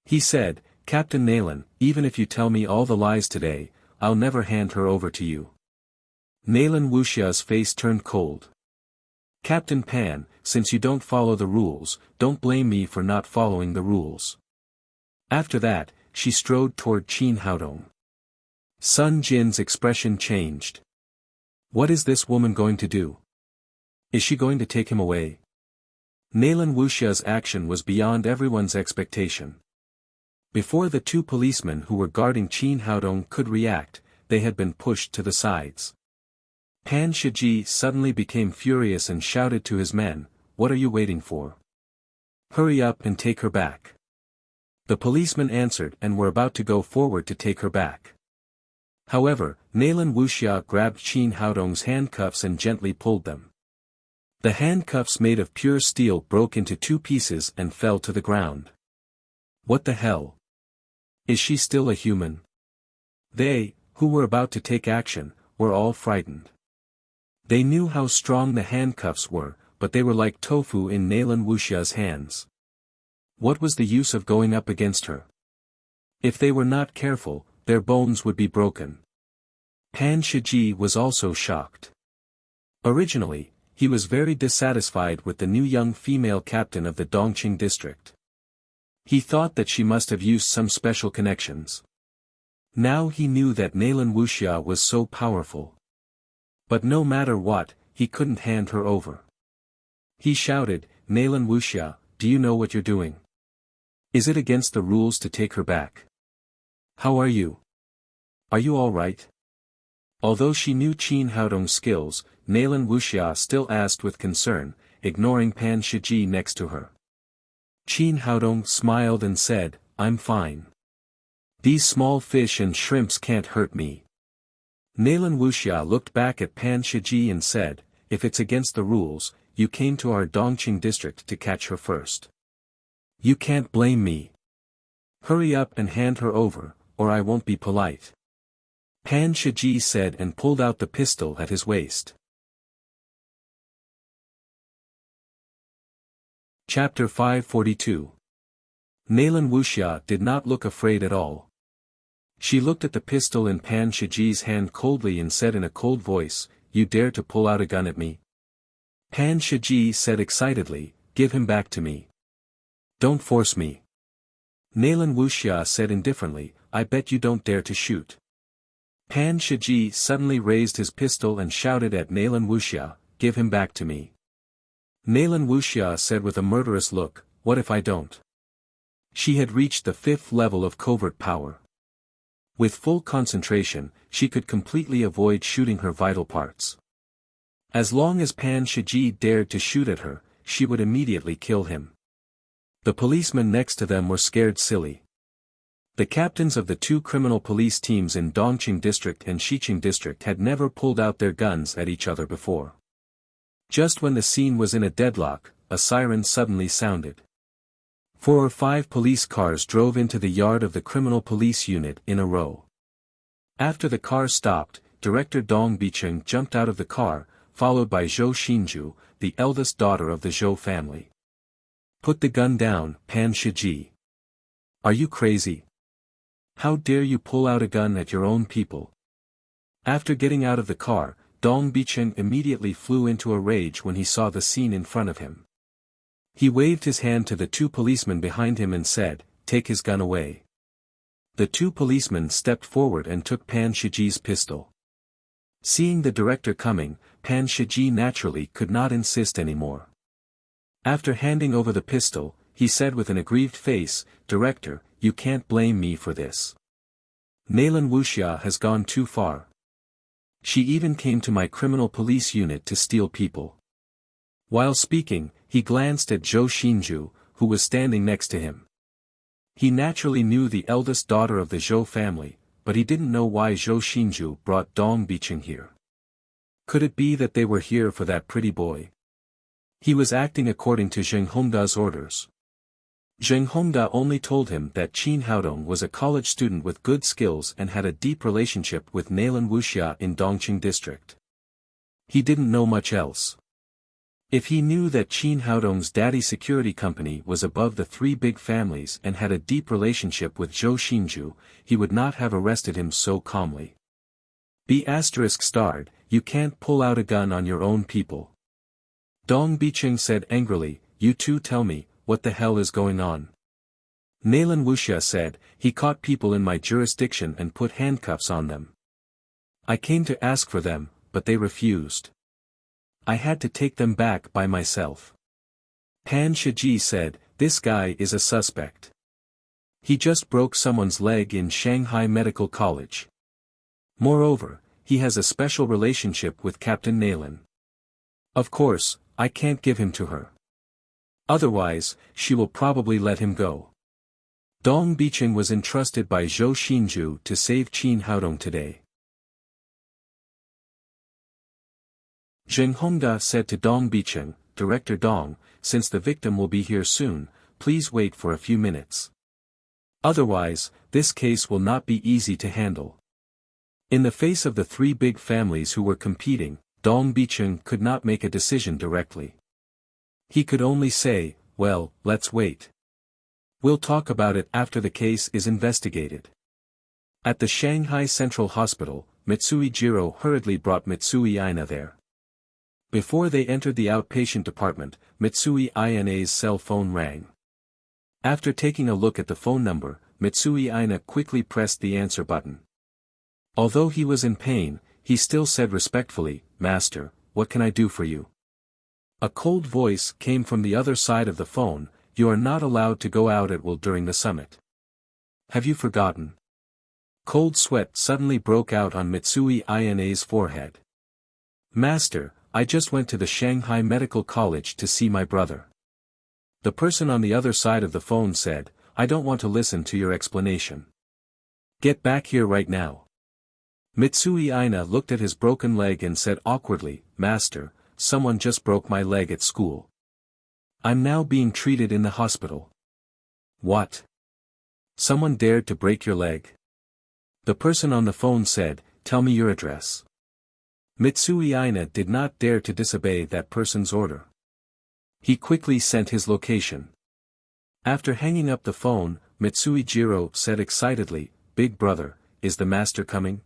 He said, "Captain Nayland, even if you tell me all the lies today, I'll never hand her over to you." Nayland Wuxia's face turned cold. "Captain Pan, since you don't follow the rules, don't blame me for not following the rules." After that, she strode toward Qin Haodong. Sun Jin's expression changed. What is this woman going to do? Is she going to take him away? Nayland Wuxia's action was beyond everyone's expectation. Before the two policemen who were guarding Qin Haodong could react, they had been pushed to the sides. Pan Shiji suddenly became furious and shouted to his men, "What are you waiting for? Hurry up and take her back." The policemen answered and were about to go forward to take her back. However, Nayland Wuxia grabbed Qin Haodong's handcuffs and gently pulled them. The handcuffs made of pure steel broke into two pieces and fell to the ground. What the hell? Is she still a human? They, who were about to take action, were all frightened. They knew how strong the handcuffs were, but they were like tofu in Nayland Wuxia's hands. What was the use of going up against her? If they were not careful, their bones would be broken. Pan Shiji was also shocked. Originally, he was very dissatisfied with the new young female captain of the Dongqing district. He thought that she must have used some special connections. Now he knew that Nayland Wuxia was so powerful. But no matter what, he couldn't hand her over. He shouted, "Nayland Wuxia, do you know what you're doing? Is it against the rules to take her back? How are you? Are you all right?" Although she knew Qin Haodong's skills, Nayland Wuxia still asked with concern, ignoring Pan Shiji next to her. Qin Haodong smiled and said, "I'm fine. These small fish and shrimps can't hurt me." Nayland Wuxia looked back at Pan Shiji and said, if it's against the rules, you came to our Dongqing district to catch her first. You can't blame me. Hurry up and hand her over, or I won't be polite. Pan Shiji said and pulled out the pistol at his waist. Chapter 542. Nalan Wuxia did not look afraid at all. She looked at the pistol in Pan Shiji's hand coldly and said in a cold voice, "You dare to pull out a gun at me?" Pan Shiji said excitedly, "Give him back to me. Don't force me." Nalan Wuxia said indifferently, "I bet you don't dare to shoot." Pan Shiji suddenly raised his pistol and shouted at Nalan Wuxia, "Give him back to me." Nalan Wuxia said with a murderous look, "What if I don't?" She had reached the 5th level of covert power. With full concentration, she could completely avoid shooting her vital parts. As long as Pan Shiji dared to shoot at her, she would immediately kill him. The policemen next to them were scared silly. The captains of the 2 criminal police teams in Dongqing District and Xiqing District had never pulled out their guns at each other before. Just when the scene was in a deadlock, a siren suddenly sounded. 4 or 5 police cars drove into the yard of the criminal police unit in a row. After the car stopped, Director Dong Bicheng jumped out of the car, followed by Zhou Xinju, the eldest daughter of the Zhou family. "Put the gun down, Pan Shiji. Are you crazy? How dare you pull out a gun at your own people?" After getting out of the car, Dong Bicheng immediately flew into a rage when he saw the scene in front of him. He waved his hand to the 2 policemen behind him and said, "Take his gun away." The 2 policemen stepped forward and took Pan Shiji's pistol. Seeing the director coming, Pan Shiji naturally could not insist anymore. After handing over the pistol, he said with an aggrieved face, "Director, you can't blame me for this. Nalan Wuxia has gone too far. She even came to my criminal police unit to steal people." While speaking, he glanced at Zhou Xinju, who was standing next to him. He naturally knew the eldest daughter of the Zhou family, but he didn't know why Zhou Xinju brought Dong Bicheng here. Could it be that they were here for that pretty boy? He was acting according to Zheng Hongda's orders. Zheng Hongda only told him that Qin Haodong was a college student with good skills and had a deep relationship with Nalan Wuxia in Dongqing district. He didn't know much else. If he knew that Qin Haodong's daddy security company was above the 3 big families and had a deep relationship with Zhou Xinju, he would not have arrested him so calmly. B****, you can't pull out a gun on your own people. Dong Bicheng said angrily, "You 2 tell me, what the hell is going on?" Nalan Wuxia said, "He caught people in my jurisdiction and put handcuffs on them. I came to ask for them, but they refused. I had to take them back by myself." Pan Shiji said, "This guy is a suspect. He just broke someone's leg in Shanghai Medical College. Moreover, he has a special relationship with Captain Nalan. Of course, I can't give him to her. Otherwise, she will probably let him go." Dong Bicheng was entrusted by Zhou Xinju to save Qin Haodong today. Zheng Hongda said to Dong Bicheng, "Director Dong, since the victim will be here soon, please wait for a few minutes. Otherwise, this case will not be easy to handle." In the face of the 3 big families who were competing, Dong Bicheng could not make a decision directly. He could only say, "Well, let's wait. We'll talk about it after the case is investigated." At the Shanghai Central Hospital, Mitsui Jiro hurriedly brought Mitsui Ina there. Before they entered the outpatient department, Mitsui Ina's cell phone rang. After taking a look at the phone number, Mitsui Ina quickly pressed the answer button. Although he was in pain, he still said respectfully, "Master, what can I do for you?" A cold voice came from the other side of the phone, "You are not allowed to go out at will during the summit. Have you forgotten?" Cold sweat suddenly broke out on Mitsui Ina's forehead. "Master, I just went to the Shanghai Medical College to see my brother." The person on the other side of the phone said, "I don't want to listen to your explanation. Get back here right now." Mitsui Ina looked at his broken leg and said awkwardly, "Master, someone just broke my leg at school. I'm now being treated in the hospital. What? Someone dared to break your leg? The person on the phone said, tell me your address. Mitsui Aina did not dare to disobey that person's order. He quickly sent his location. After hanging up the phone, Mitsui Jiro said excitedly, Big brother, is the master coming?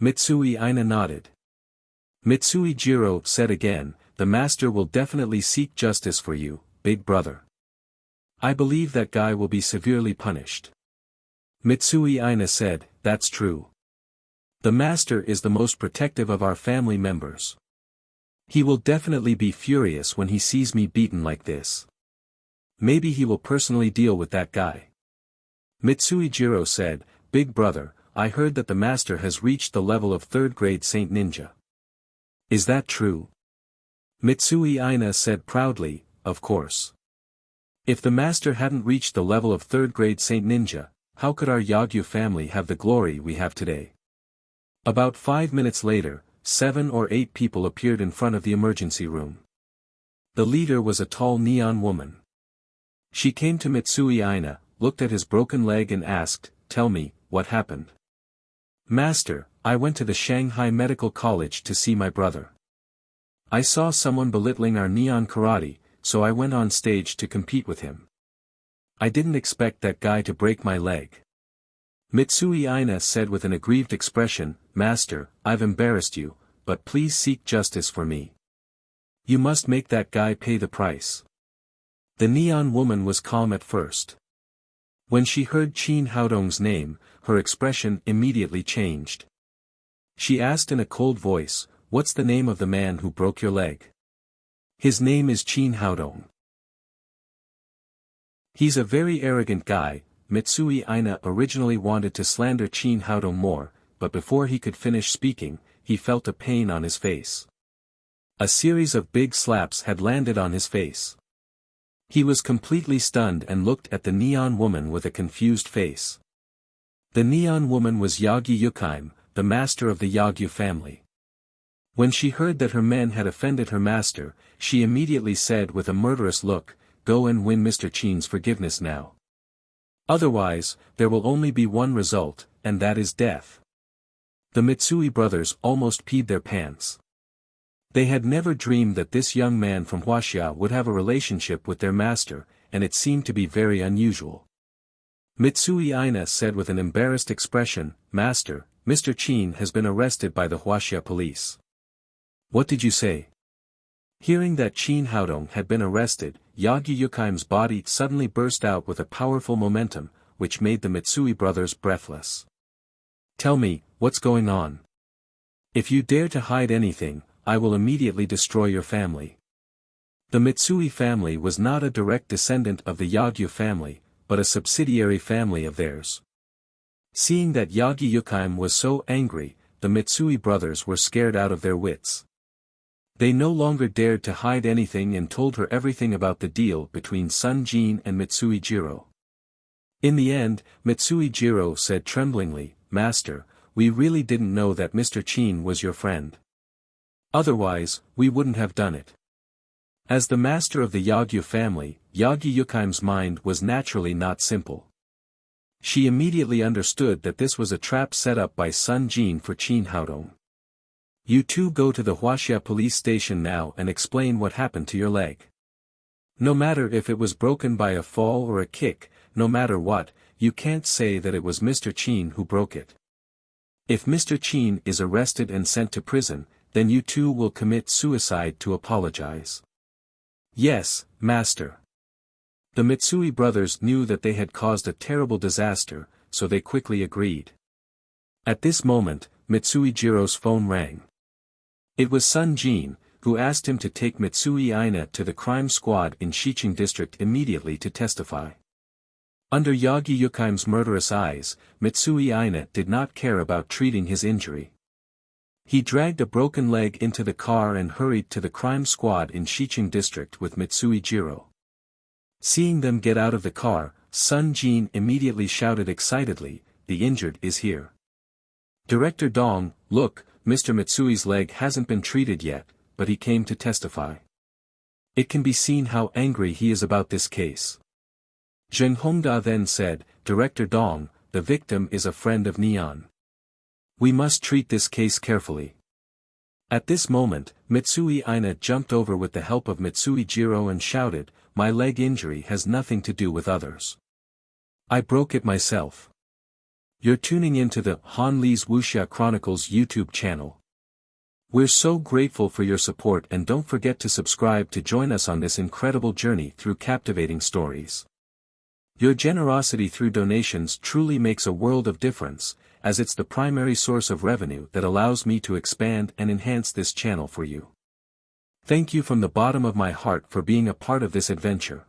Mitsui Aina nodded. Mitsui Jiro said again, the master will definitely seek justice for you, big brother. I believe that guy will be severely punished. Mitsui Aina said, that's true. The master is the most protective of our family members. He will definitely be furious when he sees me beaten like this. Maybe he will personally deal with that guy. Mitsui Jiro said, Big brother, I heard that the master has reached the level of 3rd grade Saint Ninja. Is that true? Mitsui Aina said proudly, of course. If the master hadn't reached the level of 3rd grade Saint Ninja, how could our Yagyu family have the glory we have today? About 5 minutes later, 7 or 8 people appeared in front of the emergency room. The leader was a tall neon woman. She came to Mitsui Aina, looked at his broken leg and asked, tell me, what happened? Master, I went to the Shanghai Medical College to see my brother. I saw someone belittling our neon karate, so I went on stage to compete with him. I didn't expect that guy to break my leg. Mitsui Aina said with an aggrieved expression, Master, I've embarrassed you, but please seek justice for me. You must make that guy pay the price. The neon woman was calm at first. When she heard Qin Haodong's name, her expression immediately changed. She asked in a cold voice, what's the name of the man who broke your leg? His name is Qin Haodong. He's a very arrogant guy. Mitsui Aina originally wanted to slander Qin Haodong more, but before he could finish speaking, he felt a pain on his face. A series of big slaps had landed on his face. He was completely stunned and looked at the neon woman with a confused face. The neon woman was Yagyu Yukaim, the master of the Yagyu family. When she heard that her men had offended her master, she immediately said with a murderous look, go and win Mr. Qin's forgiveness now. Otherwise, there will only be one result, and that is death. The Mitsui brothers almost peed their pants. They had never dreamed that this young man from Wuxia would have a relationship with their master, and it seemed to be very unusual. Mitsui Aina said with an embarrassed expression, Master, Mr. Qin has been arrested by the Wuxia police. What did you say? Hearing that Qin Haodong had been arrested, Yagyu Yukaim's body suddenly burst out with a powerful momentum, which made the Mitsui brothers breathless. Tell me, what's going on? If you dare to hide anything, I will immediately destroy your family. The Mitsui family was not a direct descendant of the Yagyu family, but a subsidiary family of theirs. Seeing that Yagyu Yukaim was so angry, the Mitsui brothers were scared out of their wits. They no longer dared to hide anything and told her everything about the deal between Sun Jin and Mitsui Jiro. In the end, Mitsui Jiro said tremblingly, Master, we really didn't know that Mr. Qin was your friend. Otherwise, we wouldn't have done it. As the master of the Yagyu family, Yagyu Yukaim's mind was naturally not simple. She immediately understood that this was a trap set up by Sun Jin for Qin Haodong. You two go to the Wuxia police station now and explain what happened to your leg. No matter if it was broken by a fall or a kick, no matter what, you can't say that it was Mr. Qin who broke it. If Mr. Qin is arrested and sent to prison, then you two will commit suicide to apologize. Yes, Master. The Mitsui brothers knew that they had caused a terrible disaster, so they quickly agreed. At this moment, Mitsui Jiro's phone rang. It was Sun Jin, who asked him to take Mitsui Aina to the crime squad in Shicheng district immediately to testify. Under Yagyu Yukaim's murderous eyes, Mitsui Aina did not care about treating his injury. He dragged a broken leg into the car and hurried to the crime squad in Shicheng district with Mitsui Jiro. Seeing them get out of the car, Sun Jin immediately shouted excitedly, the injured is here. Director Dong, look, Mr. Mitsui's leg hasn't been treated yet, but he came to testify. It can be seen how angry he is about this case. Zheng Hongda then said, Director Dong, the victim is a friend of Neon. We must treat this case carefully. At this moment, Mitsui Ina jumped over with the help of Mitsui Jiro and shouted, my leg injury has nothing to do with others. I broke it myself. You're tuning into the Han Li's Wuxia Chronicles YouTube channel. We're so grateful for your support, and don't forget to subscribe to join us on this incredible journey through captivating stories. Your generosity through donations truly makes a world of difference, as it's the primary source of revenue that allows me to expand and enhance this channel for you. Thank you from the bottom of my heart for being a part of this adventure.